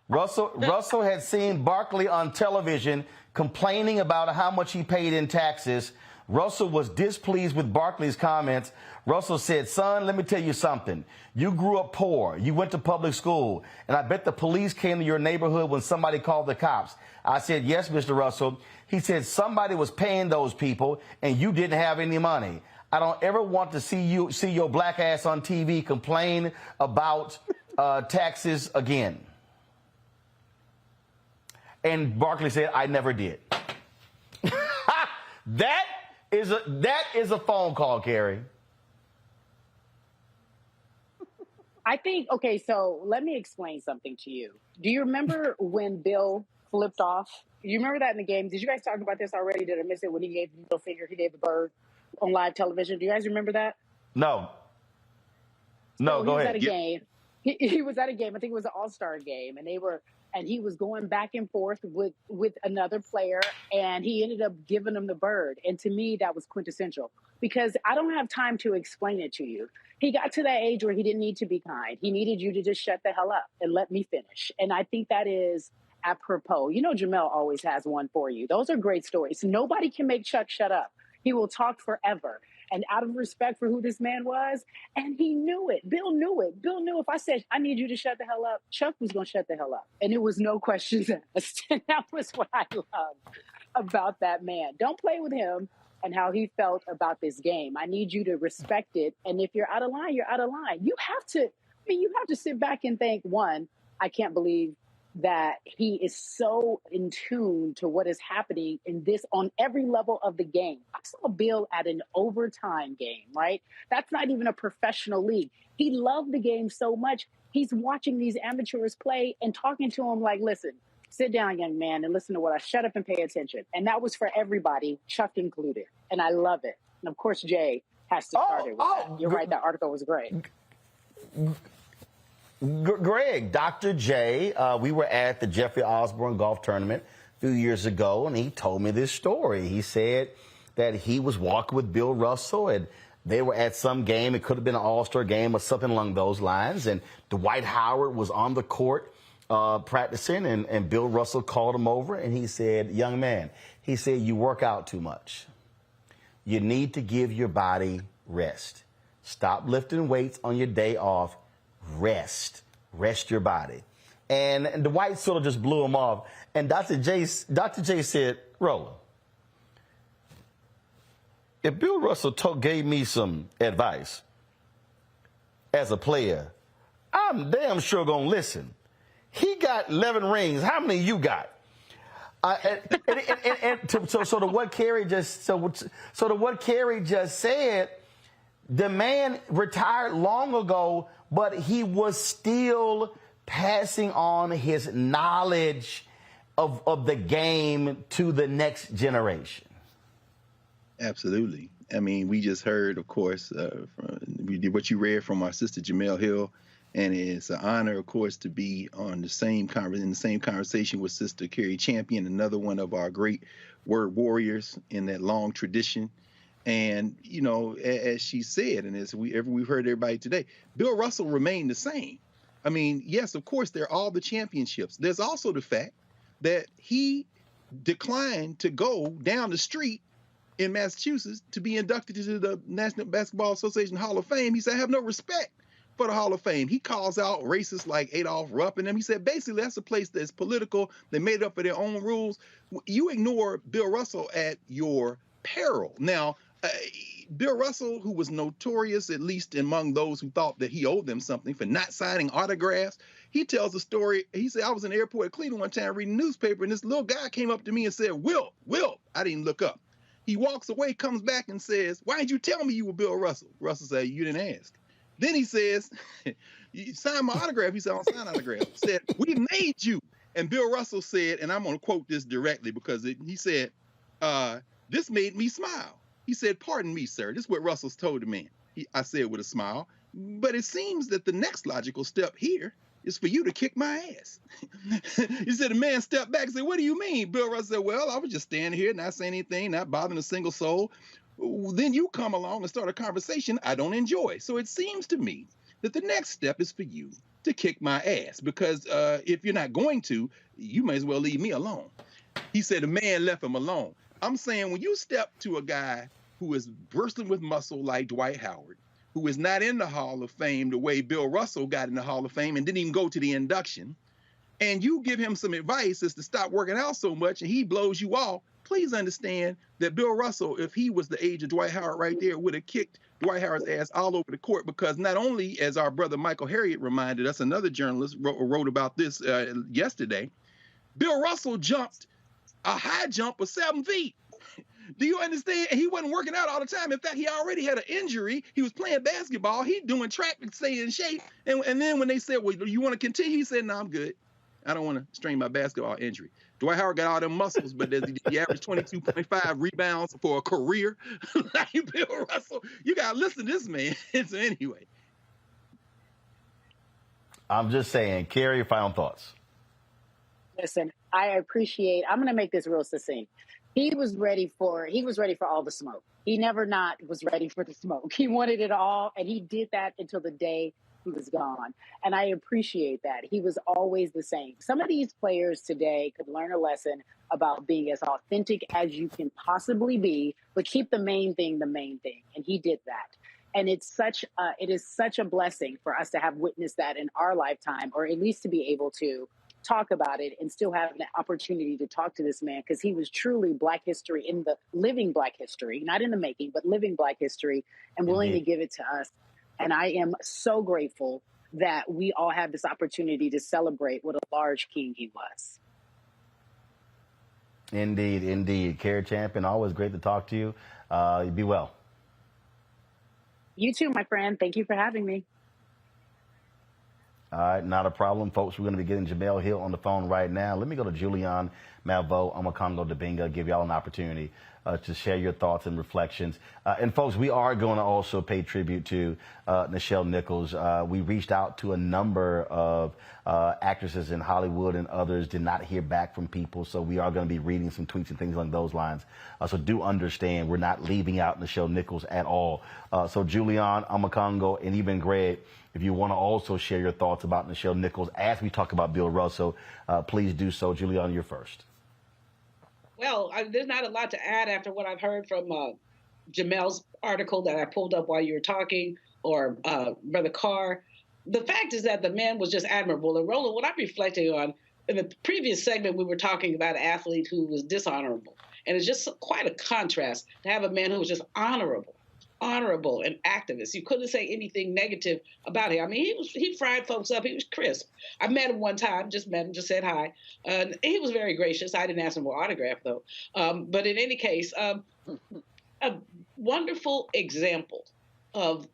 Russell had seen Barkley on television complaining about how much he paid in taxes. Russell was displeased with Barkley's comments. Russell said, son, let me tell you something. You grew up poor. You went to public school. And I bet the police came to your neighborhood when somebody called the cops. I said, yes, Mr. Russell. He said, somebody was paying those people and you didn't have any money. I don't ever want to see your black ass on TV complain about taxes again. And Barkley said, I never did. That is a phone call, Carrie. I think, okay, so let me explain something to you. Do you remember when Bill flipped off? You remember that in the game? Did you guys talk about this already? Did I miss it when he gave the middle finger, he gave the bird on live television? Do you guys remember that? No. No, so go ahead. At a game. He was at a game. I think it was an all-star game, and he was going back and forth with another player, and he ended up giving him the bird. And to me, that was quintessential because I don't have time to explain it to you. He got to that age where he didn't need to be kind. He needed you to just shut the hell up and let me finish. And I think that is apropos. You know, Jamel always has one for you. Those are great stories. Nobody can make Chuck shut up. He will talk forever. And out of respect for who this man was, and he knew it. Bill knew it. Bill knew if I said, I need you to shut the hell up, Chuck was going to shut the hell up. And it was no questions asked. And that was what I loved about that man. Don't play with him and how he felt about this game. I need you to respect it. And if you're out of line, you're out of line. You have to sit back and think, one, I can't believe that he is so in tune to what is happening in this on every level of the game. I saw Bill at an overtime game, right? That's not even a professional league. He loved the game so much. He's watching these amateurs play and talking to them like, listen, sit down, young man, and listen to what I shut up and pay attention. And that was for everybody, Chuck included. And I love it. And of course, Jay has to start it with that. You're right. That article was great. Greg, Dr. J, we were at the Jeffrey Osborne golf tournament a few years ago, and he told me this story. He said that he was walking with Bill Russell, and they were at some game. It could have been an all-star game or something along those lines, and Dwight Howard was on the court practicing, and Bill Russell called him over, and he said, young man, he said, you work out too much. You need to give your body rest. Stop lifting weights on your day off. Rest your body. And Dwight sort of just blew him off. And Dr. J said, Roland, if Bill Russell gave me some advice as a player, I'm damn sure going to listen. He got 11 rings. How many you got? So to what Carrie just said, the man retired long ago, but he was still passing on his knowledge of the game to the next generation? Absolutely. I mean, we just heard, of course, what you read from our sister Jamel Hill, and it's an honor, of course, to be on the same conversation with Sister Carrie Champion, another one of our great word warriors in that long tradition. And you know, as she said, and as we've heard everybody today, Bill Russell remained the same. I mean, yes, of course, there are all the championships. There's also the fact that he declined to go down the street in Massachusetts to be inducted into the National Basketball Association Hall of Fame. He said, I have no respect for the Hall of Fame. He calls out racists like Adolph Rupp and them. He said, basically, that's a place that's political. They made up for their own rules. You ignore Bill Russell at your peril. Now, Bill Russell, who was notorious, at least among those who thought that he owed them something for not signing autographs, he tells a story. He said, I was in the airport at Cleveland one time reading a newspaper, and this little guy came up to me and said, Will, I didn't look up. He walks away, comes back and says, why didn't you tell me you were Bill Russell? Russell said, you didn't ask. Then he says, you signed my autograph. He said, I don't sign autographs. He said, we made you. And Bill Russell said, and I'm going to quote this directly because he said, this made me smile. He said, pardon me, sir. This is what Russell's told the man. I said with a smile, but it seems that the next logical step here is for you to kick my ass. He said, the man stepped back and said, what do you mean? Bill Russell said, well, I was just standing here, not saying anything, not bothering a single soul. Then you come along and start a conversation I don't enjoy. So it seems to me that the next step is for you to kick my ass, because if you're not going to, you may as well leave me alone. He said the man left him alone. I'm saying when you step to a guy who is bursting with muscle like Dwight Howard, who is not in the Hall of Fame the way Bill Russell got in the Hall of Fame and didn't even go to the induction, and you give him some advice as to stop working out so much and he blows you off, please understand that Bill Russell, if he was the age of Dwight Howard right there, would have kicked Dwight Howard's ass all over the court, because not only, as our brother Michael Harriot reminded us, another journalist wrote about this yesterday, Bill Russell jumped a high jump of 7 feet. Do you understand? He wasn't working out all the time. In fact, he already had an injury. He was playing basketball. He doing track to stay in shape. And then when they said, well, you want to continue? He said, no, I'm good. I don't want to strain my basketball injury. Dwight Howard got all them muscles, but he averaged 22.5 rebounds for a career. Like Bill Russell, you got to listen to this man. So anyway. I'm just saying, Carrie, your final thoughts. Listen, I'm going to make this real succinct. He was ready for all the smoke. He never not was ready for the smoke. He wanted it all, and he did that until the day he was gone. And I appreciate that. He was always the same. Some of these players today could learn a lesson about being as authentic as you can possibly be, but keep the main thing the main thing. And he did that. And it is such a blessing for us to have witnessed that in our lifetime, or at least to be able to talk about it and still have an opportunity to talk to this man, because he was truly Black history, in the living Black history, not in the making, but living Black history, and willing to give it to us. And I am so grateful that we all have this opportunity to celebrate what a large king he was. Indeed, indeed. Carrie Champion, always great to talk to you. Be well. You too, my friend. Thank you for having me. All right, not a problem, folks. We're going to be getting Jamel Hill on the phone right now. Let me go to Julian, Malvo, Omokongo, Dabinga, give y'all an opportunity to share your thoughts and reflections. And folks, we are going to also pay tribute to Nichelle Nichols. We reached out to a number of actresses in Hollywood and others, did not hear back from people. So we are going to be reading some tweets and things along those lines. So do understand we're not leaving out Nichelle Nichols at all. So Julian, Omokongo, and even Greg, if you want to also share your thoughts about Nichelle Nichols as we talk about Bill Russell, please do so. Julian, you're first. Well, there's not a lot to add after what I've heard from Jamel's article that I pulled up while you were talking, or Brother Carr. The fact is that the man was just admirable. And Roland, what I'm reflecting on, in the previous segment, we were talking about an athlete who was dishonorable. And it's just quite a contrast to have a man who was just honorable and activist. You couldn't say anything negative about him. I mean, he fried folks up. He was crisp. I met him one time, just said hi. He was very gracious. I didn't ask him for an autograph, though. But in any case, a wonderful example of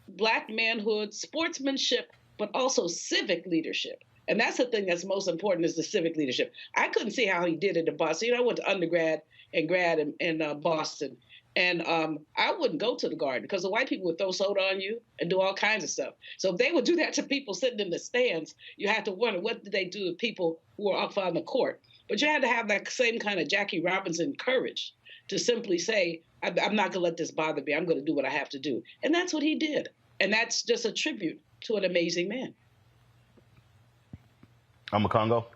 Black manhood, sportsmanship, but also civic leadership. And that's the thing that's most important is the civic leadership. I couldn't see how he did it in Boston. I went to undergrad and grad in Boston. And I wouldn't go to the Garden because the white people would throw soda on you and do all kinds of stuff. So if they would do that to people sitting in the stands, you have to wonder, what did they do to people who were up on the court? But you had to have that same kind of Jackie Robinson courage to simply say, I'm not going to let this bother me. I'm going to do what I have to do. And that's what he did. And that's just a tribute to an amazing man. I'm a Congo.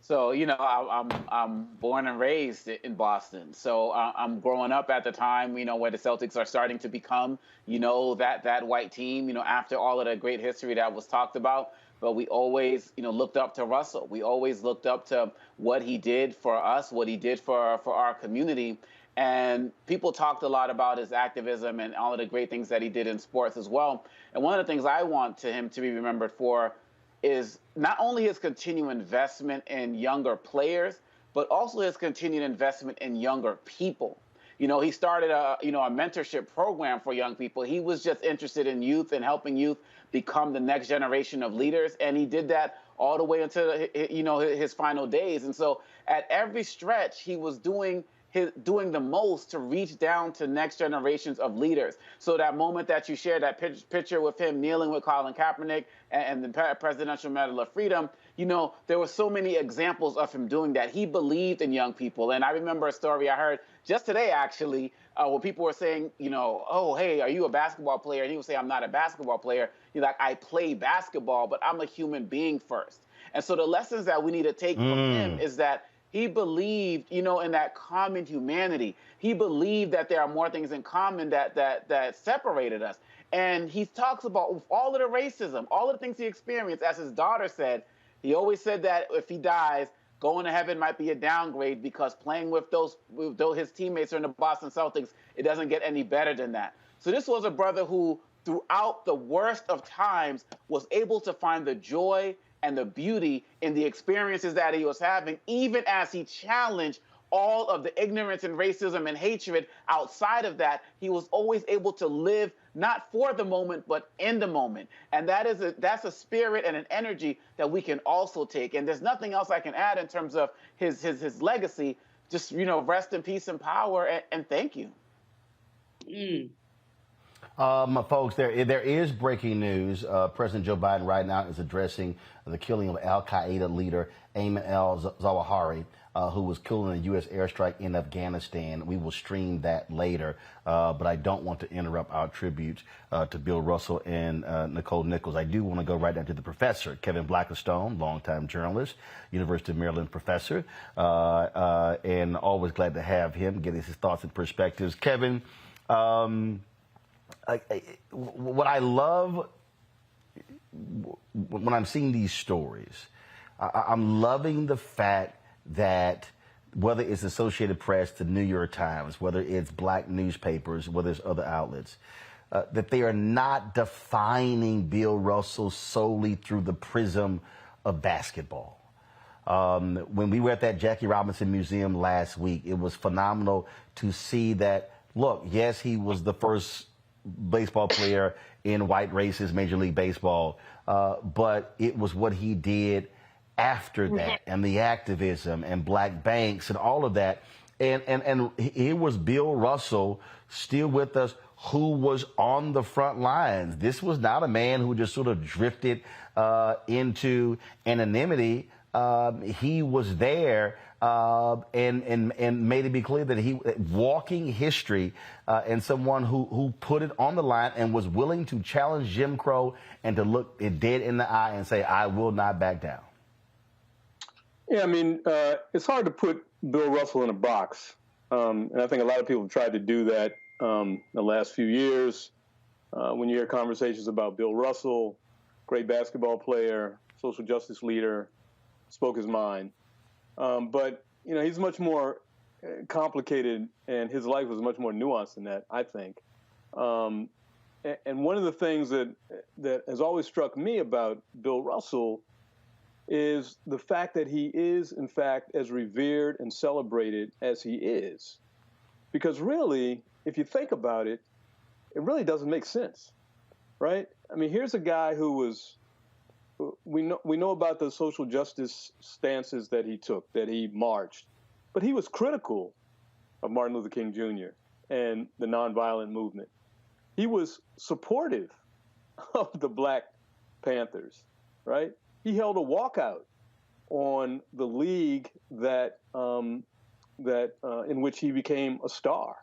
So, I'm born and raised in Boston. So I'm growing up at the time, where the Celtics are starting to become, that white team, after all of the great history that was talked about. But we always, looked up to Russell. We always looked up to what he did for us, what he did for our community. And people talked a lot about his activism and all of the great things that he did in sports as well. And one of the things I want him to be remembered for is not only his continued investment in younger players, but also his continued investment in younger people. He started a mentorship program for young people. He was just interested in youth and helping youth become the next generation of leaders. And he did that all the way until, his final days. And so at every stretch, he was doing the most to reach down to next generations of leaders. So that moment that you shared, that picture with him kneeling with Colin Kaepernick and the Presidential Medal of Freedom, there were so many examples of him doing that. He believed in young people. And I remember a story I heard just today, actually, where people were saying, oh, hey, are you a basketball player? And he would say, I'm not a basketball player. He's like, I play basketball, but I'm a human being first. And so the lessons that we need to take from him is that he believed, in that common humanity. He believed that there are more things in common that separated us. And he talks about all of the racism, all of the things he experienced. As his daughter said, he always said that if he dies, going to heaven might be a downgrade because playing with his teammates are in the Boston Celtics, it doesn't get any better than that. So this was a brother who, throughout the worst of times, was able to find the joy and the beauty in the experiences that he was having, even as he challenged all of the ignorance and racism and hatred outside of that. He was always able to live not for the moment, but in the moment. And that's a spirit and an energy that we can also take. And there's nothing else I can add in terms of his legacy. Just, rest in peace and power, and thank you. Folks, there is breaking news. President Joe Biden right now is addressing the killing of al-Qaeda leader Ayman al-Zawahiri, who was killed in a U.S. airstrike in Afghanistan. We will stream that later, but I don't want to interrupt our tribute to Bill Russell and Nichelle Nichols. I do want to go right down to the professor, Kevin Blackistone, longtime journalist, University of Maryland professor, and always glad to have him get his thoughts and perspectives. Kevin, what I love when I'm seeing these stories, I'm loving the fact that whether it's Associated Press, the New York Times, whether it's black newspapers, whether it's other outlets, that they are not defining Bill Russell solely through the prism of basketball. When we were at that Jackie Robinson Museum last week, it was phenomenal to see that, look, yes, he was the first baseball player in white racist Major League Baseball, but it was what he did after that and the activism and black banks and all of that. And here was Bill Russell still with us, who was on the front lines. This was not a man who just sort of drifted into anonymity. He was there and made it be clear that he walking history and someone who put it on the line and was willing to challenge Jim Crow and to look it dead in the eye and say, I will not back down. Yeah, I mean, it's hard to put Bill Russell in a box. And I think a lot of people have tried to do that the last few years. When you hear conversations about Bill Russell, great basketball player, social justice leader, spoke his mind. But, he's much more complicated, and his life was much more nuanced than that, I think. And one of the things that has always struck me about Bill Russell is the fact that he is, in fact, as revered and celebrated as he is. Because really, if you think about it, it really doesn't make sense, right? I mean, here's a guy who was we know about the social justice stances that he took, that he marched, but he was critical of Martin Luther King Jr. and the nonviolent movement. He was supportive of the Black Panthers, right? He held a walkout on the league that in which he became a star.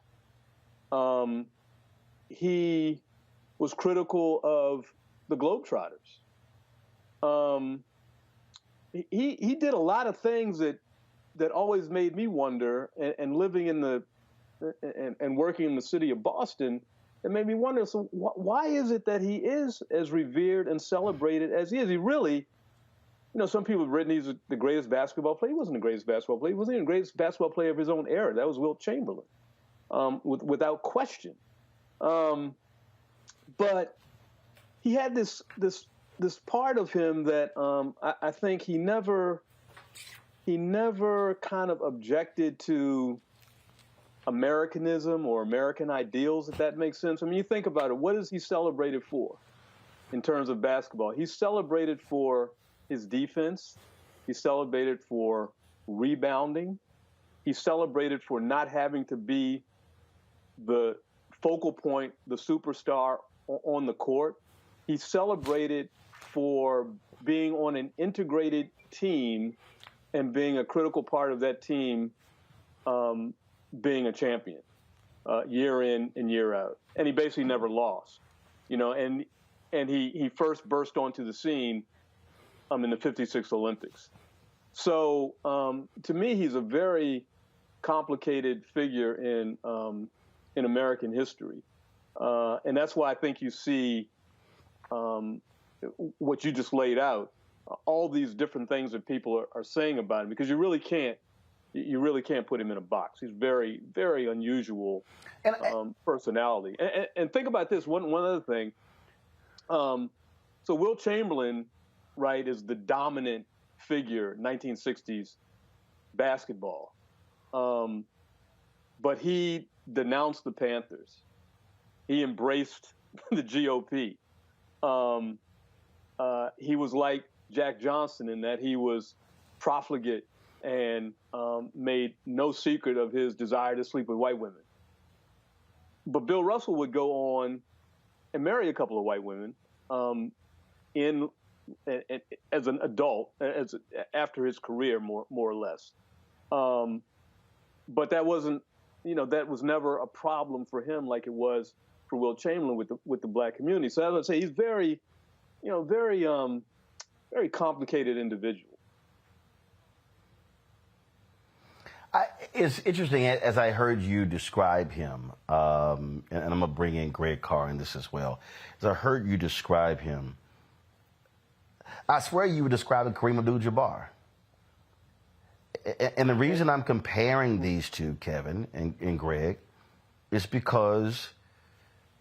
He was critical of the Globetrotters. He did a lot of things that always made me wonder, and living in and working in the city of Boston, it made me wonder, so why is it that he is as revered and celebrated as he is? He really, some people have written he's the greatest basketball player. He wasn't the greatest basketball player. He wasn't even the greatest basketball player of his own era. That was Wilt Chamberlain, without question. But he had this part of him that I think he never kind of objected to Americanism or American ideals, if that makes sense. I mean, you think about it. What is he celebrated for in terms of basketball? He's celebrated for his defense. He's celebrated for rebounding. He's celebrated for not having to be the focal point, the superstar on the court. He's celebrated for being on an integrated team and being a critical part of that team, being a champion year in and year out. And he basically never lost, and he first burst onto the scene in the 56 Olympics. So to me, he's a very complicated figure in American history. And that's why I think you see what you just laid out, all these different things that people are saying about him, because you really can't put him in a box. He's very, very unusual personality. And think about this, one other thing. So Wilt Chamberlain, right, is the dominant figure, 1960s basketball. But he denounced the Panthers. He embraced the GOP. He was like Jack Johnson in that he was profligate and made no secret of his desire to sleep with white women. But Bill Russell would go on and marry a couple of white women as an adult, after his career, more or less. But that wasn't, that was never a problem for him like it was for Wilt Chamberlain with the Black community. So I would say he's very complicated individual. It's interesting, as I heard you describe him, and I'm going to bring in Greg Carr in this as well. As I heard you describe him, I swear you were describing Kareem Abdul-Jabbar. And the reason I'm comparing these two, Kevin and Greg, is because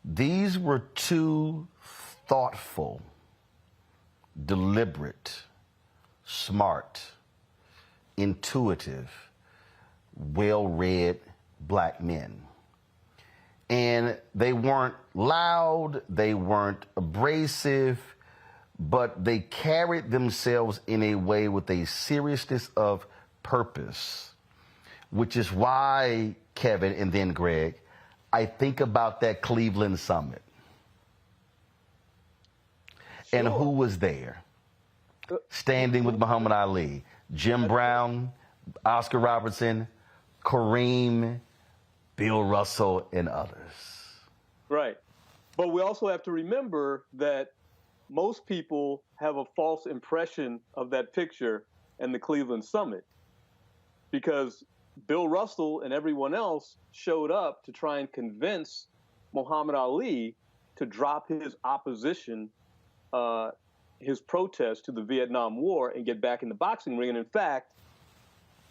these were two thoughtful, deliberate, smart, intuitive, well-read Black men. And they weren't loud, they weren't abrasive, but they carried themselves in a way with a seriousness of purpose, which is why, Kevin and then Greg, I think about that Cleveland summit. Sure. And who was there? Standing with Muhammad Ali, Jim Brown, Oscar Robertson, Kareem, Bill Russell, and others. Right. But we also have to remember that most people have a false impression of that picture and the Cleveland summit, because Bill Russell and everyone else showed up to try and convince Muhammad Ali to drop his opposition, his protest to the Vietnam War and get back in the boxing ring. And in fact,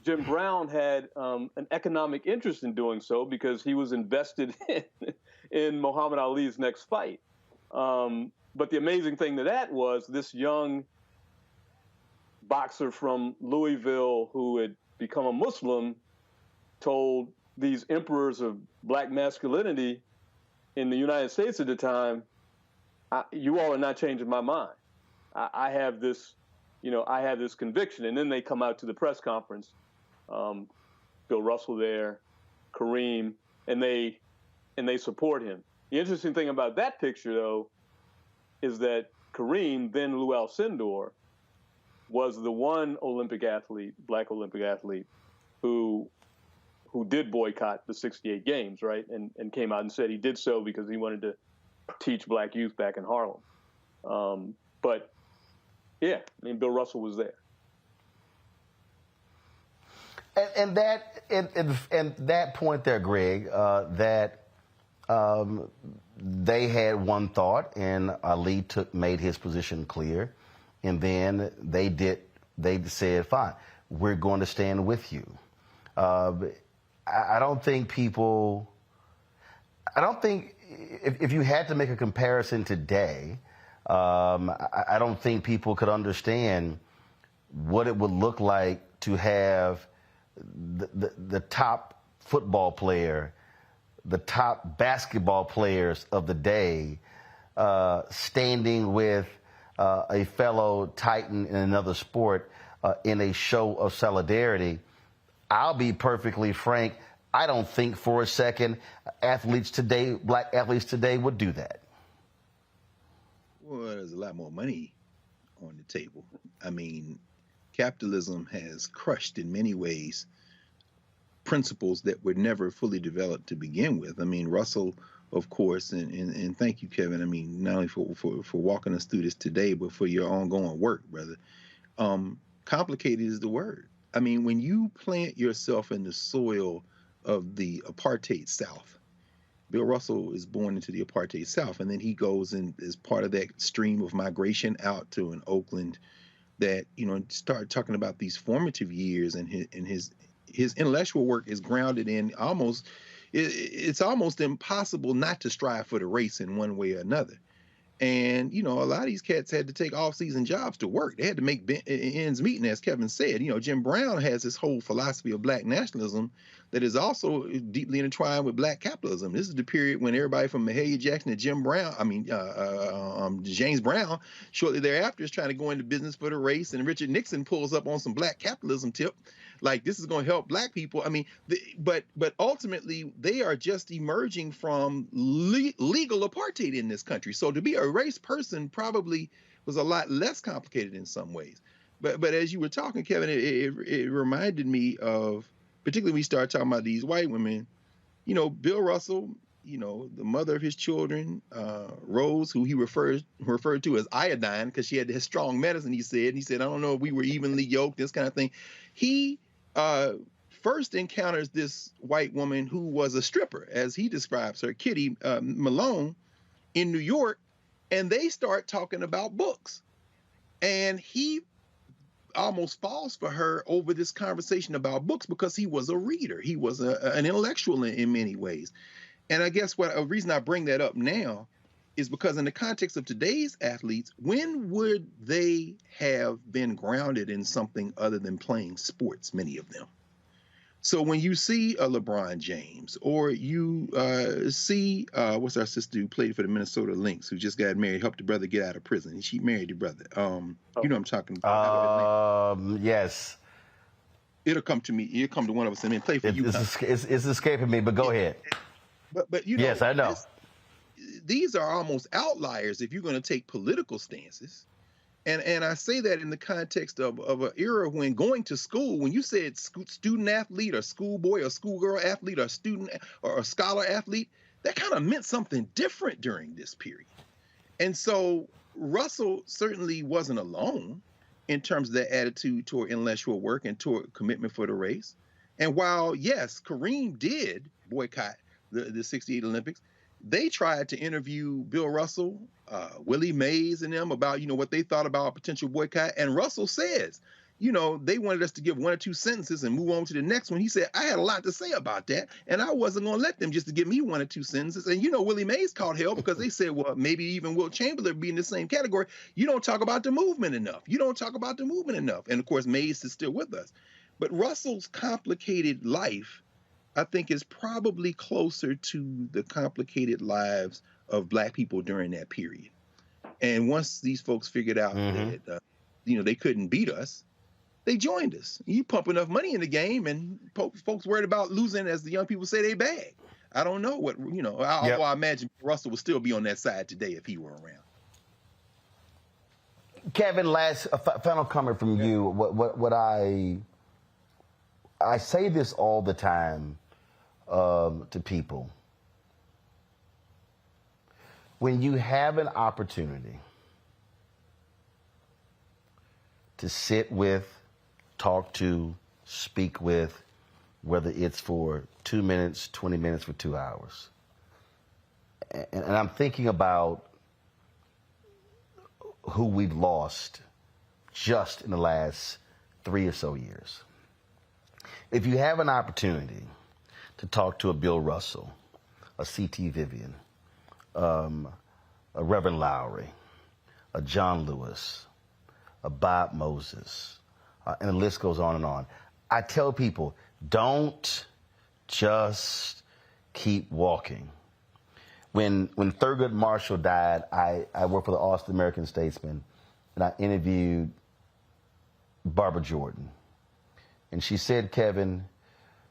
Jim Brown had an economic interest in doing so because he was invested in Muhammad Ali's next fight. But the amazing thing to that was this young boxer from Louisville who had become a Muslim told these emperors of Black masculinity in the United States at the time, you all are not changing my mind. I have this, I have this conviction. And then they come out to the press conference, Bill Russell there, Kareem, and they support him. The interesting thing about that picture, though, is that Kareem, then Lou Alcindor, was the one Olympic athlete, black Olympic athlete, who did boycott the 68 games, right? And came out and said he did so because he wanted to teach black youth back in Harlem. But yeah, I mean, Bill Russell was there. And that point there, Greg, that they had one thought, and Ali made his position clear, and then they said, fine, we're going to stand with you. I don't think if you had to make a comparison today, I don't think people could understand what it would look like to have the top football player, the top basketball players of the day, standing with a fellow Titan in another sport in a show of solidarity. I'll be perfectly frank, I don't think for a second black athletes today would do that. Well, there's a lot more money on the table. I mean, capitalism has crushed in many ways principles that were never fully developed to begin with. I mean, Russell, of course, and thank you, Kevin. I mean, not only for walking us through this today, but for your ongoing work, brother. Complicated is the word. I mean, when you plant yourself in the soil of the apartheid South, Bill Russell is born into the apartheid South, and then he goes and is part of that stream of migration out to an Oakland that, start talking about these formative years, and his intellectual work is grounded in it's almost impossible not to strive for the race in one way or another. And, a lot of these cats had to take off-season jobs to work. They had to make ends meet. And as Kevin said, Jim Brown has this whole philosophy of black nationalism that is also deeply intertwined with black capitalism. This is the period when everybody from Mahalia Jackson to James Brown, shortly thereafter, is trying to go into business for the race. And Richard Nixon pulls up on some black capitalism tip. Like, this is going to help black people. I mean, but ultimately, they are just emerging from legal apartheid in this country. So to be a race person probably was a lot less complicated in some ways. But as you were talking, Kevin, it reminded me of, particularly when we started talking about these white women, Bill Russell, the mother of his children, Rose, who he referred to as iodine because she had this strong medicine, he said, I don't know if we were evenly yoked, this kind of thing. He first encounters this white woman who was a stripper, as he describes her, Kitty Malone, in New York, and they start talking about books. And he almost falls for her over this conversation about books because he was a reader. He was an intellectual in many ways. And I guess a reason I bring that up now is because in the context of today's athletes, when would they have been grounded in something other than playing sports, many of them? So when you see a LeBron James, or you see, what's our sister who played for the Minnesota Lynx, who just got married, helped the brother get out of prison. She married the brother. You know what I'm talking about. Yes. It'll come to me. It'll come to one of us and then play for you. It's escaping me, but go ahead. But yes, I know. These are almost outliers if you're going to take political stances. And I say that in the context of an era when going to school, when you said student athlete or schoolboy or schoolgirl athlete or student or a scholar athlete, that kind of meant something different during this period. And so Russell certainly wasn't alone in terms of that attitude toward intellectual work and toward commitment for the race. And while, yes, Kareem did boycott the 68 Olympics, they tried to interview Bill Russell, Willie Mays and them about, what they thought about a potential boycott. And Russell says, they wanted us to give one or two sentences and move on to the next one. He said, I had a lot to say about that, and I wasn't going to let them just to give me one or two sentences. And, Willie Mays caught hell because they said, well, maybe even Wilt Chamberlain would be in the same category. You don't talk about the movement enough. And, of course, Mays is still with us. But Russell's complicated life, I think, is probably closer to the complicated lives of black people during that period. And once these folks figured out that, they couldn't beat us, they joined us. You pump enough money in the game, and folks worried about losing, as the young people say, they bag. I don't know what, I imagine Russell would still be on that side today if he were around. Kevin, last final comment from you. What I say this all the time to people. When you have an opportunity to sit with, talk to, speak with, whether it's for 2 minutes, 20 minutes, for 2 hours. And I'm thinking about who we've lost just in the last 3 or so years. If you have an opportunity to talk to a Bill Russell, a C.T. Vivian, a Reverend Lowry, a John Lewis, a Bob Moses, and the list goes on and on. I tell people, don't just keep walking. When Thurgood Marshall died, I worked for the Austin American Statesman, and I interviewed Barbara Jordan. And she said, Kevin,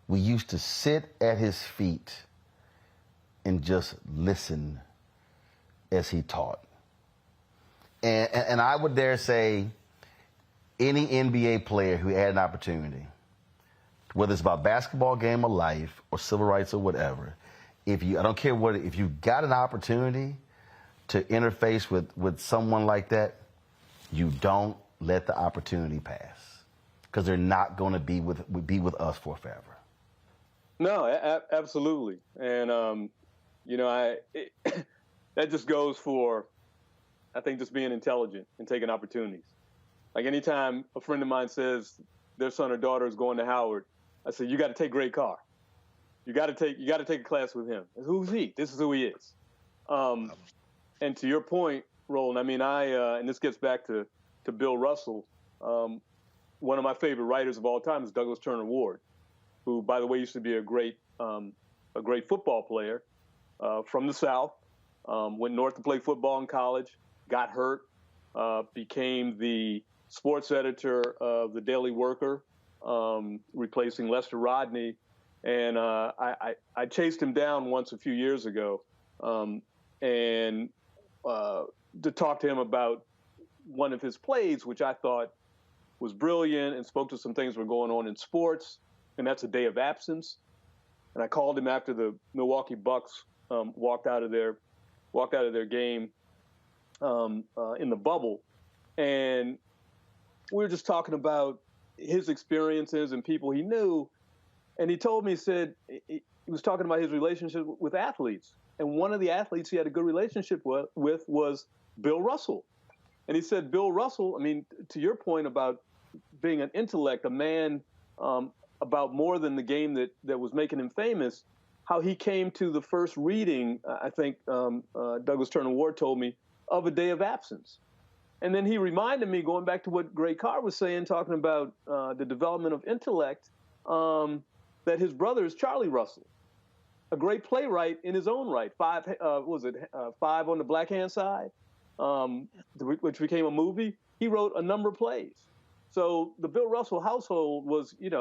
we used to sit at his feet and just listen as he taught. And I would dare say, any NBA player who had an opportunity, whether it's about basketball, game of life, or civil rights or whatever, I don't care what, if you got an opportunity to interface with someone like that, you don't let the opportunity pass, because they're not going to be with us for forever. No, absolutely. And, that just goes for, I think, just being intelligent and taking opportunities. Like anytime a friend of mine says their son or daughter is going to Howard, I say, you got to take Greg Carr. You got to take a class with him. Who's he? This is who he is. And to your point, Roland, I mean, and this gets back to Bill Russell. One of my favorite writers of all time is Douglas Turner Ward, who, by the way, used to be a great football player from the South. Went north to play football in college, got hurt, became the sports editor of the Daily Worker, replacing Lester Rodney. And I chased him down once a few years ago and to talk to him about one of his plays, which I thought was brilliant and spoke to some things that were going on in sports, and that's a day of absence. And I called him after the Milwaukee Bucks walked out of their game in the bubble, and we were just talking about his experiences and people he knew. And he told me, he was talking about his relationship with athletes, and one of the athletes he had a good relationship with was Bill Russell. And he said, Bill Russell, I mean, to your point about being an intellect, a man about more than the game that was making him famous, how he came to the first reading, I think Douglas Turner Ward told me, of A Day of Absence. And then he reminded me, going back to what Greg Carr was saying, talking about the development of intellect, that his brother is Charlie Russell, a great playwright in his own right. Five on the Black Hand Side, which became a movie. He wrote a number of plays. So the Bill Russell household was, it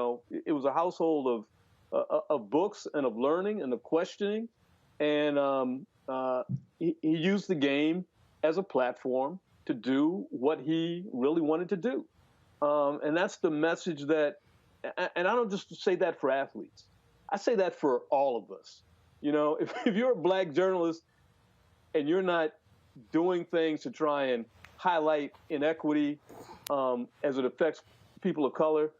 was a household of books and of learning and of questioning. And he used the game as a platform to do what he really wanted to do. And that's the message that, and I don't just say that for athletes. I say that for all of us. If you're a black journalist and you're not doing things to try and highlight inequity as it affects people of color,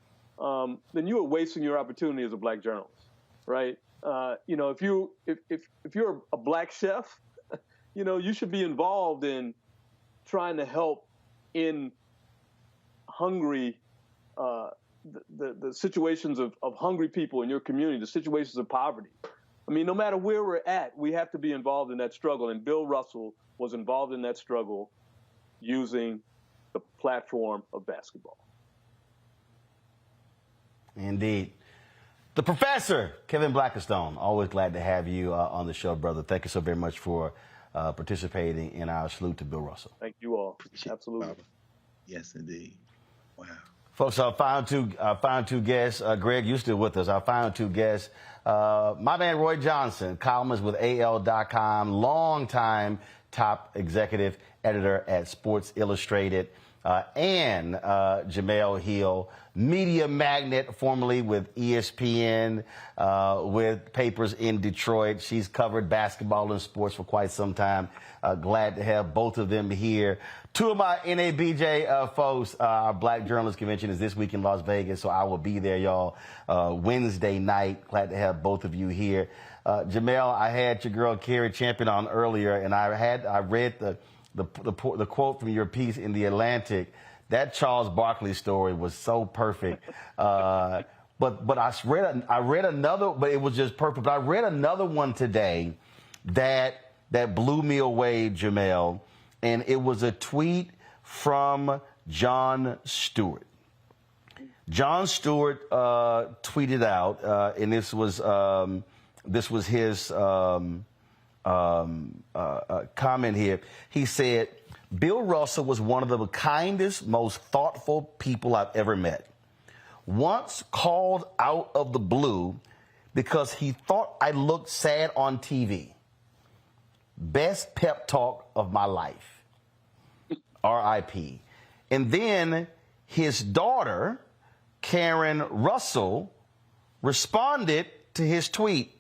then you are wasting your opportunity as a black journalist, right? If you're a black chef, you should be involved in trying to help in hungry, the situations of hungry people in your community, the situations of poverty. I mean, no matter where we're at, we have to be involved in that struggle. And Bill Russell was involved in that struggle using the platform of basketball. Indeed. The professor, Kevin Blackistone, always glad to have you on the show, brother. Thank you so very much for participating in our salute to Bill Russell. Thank you all. Absolutely. Yes, indeed. Wow. Folks, I found two guests. Greg, you still with us. I found two guests. My man Roy Johnson, columnist with AL.com, longtime top executive editor at Sports Illustrated, and Jemele Hill, media magnate, formerly with ESPN, with papers in Detroit. She's covered basketball and sports for quite some time. Glad to have both of them here. Two of my NABJ folks, our Black Journalist Convention is this week in Las Vegas, so I will be there, y'all, Wednesday night. Glad to have both of you here. Jemele, I had your girl Carrie Champion on earlier, and I read the quote from your piece in The Atlantic. That Charles Barkley story was so perfect. But I read another, but it was just perfect. But I read another one today that blew me away, Jemele, and it was a tweet from Jon Stewart. Jon Stewart tweeted out, and this was his comment here. He said, Bill Russell was one of the kindest, most thoughtful people I've ever met. Once called out of the blue because he thought I looked sad on TV. Best pep talk of my life. R.I.P. And then his daughter, Karen Russell, responded to his tweet.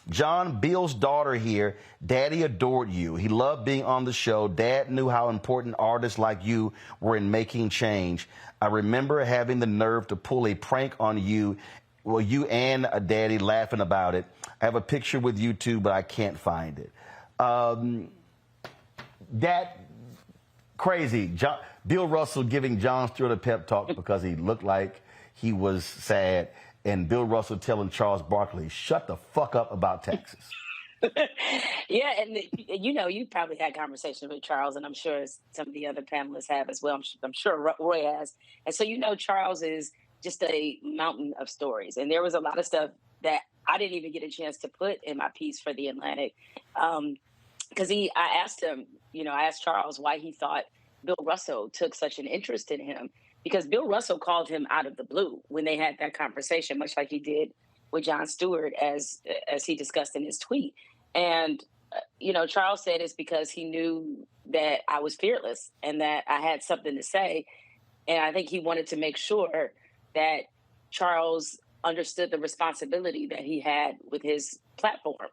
John, Bill's daughter here. Daddy adored you. He loved being on the show. Dad knew how important artists like you were in making change. I remember having the nerve to pull a prank on you. Well, you and Daddy laughing about it. I have a picture with you too, but I can't find it. That crazy. Bill Russell giving Jon Stewart a pep talk because he looked like he was sad. And Bill Russell telling Charles Barkley, shut the fuck up about Texas. Yeah, and you probably had conversations with Charles, and I'm sure some of the other panelists have as well. I'm sure Roy has. And so Charles is just a mountain of stories. And there was a lot of stuff that I didn't even get a chance to put in my piece for The Atlantic. Because I asked him, I asked Charles why he thought Bill Russell took such an interest in him. Because Bill Russell called him out of the blue when they had that conversation, much like he did with Jon Stewart, as he discussed in his tweet. And, Charles said it's because he knew that I was fearless and that I had something to say. And I think he wanted to make sure that Charles understood the responsibility that he had with his platform.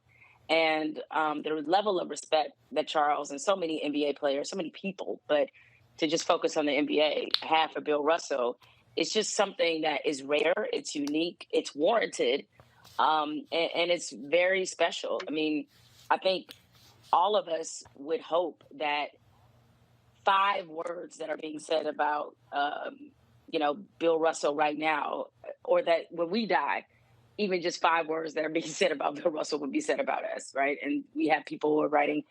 And the level of respect that Charles and so many NBA players, so many people, but to just focus on the NBA, have for Bill Russell, it's just something that is rare, it's unique, it's warranted, and it's very special. I mean, I think all of us would hope that 5 words that are being said about, Bill Russell right now, or that when we die, even just 5 words that are being said about Bill Russell would be said about us, right? And we have people who are writing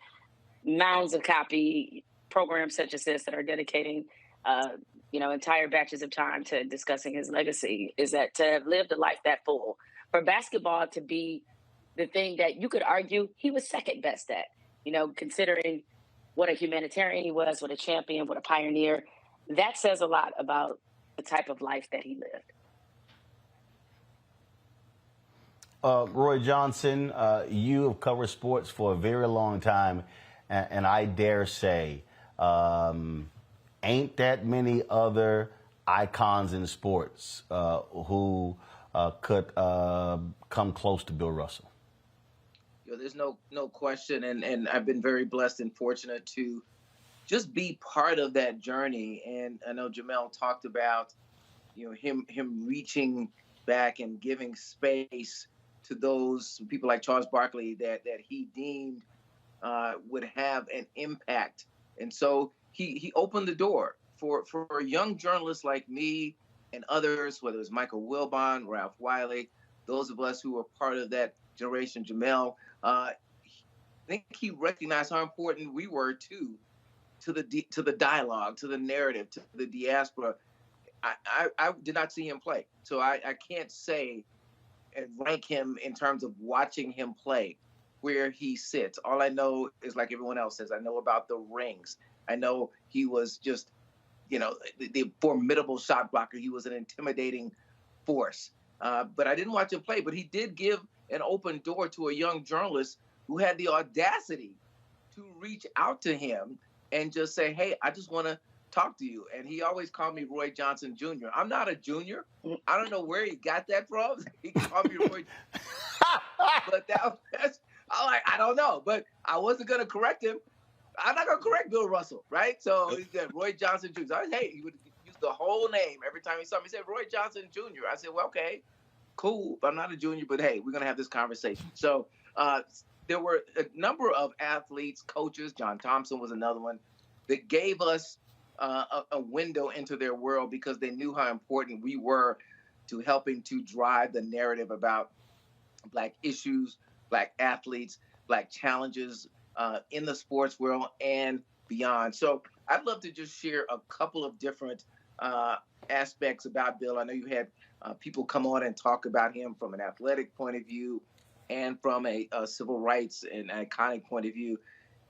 mounds of copy, programs such as this that are dedicating, entire batches of time to discussing his legacy. Is that to have lived a life that full, for basketball to be the thing that you could argue he was second best at, considering what a humanitarian he was, what a champion, what a pioneer. That says a lot about the type of life that he lived. Roy Johnson, you have covered sports for a very long time, and I dare say, ain't that many other icons in sports who could come close to Bill Russell? There's no question, and I've been very blessed and fortunate to just be part of that journey. And I know Jemele talked about, him reaching back and giving space to those people like Charles Barkley that he deemed would have an impact. And so he opened the door for young journalists like me and others, whether it's Michael Wilbon, Ralph Wiley, those of us who were part of that generation, Jemele. I think he recognized how important we were to the dialogue, to the narrative, to the diaspora. I did not see him play, so I can't say and rank him in terms of watching him play. where he sits. All I know is, like everyone else says, I know about the rings. I know he was just, the formidable shot blocker. He was an intimidating force. But I didn't watch him play, but he did give an open door to a young journalist who had the audacity to reach out to him and just say, hey, I just want to talk to you. And he always called me Roy Johnson Jr. I'm not a junior. I don't know where he got that from. He called me Roy. But that's, I don't know. But I wasn't going to correct him. I'm not going to correct Bill Russell, right? So he said Roy Johnson Jr. Hey, he would use the whole name every time he saw me. He said Roy Johnson Jr. I said, well, okay, cool. I'm not a junior, but hey, we're going to have this conversation. So there were a number of athletes, coaches, John Thompson was another one, that gave us a window into their world because they knew how important we were to helping to drive the narrative about Black issues, Black athletes, Black challenges in the sports world and beyond. So I'd love to just share a couple of different aspects about Bill. I know you had people come on and talk about him from an athletic point of view and from a civil rights and iconic point of view.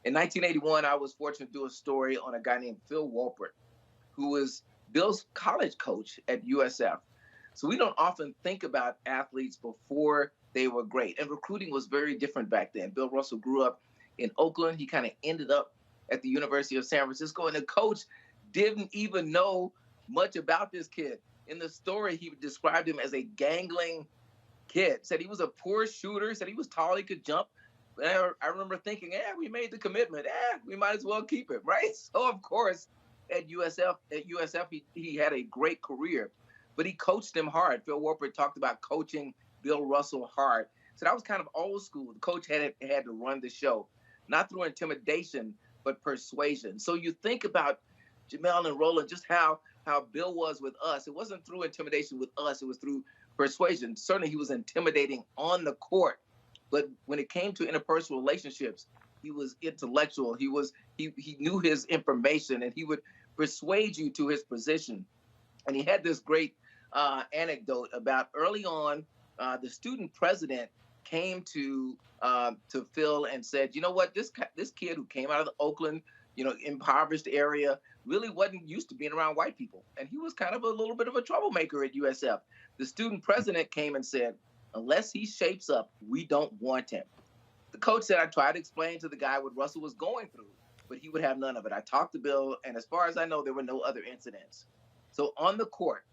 In 1981, I was fortunate to do a story on a guy named Phil Wolpert, who was Bill's college coach at USF. So we don't often think about athletes before they were great. And recruiting was very different back then. Bill Russell grew up in Oakland. He kind of ended up at the University of San Francisco. And the coach didn't even know much about this kid. In the story, he described him as a gangling kid. Said he was a poor shooter. Said he was tall, he could jump. I remember thinking, we made the commitment. We might as well keep it, right? So, of course, at USF, he had a great career, but he coached him hard. Phil Wolpert talked about coaching Bill Russell hard. So that was kind of old school. The coach had to run the show, not through intimidation, but persuasion. So you think about Jamel and Roland, just how Bill was with us. It wasn't through intimidation with us. It was through persuasion. Certainly he was intimidating on the court. But when it came to interpersonal relationships, he was intellectual. He knew his information, and he would persuade you to his position. And he had this great anecdote about early on, the student president came to Phil and said, you know what, this kid who came out of the Oakland, impoverished area, really wasn't used to being around white people. And he was kind of a little bit of a troublemaker at USF. The student president came and said, unless he shapes up, we don't want him. The coach said, I tried to explain to the guy what Russell was going through, but he would have none of it. I talked to Bill, and as far as I know, there were no other incidents. So on the court,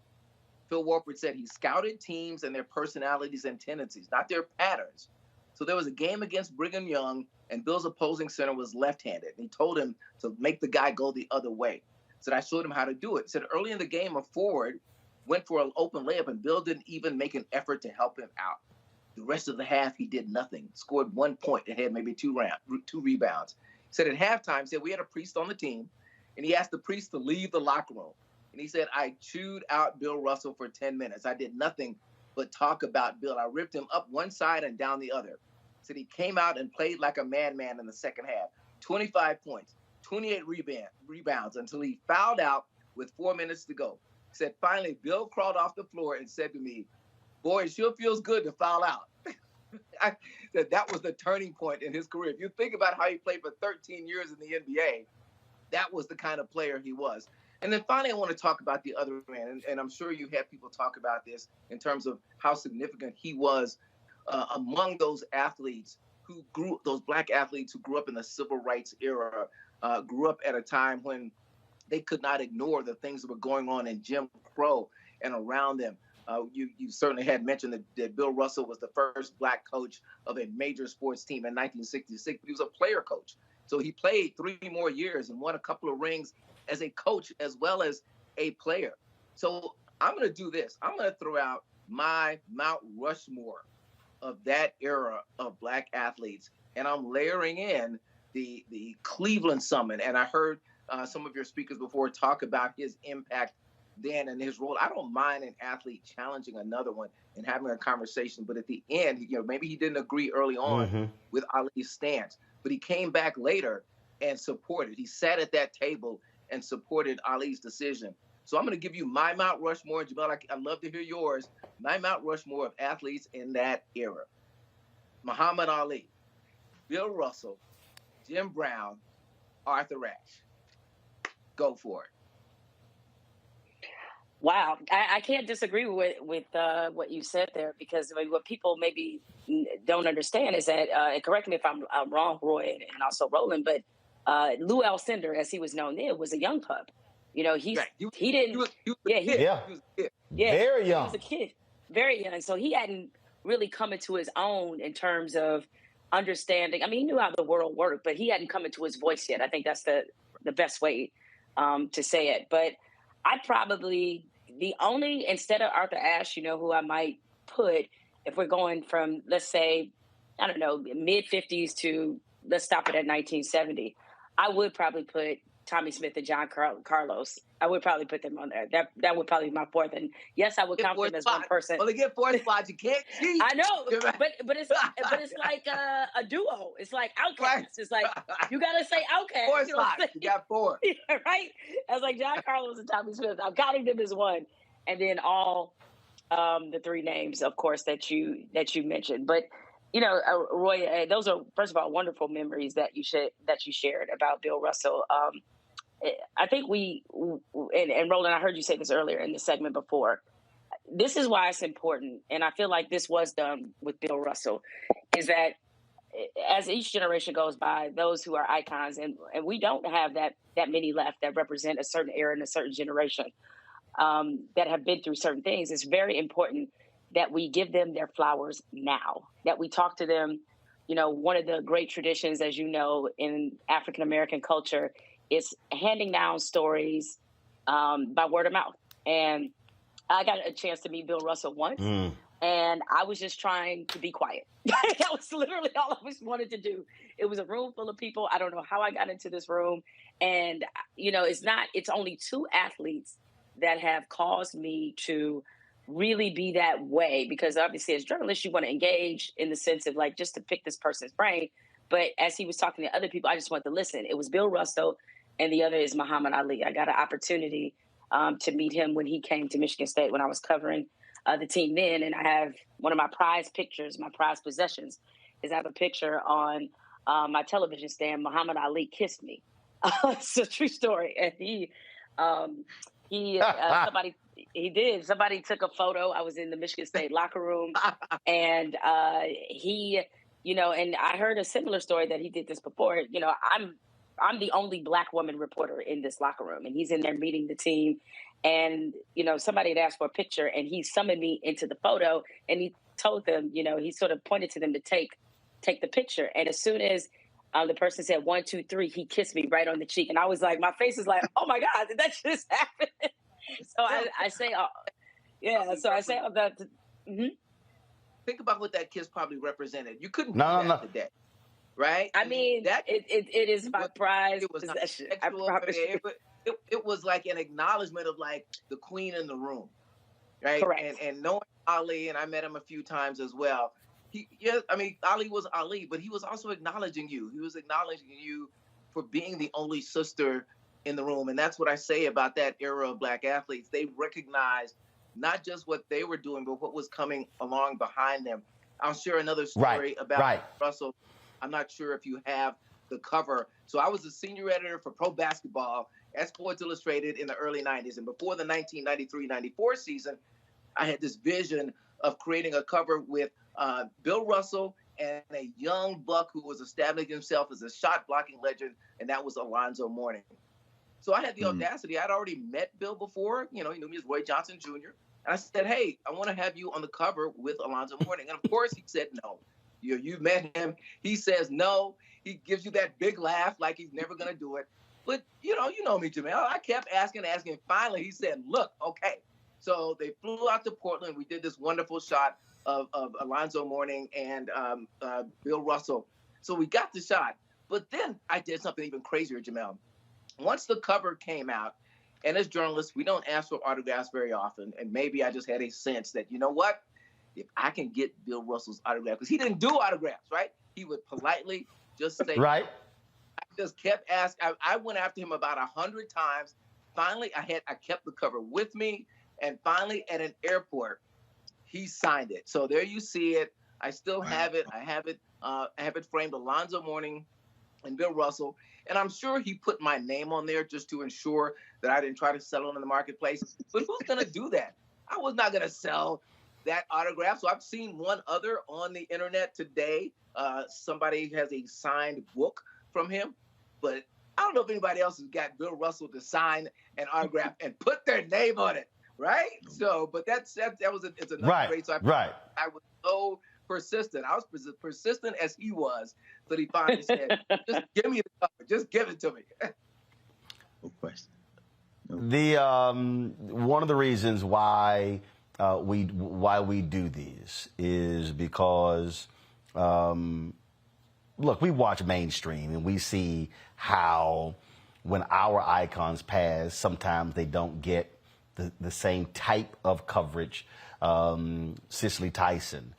Phil Wolpert said he scouted teams and their personalities and tendencies, not their patterns. So there was a game against Brigham Young, and Bill's opposing center was left-handed. And he told him to make the guy go the other way. So I showed him how to do it. He said early in the game, a forward went for an open layup, and Bill didn't even make an effort to help him out. The rest of the half, he did nothing. Scored 1 point and had maybe two rebounds. He said at halftime, he said, we had a priest on the team, and he asked the priest to leave the locker room. And he said, I chewed out Bill Russell for 10 minutes. I did nothing but talk about Bill. I ripped him up one side and down the other. He said he came out and played like a madman in the second half. 25 points, 28 rebounds until he fouled out with 4 minutes to go. He said, finally, Bill crawled off the floor and said to me, boy, it sure feels good to foul out. I said that was the turning point in his career. If you think about how he played for 13 years in the NBA, that was the kind of player he was. And then finally, I want to talk about the other man, and I'm sure you have people talk about this in terms of how significant he was among those athletes those Black athletes who grew up in the civil rights era, grew up at a time when they could not ignore the things that were going on in Jim Crow and around them. You certainly had mentioned that Bill Russell was the first Black coach of a major sports team in 1966. He was a player coach. So he played 3 more years and won a couple of rings as a coach as well as a player. So I'm going to do this. I'm going to throw out my Mount Rushmore of that era of Black athletes, and I'm layering in the Cleveland Summit. And I heard some of your speakers before talk about his impact then and his role. I don't mind an athlete challenging another one and having a conversation, but at the end, maybe he didn't agree early on with Ali's stance, but he came back later and supported. He sat at that table and supported Ali's decision. So I'm going to give you my Mount Rushmore. Jamel, I'd love to hear yours. My Mount Rushmore of athletes in that era. Muhammad Ali, Bill Russell, Jim Brown, Arthur Ashe. Go for it. Wow, I can't disagree with what you said there, because I mean, what people maybe don't understand is that, and correct me if I'm wrong, Roy, and also Roland, but Lou Alcindor, as he was known then, was a young pup. You know, he didn't. He was Yeah, a kid. Very young. He was a kid, very young. So he hadn't really come into his own in terms of understanding. I mean, he knew how the world worked, but he hadn't come into his voice yet. I think that's the best way to say it. But I probably, the only, instead of Arthur Ashe, you know, who I might put, if we're going from, let's say, I don't know, mid 50s to, let's stop it at 1970, I would probably put Tommy Smith and John Carlos. I would probably put them on there. That would probably be my fourth. And yes, I would count them as one person. Well, they get 4 spots. You can't cheat. I know, but it's like a duo. It's like Outkast. Right. It's like you gotta say Outkast. 4 spots. You got 4. Yeah, right. I was like John Carlos and Tommy Smith. I'm counting them as one, and then all the 3 names, of course, that you mentioned. But you know, Roy, those are, first of all, wonderful memories that you shared about Bill Russell. I think and Roland, I heard you say this earlier in the segment before. This is why it's important, and I feel like this was done with Bill Russell, is that as each generation goes by, those who are icons, and we don't have that many left that represent a certain era and a certain generation that have been through certain things, it's very important that we give them their flowers now, that we talk to them. You know, one of the great traditions, as you know, in African-American culture is handing down stories by word of mouth. And I got a chance to meet Bill Russell once, and I was just trying to be quiet. That was literally all I wanted to do. It was a room full of people. I don't know how I got into this room. And, you know, it's only 2 athletes that have caused me to really be that way, because obviously as journalists, you want to engage in the sense of like, just to pick this person's brain. But as he was talking to other people, I just wanted to listen. It was Bill Russell, and the other is Muhammad Ali. I got an opportunity to meet him when he came to Michigan State when I was covering the team then. And I have one of my prized pictures, my prized possessions, is I have a picture on my television stand. Muhammad Ali kissed me. It's a true story. And somebody took a photo. I was in the Michigan State locker room, and he, you know, and I heard a similar story that he did this before. You know, I'm the only Black woman reporter in this locker room, and he's in there meeting the team. And, you know, somebody had asked for a picture, and he summoned me into the photo, and he told them, you know, he sort of pointed to them to take the picture. And as soon as the person said 1, 2, 3, he kissed me right on the cheek. And I was like, my face is like, oh my God, did that just happen? So I say all that. Think about what that kiss probably represented. You couldn't do that today, right? I mean, it is my prized possession. I promise you. It was like an acknowledgement of like the queen in the room, right? Correct. And knowing Ali, and I met him a few times as well. Ali was Ali, but he was also acknowledging you. He was acknowledging you for being the only sister in the room. And that's what I say about that era of Black athletes. They recognized not just what they were doing, but what was coming along behind them. I'll share another story about Russell. I'm not sure if you have the cover. So I was a senior editor for pro basketball at Sports Illustrated in the early 90s. And before the 1993-94 season, I had this vision of creating a cover with Bill Russell and a young buck who was establishing himself as a shot blocking legend, and that was Alonzo Mourning. So I had the audacity. I'd already met Bill before. You know, he knew me as Roy Johnson Jr. And I said, hey, I want to have you on the cover with Alonzo Mourning. And of course he said no. You met him. He says no. He gives you that big laugh like he's never going to do it. But, you know me, Jamel. I kept asking. Finally, he said, look, okay. So they flew out to Portland. We did this wonderful shot of Alonzo Mourning and Bill Russell. So we got the shot. But then I did something even crazier, Jamel. Once the cover came out, and as journalists, we don't ask for autographs very often. And maybe I just had a sense that, you know what? If I can get Bill Russell's autograph, because he didn't do autographs, right? He would politely just say, right. I just kept asking. I went after him about 100 times. Finally, I kept the cover with me. And finally, at an airport, he signed it. So there you see it. I still have it. I have it framed. Alonzo Mourning and Bill Russell. And I'm sure he put my name on there just to ensure that I didn't try to sell it in the marketplace. But who's going to do that? I was not going to sell that autograph. So I've seen one other on the internet today. Somebody has a signed book from him. But I don't know if anybody else has got Bill Russell to sign an autograph and put their name on it. Right? So, but it's another great. So I was so persistent. I was persistent as he was, that he finally said, "Just give me the cover. Just give it to me." No question. The one of the reasons why we do these is because look, we watch mainstream and we see how when our icons pass, sometimes they don't get the same type of coverage. Cicely Tyson,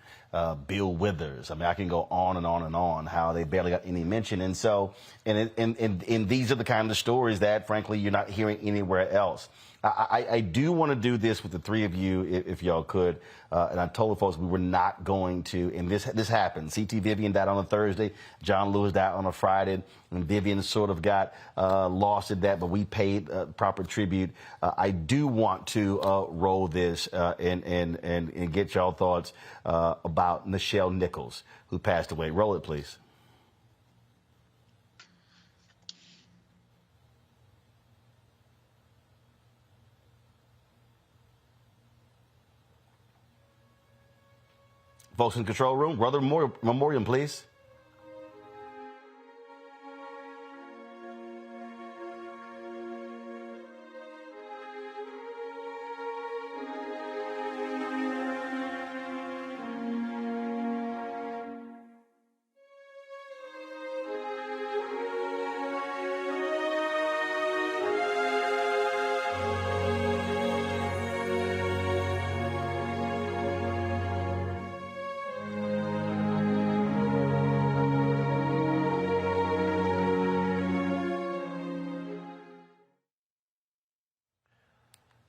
Bill Withers. I mean, I can go on and on and on how they barely got any mention. And so, and these are the kind of stories that, frankly, you're not hearing anywhere else. I do want to do this with the three of you, if y'all could. And I told the folks we were not going to. And this happened. C.T. Vivian died on a Thursday. John Lewis died on a Friday. And Vivian sort of got lost in that, but we paid proper tribute. I do want to roll this and get y'all thoughts about Nichelle Nichols, who passed away. Roll it, please. Folks in the control room, brother memoriam, please.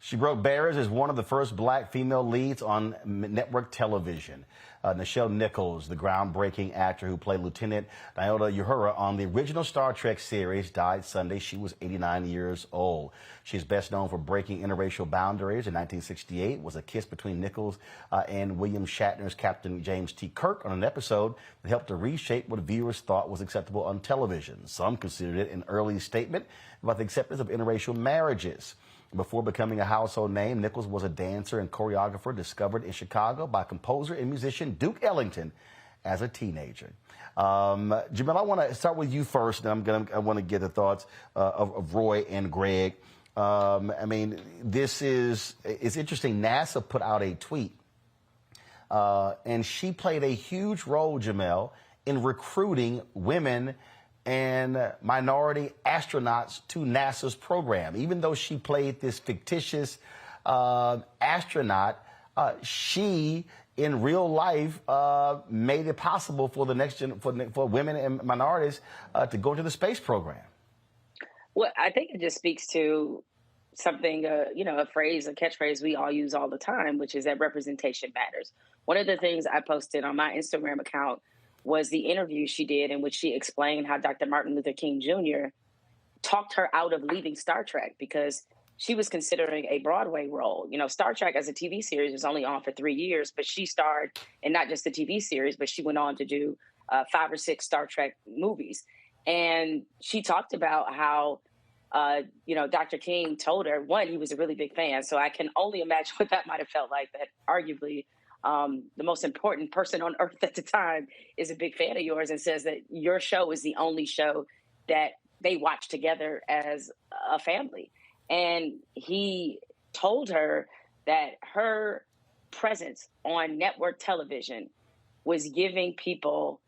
She broke barriers as one of the first black female leads on network television. Nichelle Nichols, the groundbreaking actor who played Lieutenant Nyota Uhura on the original Star Trek series, died Sunday. She was 89 years old. She's best known for breaking interracial boundaries. In 1968 was a kiss between Nichols and William Shatner's Captain James T. Kirk on an episode that helped to reshape what viewers thought was acceptable on television. Some considered it an early statement about the acceptance of interracial marriages. Before becoming a household name, Nichols was a dancer and choreographer discovered in Chicago by composer and musician Duke Ellington as a teenager. Jamel, I want to start with you first, and I want to get the thoughts of Roy and Greg. I mean, it's interesting. NASA put out a tweet, and she played a huge role, Jamel, in recruiting women and minority astronauts to NASA's program. Even though she played this fictitious astronaut, she in real life made it possible for the next for women and minorities to go to the space program. Well, I think it just speaks to something, a catchphrase we all use all the time, which is that representation matters. One of the things I posted on my Instagram account was the interview she did in which she explained how Dr. Martin Luther King Jr. talked her out of leaving Star Trek because she was considering a Broadway role. You know, Star Trek as a TV series was only on for 3 years, but she starred in not just the TV series, but she went on to do 5 or 6 Star Trek movies. And she talked about how, Dr. King told her, one, he was a really big fan. So I can only imagine what that might have felt like, that arguably the most important person on earth at the time is a big fan of yours and says that your show is the only show that they watch together as a family. And he told her that her presence on network television was giving people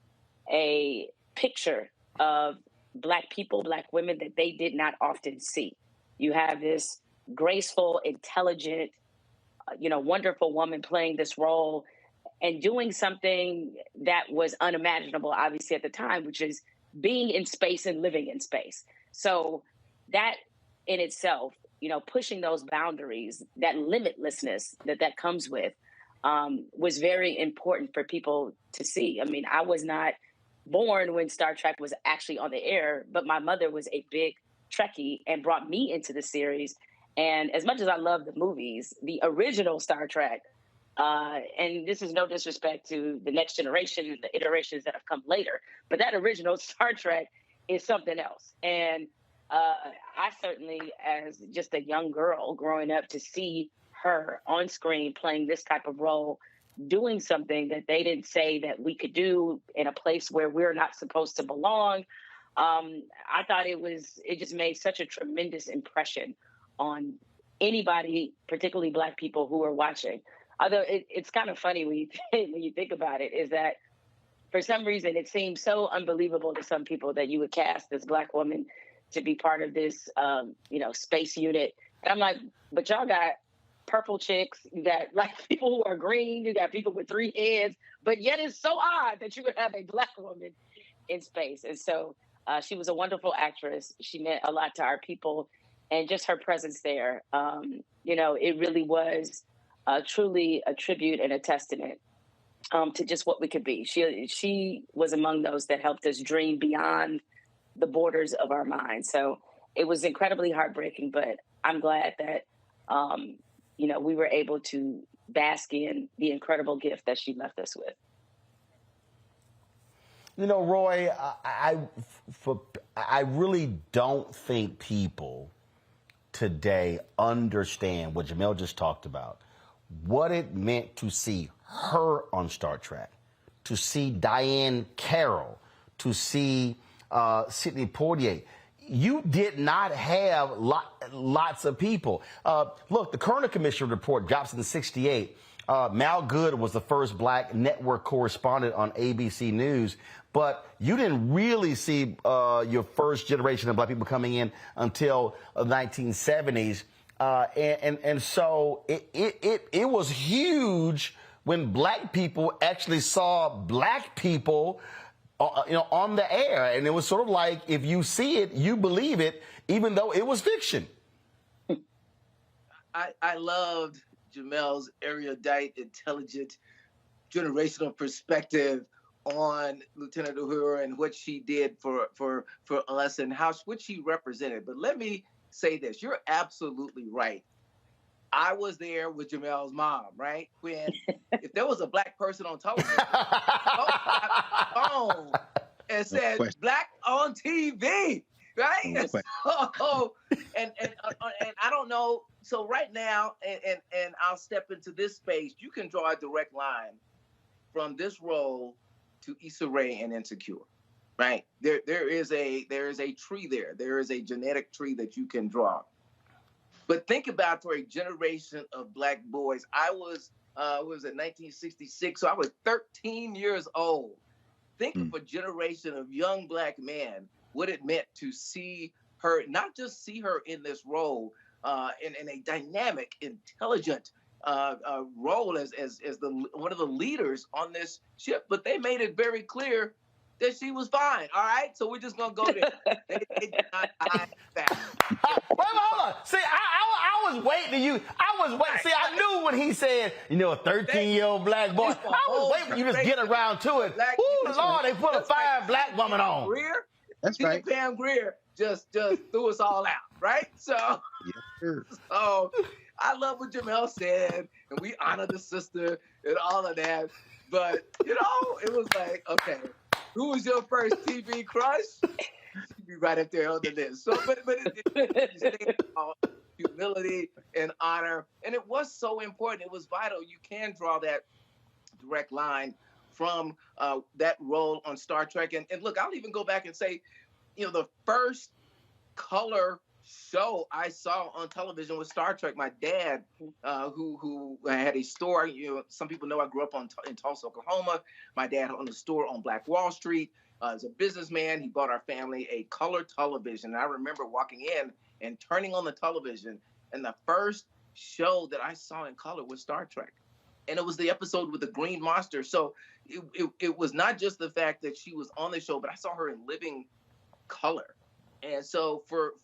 a picture of Black people, Black women that they did not often see. You have this graceful, intelligent, wonderful woman playing this role and doing something that was unimaginable, obviously, at the time, which is being in space and living in space. So that in itself, pushing those boundaries, that limitlessness that comes with, was very important for people to see. I mean, I was not born when Star Trek was actually on the air, but my mother was a big Trekkie and brought me into the series. And as much as I love the movies, the original Star Trek, and this is no disrespect to the next generation and the iterations that have come later, but that original Star Trek is something else. And I certainly, as just a young girl growing up, to see her on screen playing this type of role, doing something that they didn't say that we could do in a place where we're not supposed to belong. I thought it just made such a tremendous impression on anybody, particularly Black people who are watching. Although it's kind of funny when you think about it, is that for some reason it seems so unbelievable to some people that you would cast this Black woman to be part of this, space unit. And I'm like, but y'all got purple chicks, you got like people who are green, you got people with 3 heads, but yet it's so odd that you would have a Black woman in space. And so she was a wonderful actress. She meant a lot to our people, and just her presence there, it really was truly a tribute and a testament to just what we could be. She was among those that helped us dream beyond the borders of our minds. So it was incredibly heartbreaking, but I'm glad that we were able to bask in the incredible gift that she left us with. Roy, I really don't think people today understand what Jamel just talked about, what it meant to see her on Star Trek, to see Diane Carroll, to see Sidney Poitier. You did not have lots of people. Look, the Kerner Commission report drops in '68. Mal Good was the first Black network correspondent on ABC News, but you didn't really see your first generation of Black people coming in until the 1970s. And so it was huge when Black people actually saw Black people on the air. And it was sort of like, if you see it, you believe it, even though it was fiction. I loved Jamel's erudite, intelligent, generational perspective on Lieutenant Uhura and what she did for us and what she represented. But let me say this, you're absolutely right. I was there with Jamel's mom, right? When if there was a Black person on television, phone and said Black on TV, right? So, and I don't know. So right now, and I'll step into this space. You can draw a direct line from this role to Issa Rae and Insecure, right? There is a tree there. There is a genetic tree that you can draw. But think about for a generation of Black boys. I was in 1966, so I was 13 years old. Think of a generation of young Black men, what it meant to see her, not just see her in this role, in a dynamic, intelligent role as one of the leaders on this ship, but they made it very clear that she was fine. All right, so we're just gonna go there. They did not hide that. Wait, hold on. See, I was waiting to you. See, I knew when he said, a 13-year-old Black boy. I was waiting for you to just get around to it. Ooh, Lord, they put a fine Black woman on. Greer, That's right. Pam Grier just threw us all out, right? So, so I love what Jamel said, and we honor the sister and all of that. But it was like, okay, who was your first TV crush? She'd be right up there on the list. So, but it humility and honor, and it was so important. It was vital. You can draw that direct line from that role on Star Trek. And look, I'll even go back and say, the first color show I saw on television was Star Trek. My dad, who had a store, some people know I grew up in Tulsa, Oklahoma. My dad owned a store on Black Wall Street. As a businessman, he bought our family a color television. And I remember walking in and turning on the television, and the first show that I saw in color was Star Trek. And it was the episode with the green monster. So it was not just the fact that she was on the show, but I saw her in living color. And so for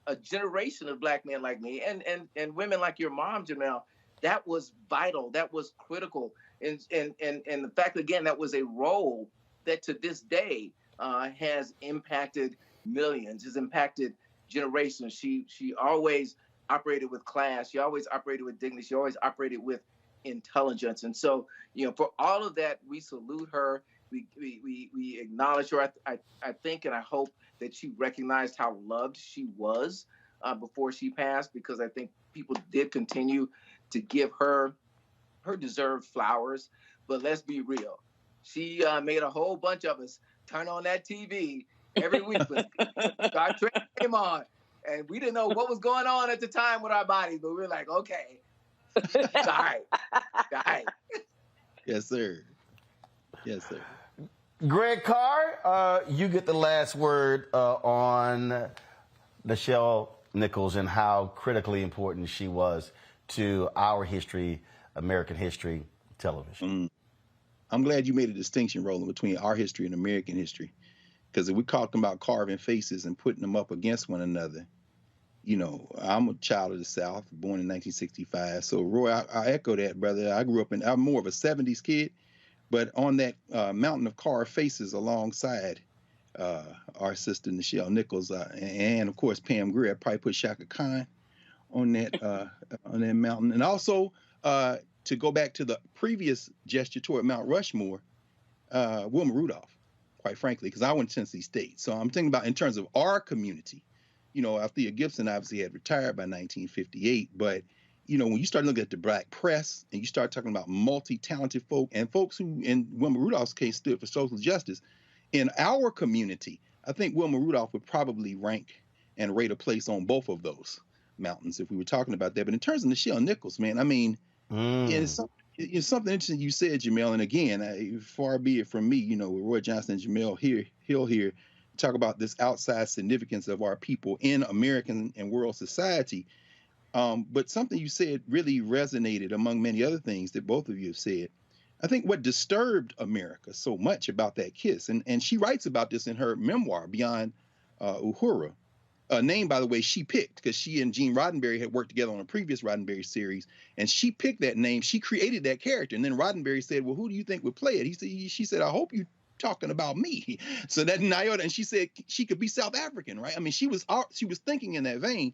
a generation of Black men like me and women like your mom, Jamel, that was vital. That was critical. And the fact, again, that was a role that to this day has impacted millions, has impacted generations. She always operated with class. She always operated with dignity. She always operated with intelligence. And so, for all of that, we salute her. We acknowledge her. I think and I hope that she recognized how loved she was before she passed, because I think people did continue to give her deserved flowers. But let's be real. She made a whole bunch of us turn on that TV every week when Star Trek came on. And we didn't know what was going on at the time with our bodies, but we were like, okay, all right. Yes, sir. Yes, sir. Greg Carr, you get the last word on Nichelle Nichols and how critically important she was to our history, American history, television. I'm glad you made a distinction, Roland, between our history and American history. Because if we're talking about carving faces and putting them up against one another, I'm a child of the South, born in 1965. So, Roy, I echo that, brother. I'm more of a 70s kid, but on that mountain of carved faces alongside our sister Nichelle Nichols and, of course, Pam Grier, I'd probably put Shaka Khan on that mountain. And also, to go back to the previous gesture toward Mount Rushmore, Wilma Rudolph, quite frankly, because I went to Tennessee State. So I'm thinking about in terms of our community. Althea Gibson obviously had retired by 1958, but when you start looking at the Black press and you start talking about multi-talented folk and folks who, in Wilma Rudolph's case, stood for social justice, in our community, I think Wilma Rudolph would probably rank and rate a place on both of those mountains if we were talking about that. But in terms of Nichelle Nichols, man, I mean, it's something interesting you said, Jamel. And again, far be it from me, with Roy Johnson and Jamel Hill here, talk about this outside significance of our people in American and world society. But something you said really resonated among many other things that both of you have said. I think what disturbed America so much about that kiss, and she writes about this in her memoir, Beyond Uhura, a name, by the way, she picked because she and Gene Roddenberry had worked together on a previous Roddenberry series, and she picked that name. She created that character, and then Roddenberry said, well, who do you think would play it? She said, I hope you talking about me. So that Nyota, and she said she could be South African, right? I mean, she was thinking in that vein.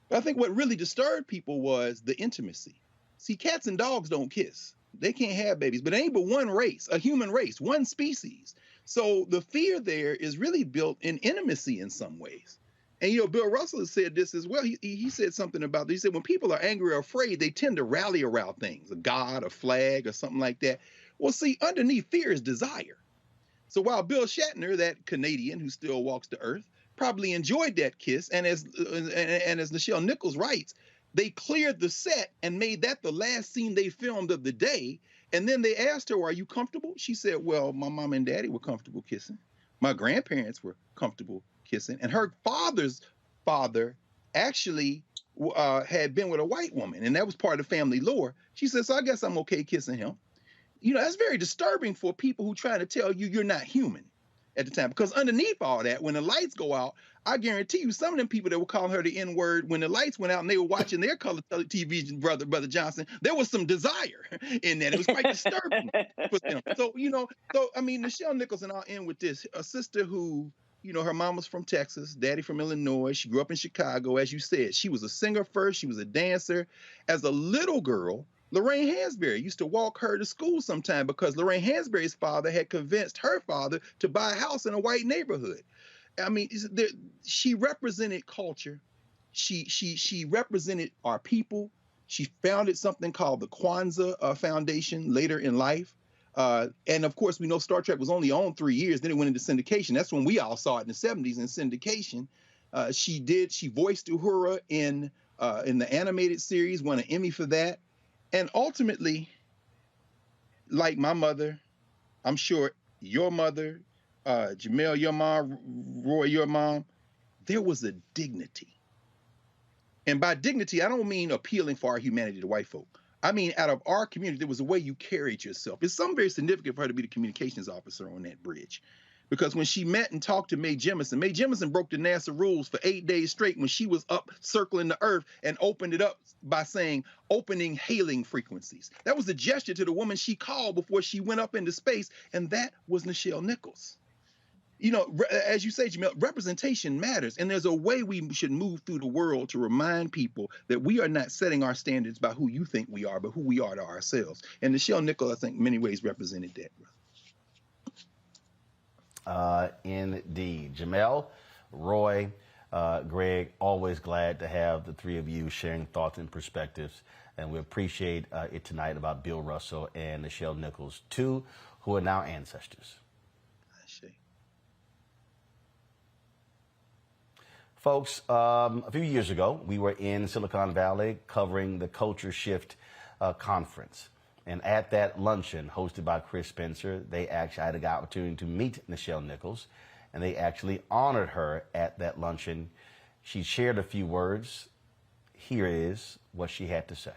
But I think what really disturbed people was the intimacy. See, cats and dogs don't kiss. They can't have babies, but it ain't but one race, a human race, one species. So the fear there is really built in intimacy in some ways. And, Bill Russell has said this as well. He said something about this. He said when people are angry or afraid, they tend to rally around things, a god, a flag, or something like that. Well, see, underneath fear is desire. So while Bill Shatner, that Canadian who still walks the earth, probably enjoyed that kiss, and as Nichelle Nichols writes, they cleared the set and made that the last scene they filmed of the day. And then they asked her, are you comfortable? She said, well, my mom and daddy were comfortable kissing. My grandparents were comfortable kissing. And her father's father actually had been with a white woman, and that was part of the family lore. She said, so I guess I'm okay kissing him. That's very disturbing for people who try to tell you you're not human at the time. Because underneath all that, when the lights go out, I guarantee you some of them people that were calling her the N-word, when the lights went out and they were watching their color television, Brother Johnson, there was some desire in that. It was quite disturbing for them. So, I mean, Nichelle Nichols, and I'll end with this, a sister who, her mom was from Texas, daddy from Illinois. She grew up in Chicago. As you said, she was a singer first. She was a dancer. As a little girl, Lorraine Hansberry used to walk her to school sometime because Lorraine Hansberry's father had convinced her father to buy a house in a white neighborhood. I mean, she represented culture. She represented our people. She founded something called the Kwanzaa Foundation later in life. And of course, we know Star Trek was only on 3 years. Then it went into syndication. That's when we all saw it in the 70s in syndication. She voiced Uhura in the animated series, won an Emmy for that. And ultimately, like my mother, I'm sure your mother, Jamel, your mom, Roy, your mom, there was a dignity. And by dignity, I don't mean appealing for our humanity to white folk. I mean, out of our community, there was a way you carried yourself. It's something very significant for her to be the communications officer on that bridge. Because when she met and talked to Mae Jemison broke the NASA rules for 8 days straight when she was up circling the earth and opened it up by saying, opening hailing frequencies. That was a gesture to the woman she called before she went up into space, and that was Nichelle Nichols. You know, as you say, Jamel, representation matters, and there's a way we should move through the world to remind people that we are not setting our standards by who you think we are, but who we are to ourselves. And Nichelle Nichols, I think, in many ways represented that. Indeed. Jamel, Roy, Greg, always glad to have the three of you sharing thoughts and perspectives. And we appreciate it tonight about Bill Russell and Nichelle Nichols, two who are now ancestors. Folks, a few years ago, we were in Silicon Valley covering the Culture Shift conference. And at that luncheon hosted by Chris Spencer, I had the opportunity to meet Nichelle Nichols, and they actually honored her at that luncheon. She shared a few words. Here is what she had to say.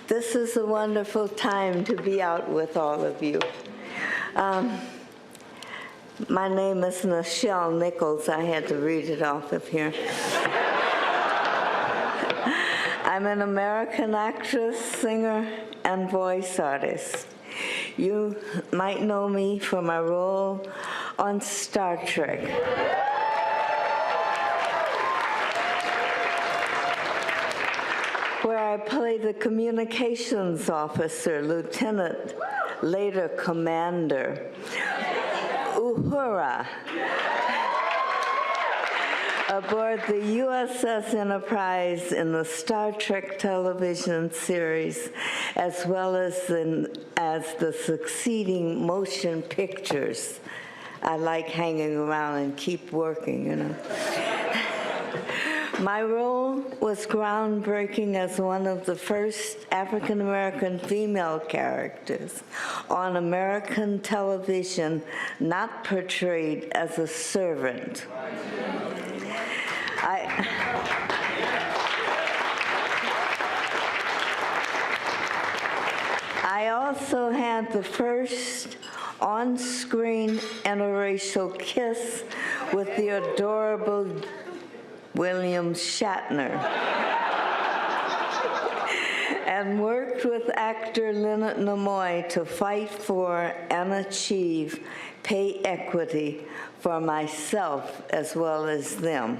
This is a wonderful time to be out with all of you. My name is Nichelle Nichols. I had to read it off of here. I'm an American actress, singer, and voice artist. You might know me for my role on Star Trek. Where I play the communications officer, lieutenant, later commander, Uhura, aboard the USS Enterprise in the Star Trek television series, as well as the succeeding motion pictures. I like hanging around and keep working, you know. My role was groundbreaking as one of the first African-American female characters on American television not portrayed as a servant. I also had the first on-screen interracial kiss with the adorable William Shatner, and worked with actor Leonard Nimoy to fight for and achieve pay equity for myself as well as them.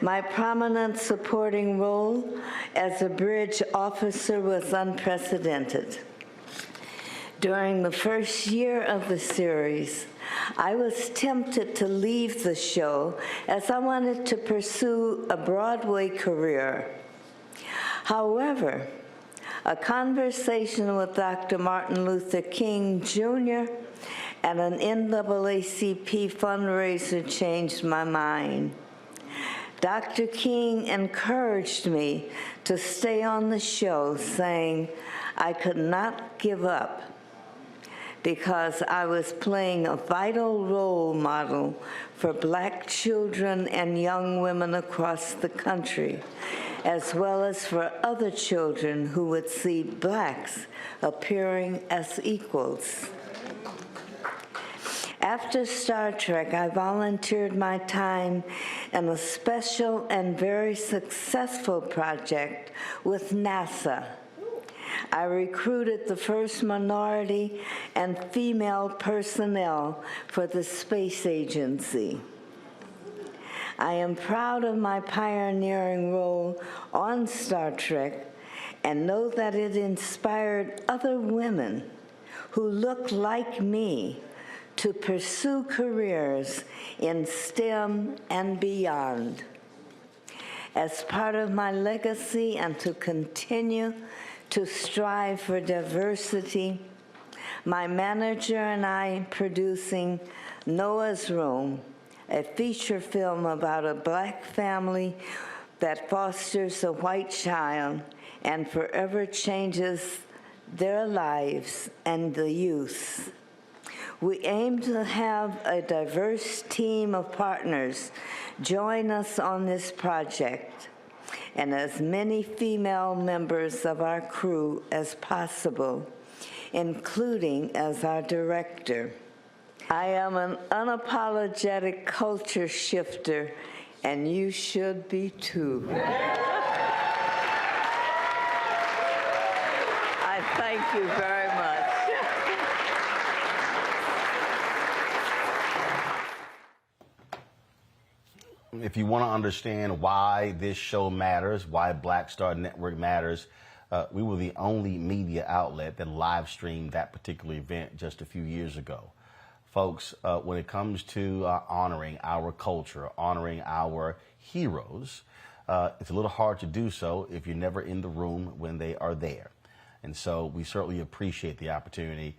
My prominent supporting role as a bridge officer was unprecedented. During the first year of the series, I was tempted to leave the show as I wanted to pursue a Broadway career. However, a conversation with Dr. Martin Luther King Jr. and an NAACP fundraiser changed my mind. Dr. King encouraged me to stay on the show, saying I could not give up because I was playing a vital role model for Black children and young women across the country, as well as for other children who would see Blacks appearing as equals. After Star Trek, I volunteered my time in a special and very successful project with NASA. I recruited the first minority and female personnel for the space agency. I am proud of my pioneering role on Star Trek and know that it inspired other women who look like me to pursue careers in STEM and beyond. As part of my legacy and to continue to strive for diversity, my manager and I are producing Noah's Room, a feature film about a Black family that fosters a white child and forever changes their lives and the youth. We aim to have a diverse team of partners join us on this project, and as many female members of our crew as possible, including as our director. I am an unapologetic culture shifter, and you should be too. I thank you very much. If you want to understand why this show matters, why Black Star Network matters, we were the only media outlet that live streamed that particular event just a few years ago. Folks, when it comes to honoring our culture, honoring our heroes, it's a little hard to do so if you're never in the room when they are there. And so we certainly appreciate the opportunity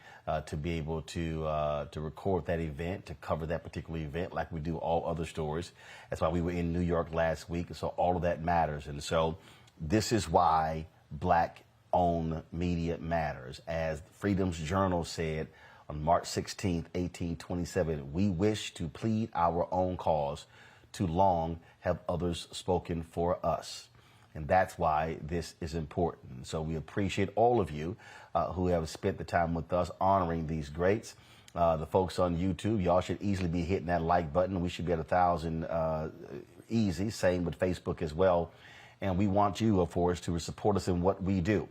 to be able to record that event, to cover that particular event like we do all other stories. That's why we were in New York last week. So all of that matters. And so this is why Black-owned media matters. As Freedom's Journal said on March 16th, 1827, we wish to plead our own cause. Too long have others spoken for us. And that's why this is important. So we appreciate all of you who have spent the time with us honoring these greats. The folks on YouTube, y'all should easily be hitting that like button. We should be at 1,000 easy. Same with Facebook as well. And we want you, of course, to support us in what we do.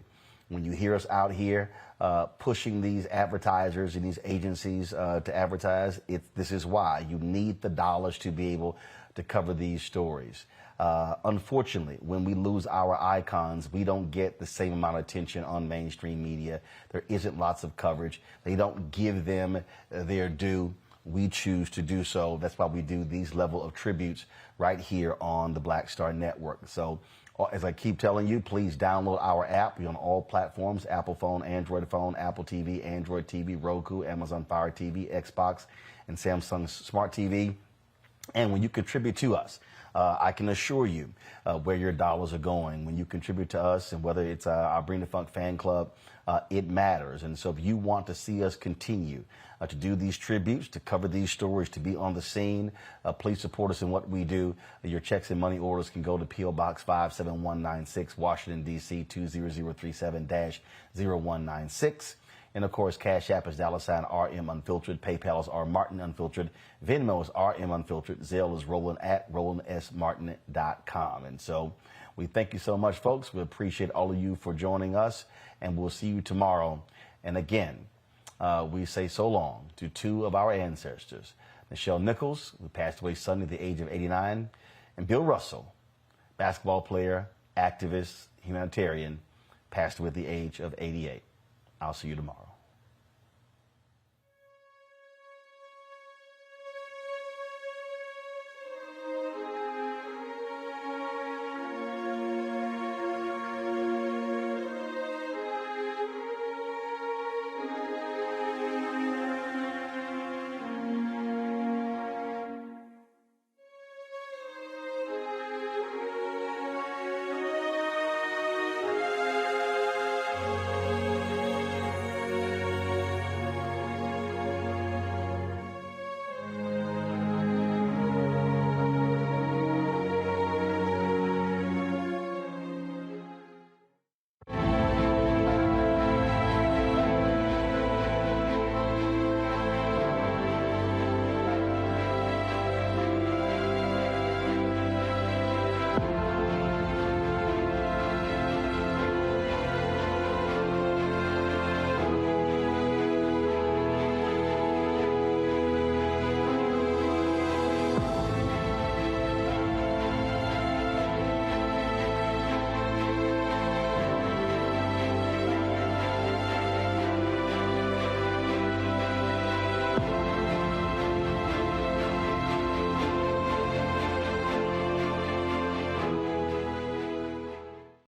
When you hear us out here pushing these advertisers and these agencies to advertise, this is why. You need the dollars to be able to cover these stories. Unfortunately, when we lose our icons, we don't get the same amount of attention on mainstream media. There isn't lots of coverage. They don't give them their due. We choose to do so. That's why we do these level of tributes right here on the Black Star Network. So as I keep telling you, please download our app. We're on all platforms: Apple phone, Android phone, Apple TV, Android TV, Roku, Amazon Fire TV, Xbox, and Samsung Smart TV. And when you contribute to us, I can assure you where your dollars are going. When you contribute to us, and whether it's our Bring the Funk fan club, it matters. And so if you want to see us continue to do these tributes, to cover these stories, to be on the scene, please support us in what we do. Your checks and money orders can go to P.O. Box 57196, Washington, D.C. 20037-0196. And, of course, Cash App is $RM Unfiltered. PayPal is R Martin Unfiltered. Venmo is RM Unfiltered. Zelle is Roland at RolandSMartin.com. And so we thank you so much, folks. We appreciate all of you for joining us, and we'll see you tomorrow. And again, we say so long to two of our ancestors, Nichelle Nichols, who passed away Sunday at the age of 89, and Bill Russell, basketball player, activist, humanitarian, passed away at the age of 88. I'll see you tomorrow.